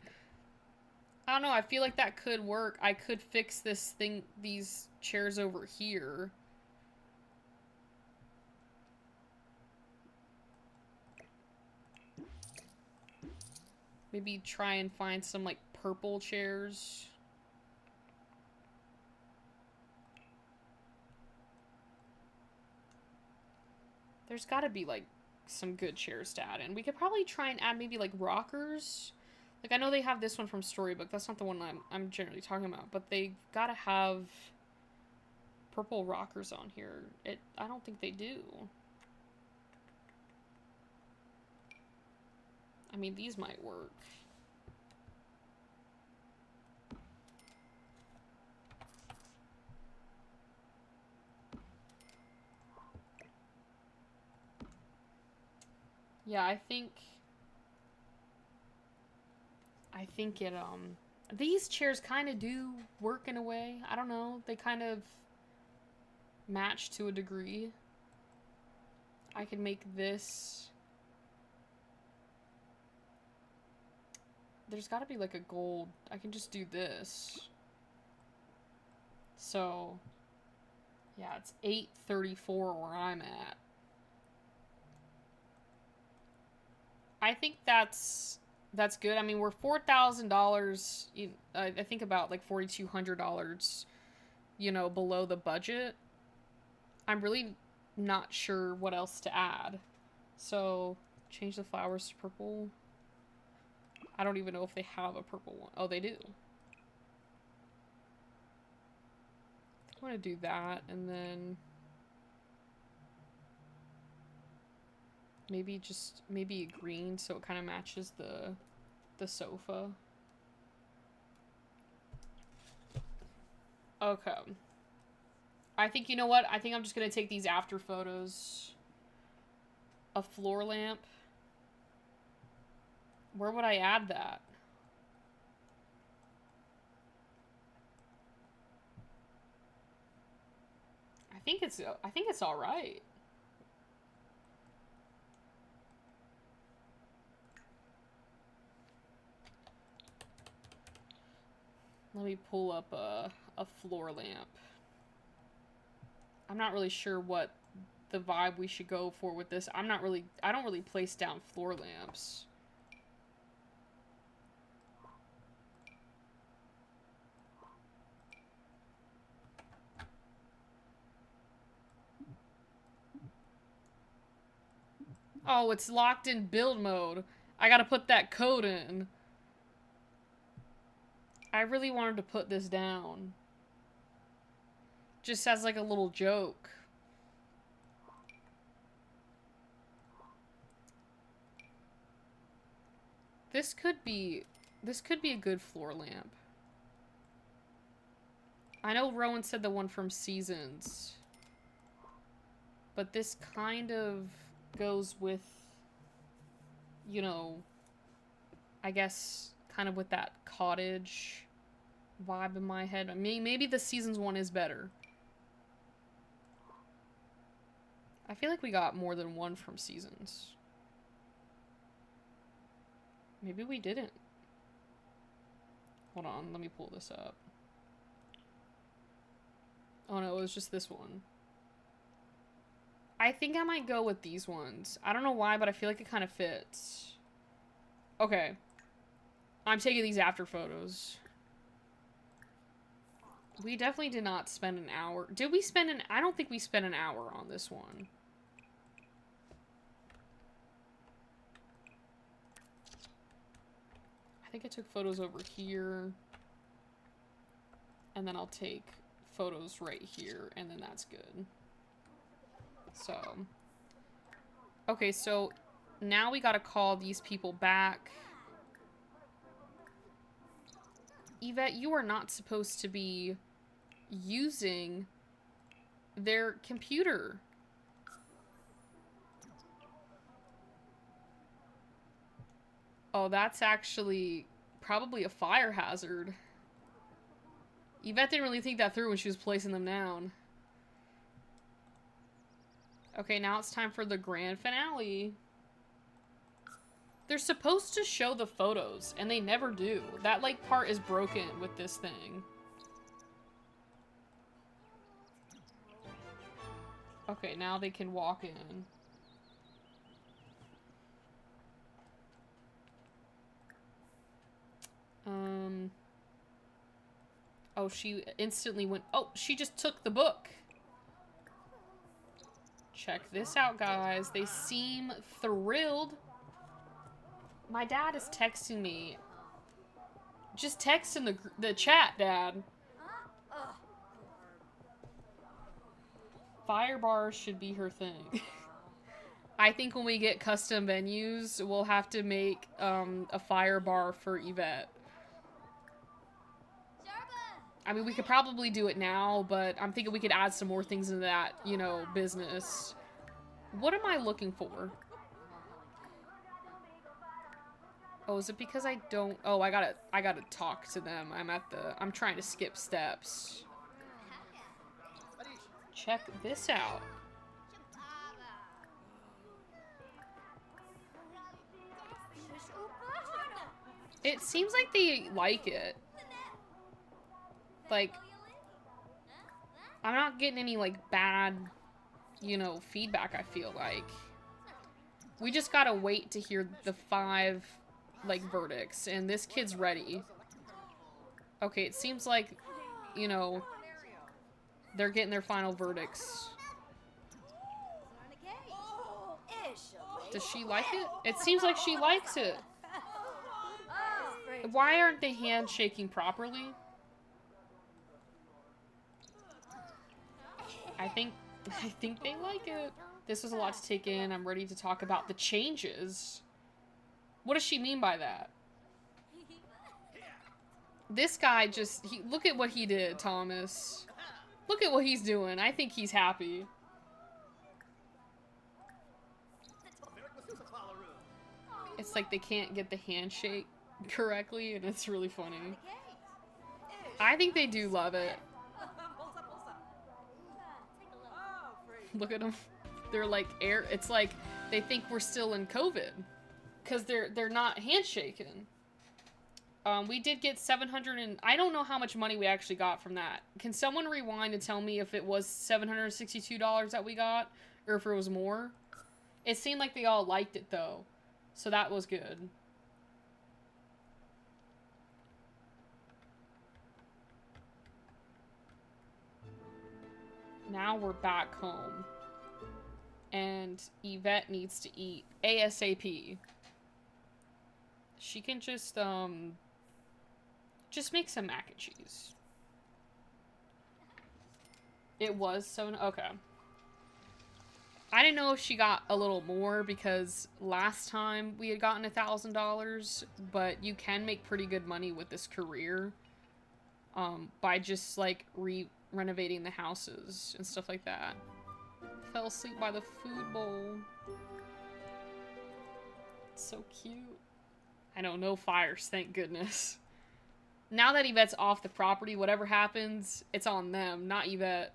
I don't know, I feel like that could work. I could fix this thing, these chairs over here. Maybe try and find some, like, purple chairs. There's gotta be, like, some good chairs to add in. We could probably try and add maybe, like, rockers. Like, I know they have this one from Storybook. That's not the one I'm generally talking about. But they gotta have purple rockers on here. I don't think they do. I mean, these might work. Yeah, I think it, these chairs kind of do work in a way. I don't know. They kind of match to a degree. I can make this. There's got to be like a gold. I can just do this. So, yeah, it's 834 where I'm at. I think that's good. I mean, we're $4,000. I think about like $4,200. You know, below the budget. I'm really not sure what else to add. So, change the flowers to purple. I don't even know if they have a purple one. Oh, they do. I want to do that, and then maybe a green so it kind of matches the sofa. Okay. I think, you know what? I think I'm just going to take these after photos. A floor lamp. Where would I add that? I think it's all right. Let me pull up a floor lamp. I'm not really sure what the vibe we should go for with this. I don't really place down floor lamps. Oh, it's locked in build mode. I gotta put that code in. I really wanted to put this down. Just as like a little joke. This could be a good floor lamp. I know Rowan said the one from Seasons. But this kind of goes with, you know, I guess kind of with that cottage vibe in my head. I mean, maybe the Seasons one is better. I feel like we got more than one from Seasons. Maybe we didn't. Hold on, let me pull this up. Oh no, it was just this one. I think I might go with these ones. I don't know why, but I feel like it kind of fits. Okay. I'm taking these after photos. We definitely did not spend an hour. Did we spend an... I don't think we spent an hour on this one. I think I took photos over here. And then I'll take photos right here. And then that's good. So. Okay, so now we gotta call these people back. Yvette, you are not supposed to be using their computer. Oh, that's actually probably a fire hazard. Yvette didn't really think that through when she was placing them down. Okay, now it's time for the grand finale. They're supposed to show the photos, and they never do. That, like, part is broken with this thing. Okay, now they can walk in. Oh, she instantly went... Oh, she just took the book. Check this out, guys. They seem thrilled. My dad is texting me. Just text in the chat, Dad. Fire bars should be her thing. I think when we get custom venues, we'll have to make a fire bar for Yvette. I mean, we could probably do it now, but I'm thinking we could add some more things into that, you know, business. What am I looking for? Oh, is it because I don't... Oh, I gotta talk to them. I'm trying to skip steps. Check this out. It seems like they like it. Like, I'm not getting any, like, bad, you know, feedback, I feel like. We just gotta wait to hear the 5, like, verdicts, and this kid's ready. Okay, it seems like, you know, they're getting their final verdicts. Does she like it? It seems like she likes it. Why aren't they handshaking properly? I think they like it. This was a lot to take in. I'm ready to talk about the changes. What does she mean by that? This guy just... look at what he did, Thomas. Look at what he's doing. I think he's happy. It's like they can't get the handshake correctly, and it's really funny. I think they do love it. Look at them. They're like it's like they think we're still in COVID because they're not handshaking. We did get 700 and I don't know how much money we actually got from that. Can someone rewind and tell me if it was $762 that we got or if it was more? It seemed like they all liked it though, so that was good. Now we're back home. And Yvette needs to eat ASAP. She can just make some mac and cheese. It was so... Okay. I didn't know if she got a little more because last time we had gotten $1,000, but you can make pretty good money with this career by just, like, renovating the houses and stuff like that. Fell asleep by the food bowl. It's so cute. I know, no fires, thank goodness. Now that Yvette's off the property, whatever happens, it's on them, not Yvette.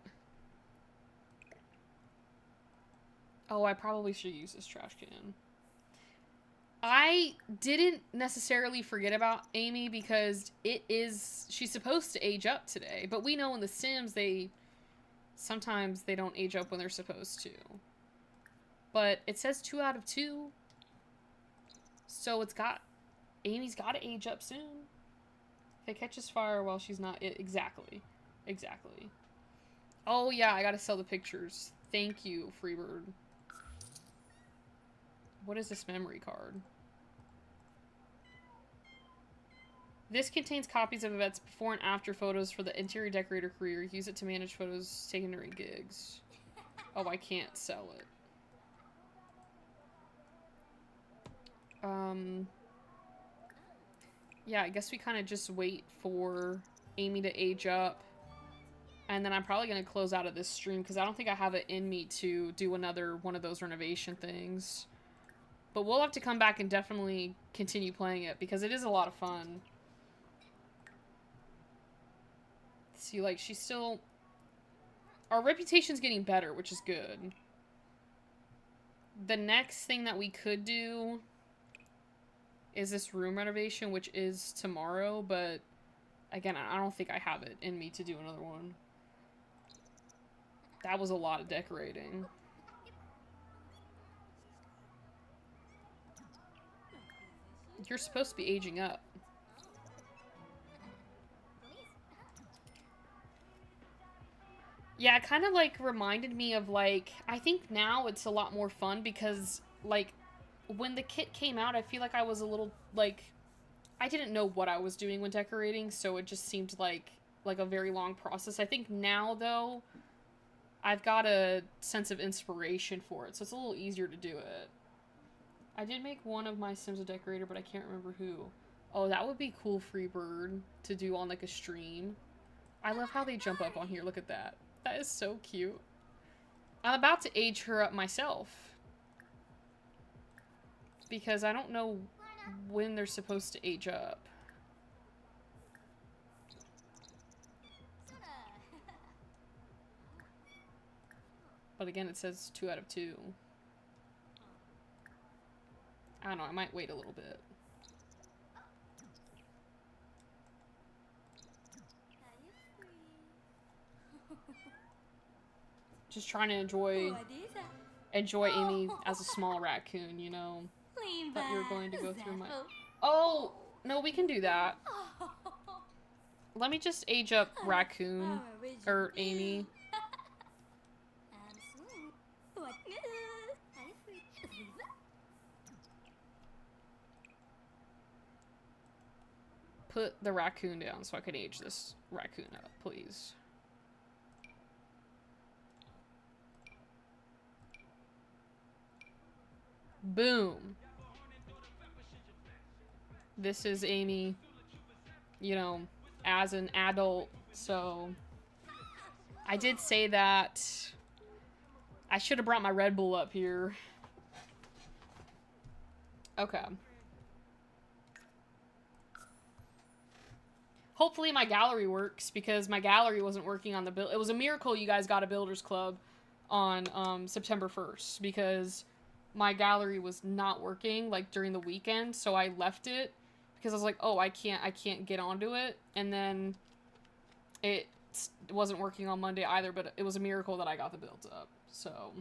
Oh, I probably should use this trash can. I didn't necessarily forget about Amy because she's supposed to age up today, but we know in The Sims sometimes they don't age up when they're supposed to. But it says 2 out of 2. So Amy's got to age up soon. If it catches fire while she's not... Exactly. Exactly. Oh yeah, I gotta sell the pictures. Thank you, Freebird. What is this memory card? This contains copies of Yvette's before and after photos for the interior decorator career. Use it to manage photos taken during gigs. Oh, I can't sell it. Yeah, I guess we kind of just wait for Amy to age up. And then I'm probably going to close out of this stream because I don't think I have it in me to do another one of those renovation things. But we'll have to come back and definitely continue playing it because it is a lot of fun. See, like, she's still... Our reputation's getting better, which is good. The next thing that we could do is this room renovation, which is tomorrow, but again, I don't think I have it in me to do another one. That was a lot of decorating. You're supposed to be aging up. Yeah, it kind of, like, reminded me of, like, I think now it's a lot more fun because, like, when the kit came out, I feel like I was a little, like, I didn't know what I was doing when decorating, so it just seemed like a very long process. I think now, though, I've got a sense of inspiration for it, so it's a little easier to do it. I did make one of my Sims a decorator, but I can't remember who. Oh, that would be cool, Freebird, to do on, like, a stream. I love how they jump up on here. Look at that. That is so cute. I'm about to age her up myself. Because I don't know when they're supposed to age up. But again, it says 2 out of 2. I don't know, I might wait a little bit. Just trying to enjoy Amy as a small raccoon, you know? But you're going to go through my... Oh! No, we can do that. Let me just age up Raccoon. Or Amy. Put the raccoon down so I can age this raccoon up, please. Boom. This is Amy, you know, as an adult, so I did say that I should have brought my Red Bull up here. Okay. Hopefully my gallery works, because my gallery wasn't working on the build. It was a miracle you guys got a Builders Club on September 1st, because my gallery was not working, like, during the weekend, so I left it, because I was like, oh, I can't get onto it, and then it wasn't working on Monday either, but it was a miracle that I got the build up, so...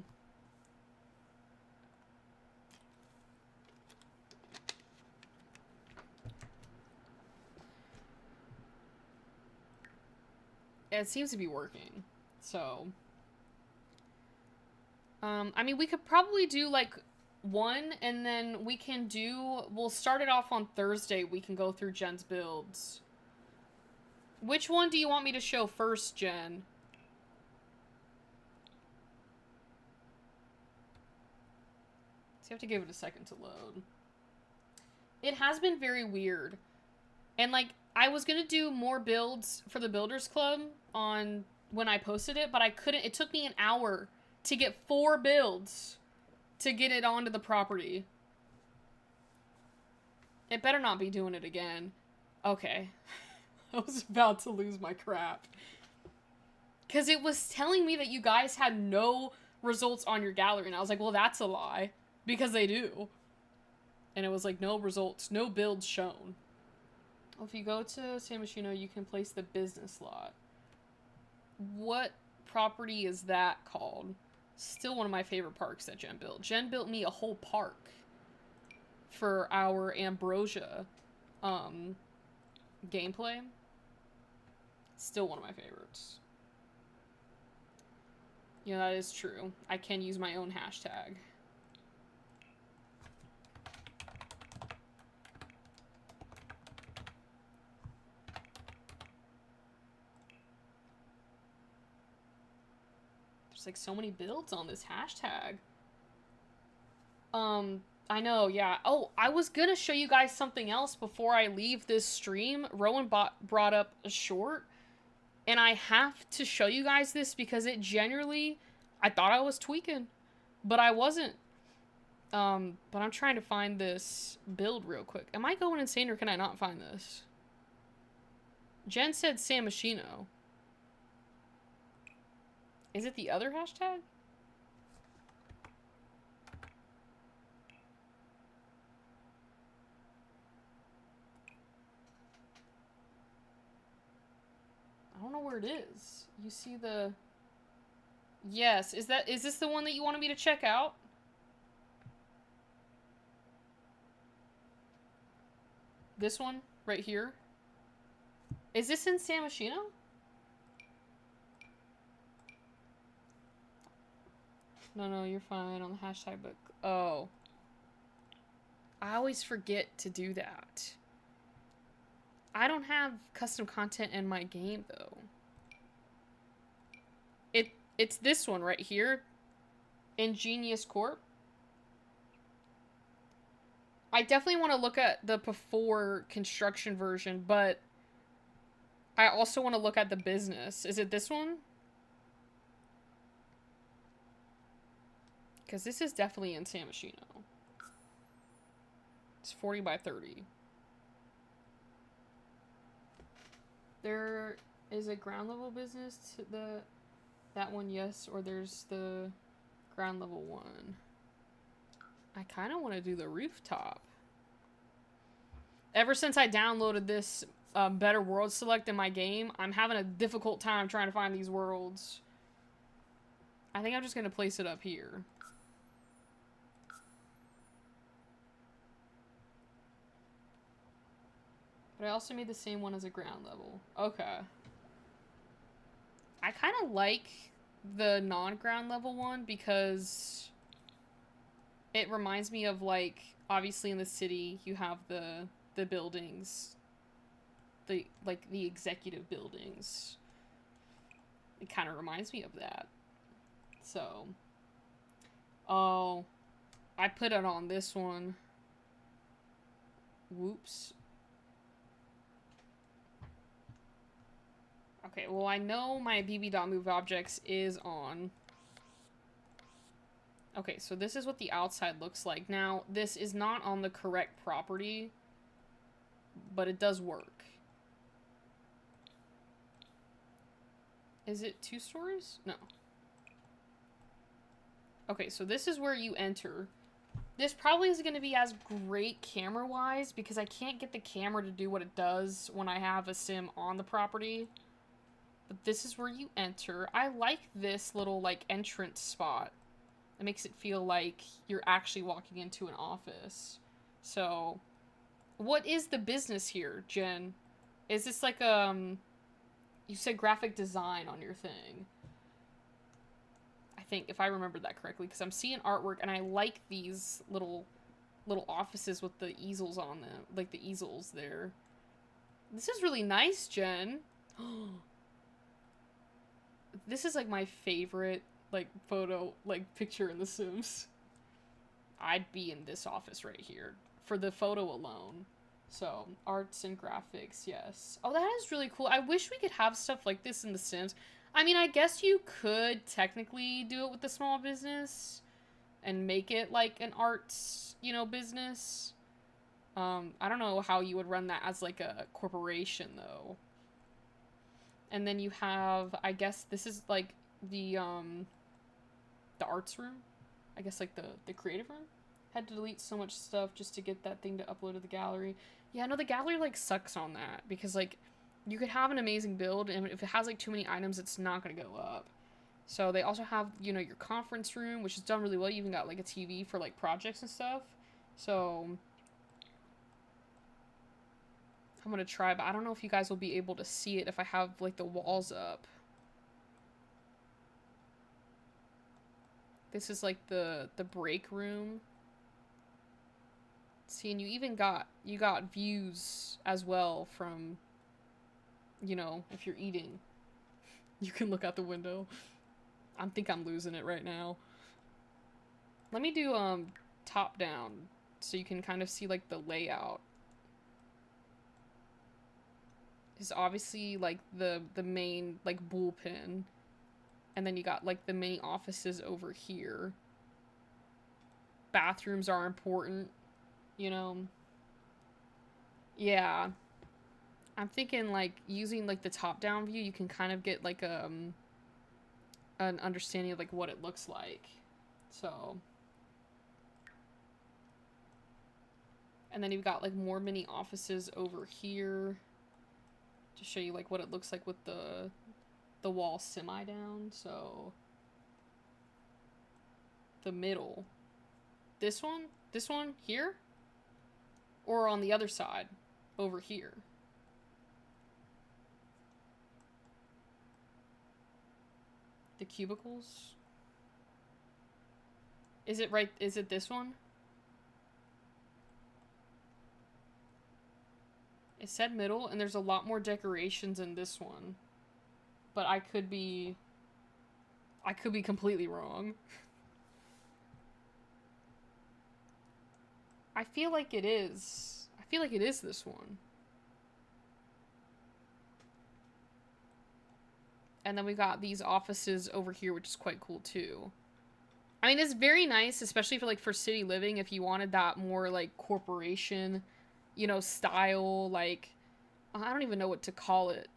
It seems to be working, so... I mean, we could probably do, like, one, and then we can do... We'll start it off on Thursday. We can go through Jen's builds. Which one do you want me to show first, Jen? So you have to give it a second to load. It has been very weird. And, like, I was gonna do more builds for the Builders Club on when I posted it, but I couldn't. It took me an hour to get 4 builds to get it onto the property. It better not be doing it again. Okay. I was about to lose my crap. Because it was telling me that you guys had no results on your gallery, and I was like, well, that's a lie. Because they do. And it was like, no results, no builds shown. Well, if you go to San Myshuno, you can place the business lot. What property is that called? Still one of my favorite parks that Jen built. Jen built me a whole park for our Ambrosia gameplay. Still one of my favorites. Yeah, that is true. I can use my own hashtag. Like so many builds on this hashtag. I know, yeah. Oh, I was gonna show you guys something else before I leave this stream. Rowan brought up a short, and I have to show you guys this because it generally, I thought I was tweaking, but I wasn't. But I'm trying to find this build real quick. Am I going insane or can I not find this? Jen said San Myshuno. Is it the other hashtag? I don't know where it is. You see the... Yes, is this the one that you wanted me to check out? This one? Right here? Is this in San Myshuno? No, you're fine on the hashtag book. Oh. I always forget to do that. I don't have custom content in my game, though. It's this one right here. Ingenious Corp. I definitely want to look at the before construction version, but I also want to look at the business. Is it this one? Because this is definitely in San Myshuno. It's 40 by 30. There is a ground level business to that one, yes, or there's the ground level one. I kind of want to do the rooftop. Ever since I downloaded this Better World Select in my game, I'm having a difficult time trying to find these worlds. I think I'm just going to place it up here. But I also made the same one as a ground level. Okay. I kind of like the non-ground level one because it reminds me of, like, obviously in the city you have the buildings, the executive buildings. It kind of reminds me of that. So, oh, I put it on this one. Whoops. Okay, well, I know my bb.moveobjects is on. Okay, so this is what the outside looks like. Now, this is not on the correct property, but it does work. Is it 2 stories? No. Okay, so this is where you enter. This probably isn't going to be as great camera-wise because I can't get the camera to do what it does when I have a sim on the property. But this is where you enter. I like this little, like, entrance spot. It makes it feel like you're actually walking into an office. So, what is the business here, Jen? Is this like, you said graphic design on your thing. I think, if I remember that correctly, because I'm seeing artwork, and I like these little offices with the easels on them. Like, the easels there. This is really nice, Jen. This is, like, my favorite, like, photo, like, picture in The Sims. I'd be in this office right here for the photo alone. So, arts and graphics, yes. Oh, that is really cool. I wish we could have stuff like this in The Sims. I mean, I guess you could technically do it with the small business and make it, like, an arts, you know, business. I don't know how you would run that as, like, a corporation, though. And then you have, I guess this is, like, the arts room. I guess, like, the creative room. Had to delete so much stuff just to get that thing to upload to the gallery. Yeah, no, the gallery, like, sucks on that. Because, like, you could have an amazing build, and if it has, like, too many items, it's not going to go up. So they also have, you know, your conference room, which is done really well. You even got, like, a TV for, like, projects and stuff. So I'm going to try, but I don't know if you guys will be able to see it if I have, like, the walls up. This is, like, the break room. See, and you got views as well from, you know, if you're eating. You can look out the window. I think I'm losing it right now. Let me do, top down, so you can kind of see, like, the layout. Is obviously, like, the main, like, bullpen. And then you got, like, the many offices over here. Bathrooms are important, you know. Yeah. I'm thinking, like, using, like, the top-down view, you can kind of get, like, an understanding of like what it looks like. So, and then you've got like more mini offices over here to show you like what it looks like with the wall semi down. So the middle, this one here, or on the other side over here. The cubicles. Is it right? Is it this one? It said middle, and there's a lot more decorations in this one. But I could be completely wrong. I feel like it is. I feel like it is this one. And then we've got these offices over here, which is quite cool too. I mean, it's very nice, especially for like for city living, if you wanted that more like corporation, you know, style, like, I don't even know what to call it.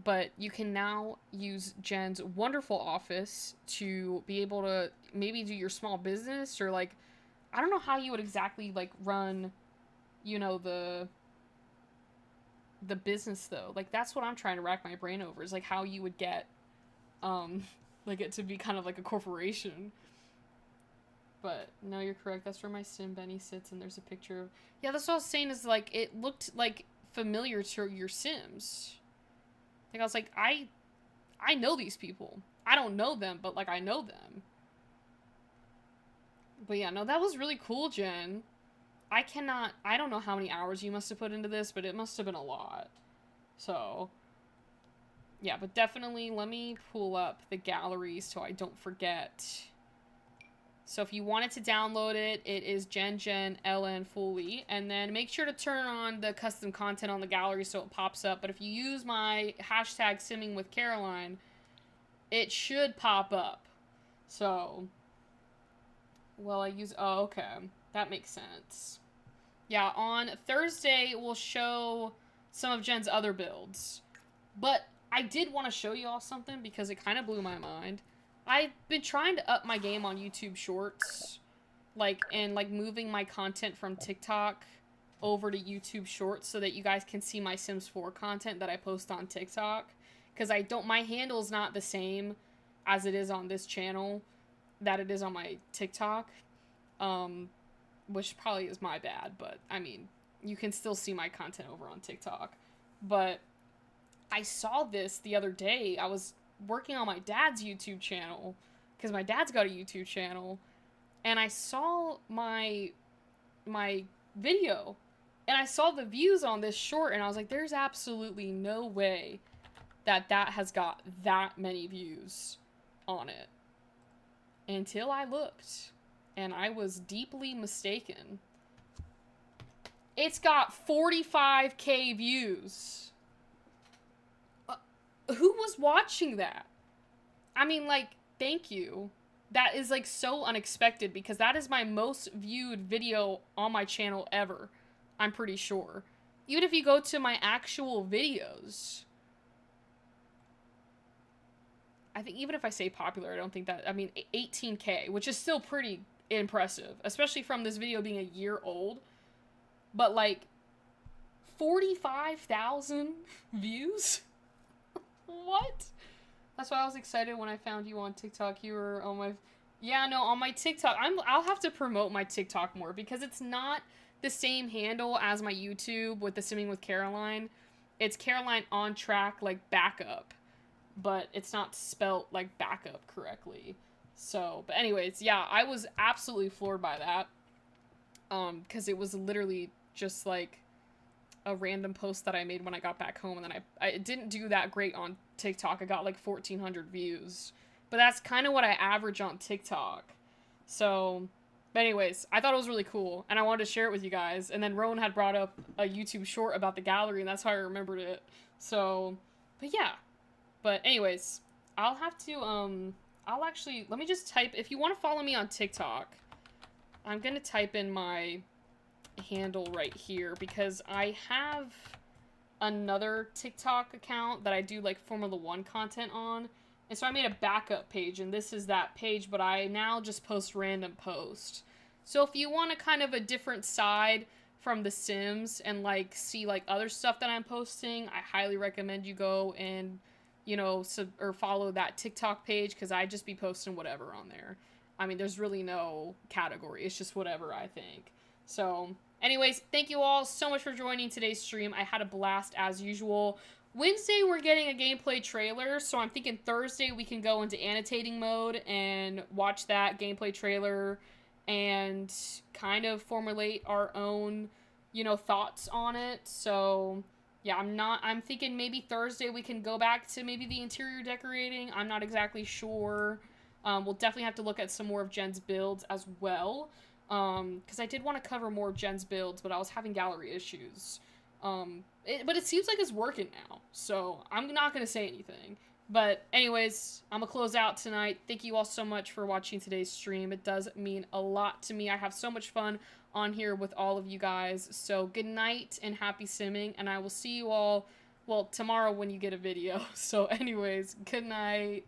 But you can now use Jen's wonderful office to be able to maybe do your small business, or like, I don't know how you would exactly like run, you know, the business though. Like, that's what I'm trying to rack my brain over, is like how you would get like it to be kind of like a corporation. But no, you're correct, that's where my sim Benny sits, and there's a picture of, yeah, that's what I was saying, is like it looked like familiar to your Sims. Like, I was like, I know these people. I don't know them, but like I know them. But yeah, no, that was really cool, Jen. I don't know how many hours you must have put into this, but it must have been a lot. So, yeah, but definitely let me pull up the gallery so I don't forget. So if you wanted to download it, it is Jen LN Foley. And then make sure to turn on the custom content on the gallery so it pops up. But if you use my hashtag simming with Caroline, it should pop up. So, well, oh, okay. That makes sense. Yeah, on Thursday, we'll show some of Jen's other builds. But I did want to show you all something because it kind of blew my mind. I've been trying to up my game on YouTube Shorts, like, and like moving my content from TikTok over to YouTube Shorts so that you guys can see my Sims 4 content that I post on TikTok. Because my handle's not the same as it is on this channel that it is on my TikTok. Which probably is my bad, but I mean, you can still see my content over on TikTok. But I saw this the other day. I was working on my dad's YouTube channel, because my dad's got a YouTube channel, and I saw my video, and I saw the views on this short, and I was like, there's absolutely no way that has got that many views on it, until I looked, and I was deeply mistaken. It's got 45K views. Who was watching that? I mean, like, thank you. That is, like, so unexpected, because that is my most viewed video on my channel ever. I'm pretty sure. Even if you go to my actual videos. I think even if I say popular, I don't think that, I mean, 18K, which is still pretty impressive, especially from this video being a year old. But, like, 45,000 views? What? That's why I was excited when I found you on TikTok. You were on my... Yeah, no, on my TikTok. I'll have to promote my TikTok more, because it's not the same handle as my YouTube with the Simming with Caroline. It's Caroline on track, like, backup. But it's not spelt, like, backup correctly. So, but anyways, yeah, I was absolutely floored by that. Because it was literally just, like, a random post that I made when I got back home, and then I didn't do that great on TikTok. I got like 1,400 views, but that's kind of what I average on TikTok. So, but anyways, I thought it was really cool, and I wanted to share it with you guys. And then Rowan had brought up a YouTube short about the gallery, and that's how I remembered it. So, but yeah. But anyways, I'll have to I'll actually, let me just type, if you want to follow me on TikTok, I'm gonna type in my handle right here, because I have another TikTok account that I do like Formula 1 content on, And so I made a backup page, and this is that page, but I now just post random posts. So if you want a kind of a different side from The Sims and like see like other stuff that I'm posting, I highly recommend you go and, you know, or follow that TikTok page, because I just be posting whatever on there. I mean, there's really no category. It's just whatever I think. So, anyways, thank you all so much for joining today's stream. I had a blast as usual. Wednesday, we're getting a gameplay trailer, so I'm thinking Thursday we can go into annotating mode and watch that gameplay trailer and kind of formulate our own, you know, thoughts on it. So, yeah, I'm thinking maybe Thursday we can go back to maybe the interior decorating. I'm not exactly sure. We'll definitely have to look at some more of Jen's builds as well. Because I did want to cover more of Jen's builds, but I was having gallery issues. But it seems like it's working now, so I'm not going to say anything. But anyways, I'm going to close out tonight. Thank you all so much for watching today's stream. It does mean a lot to me. I have so much fun on here with all of you guys. So good night and happy simming, and I will see you all, well, tomorrow when you get a video. So anyways, good night.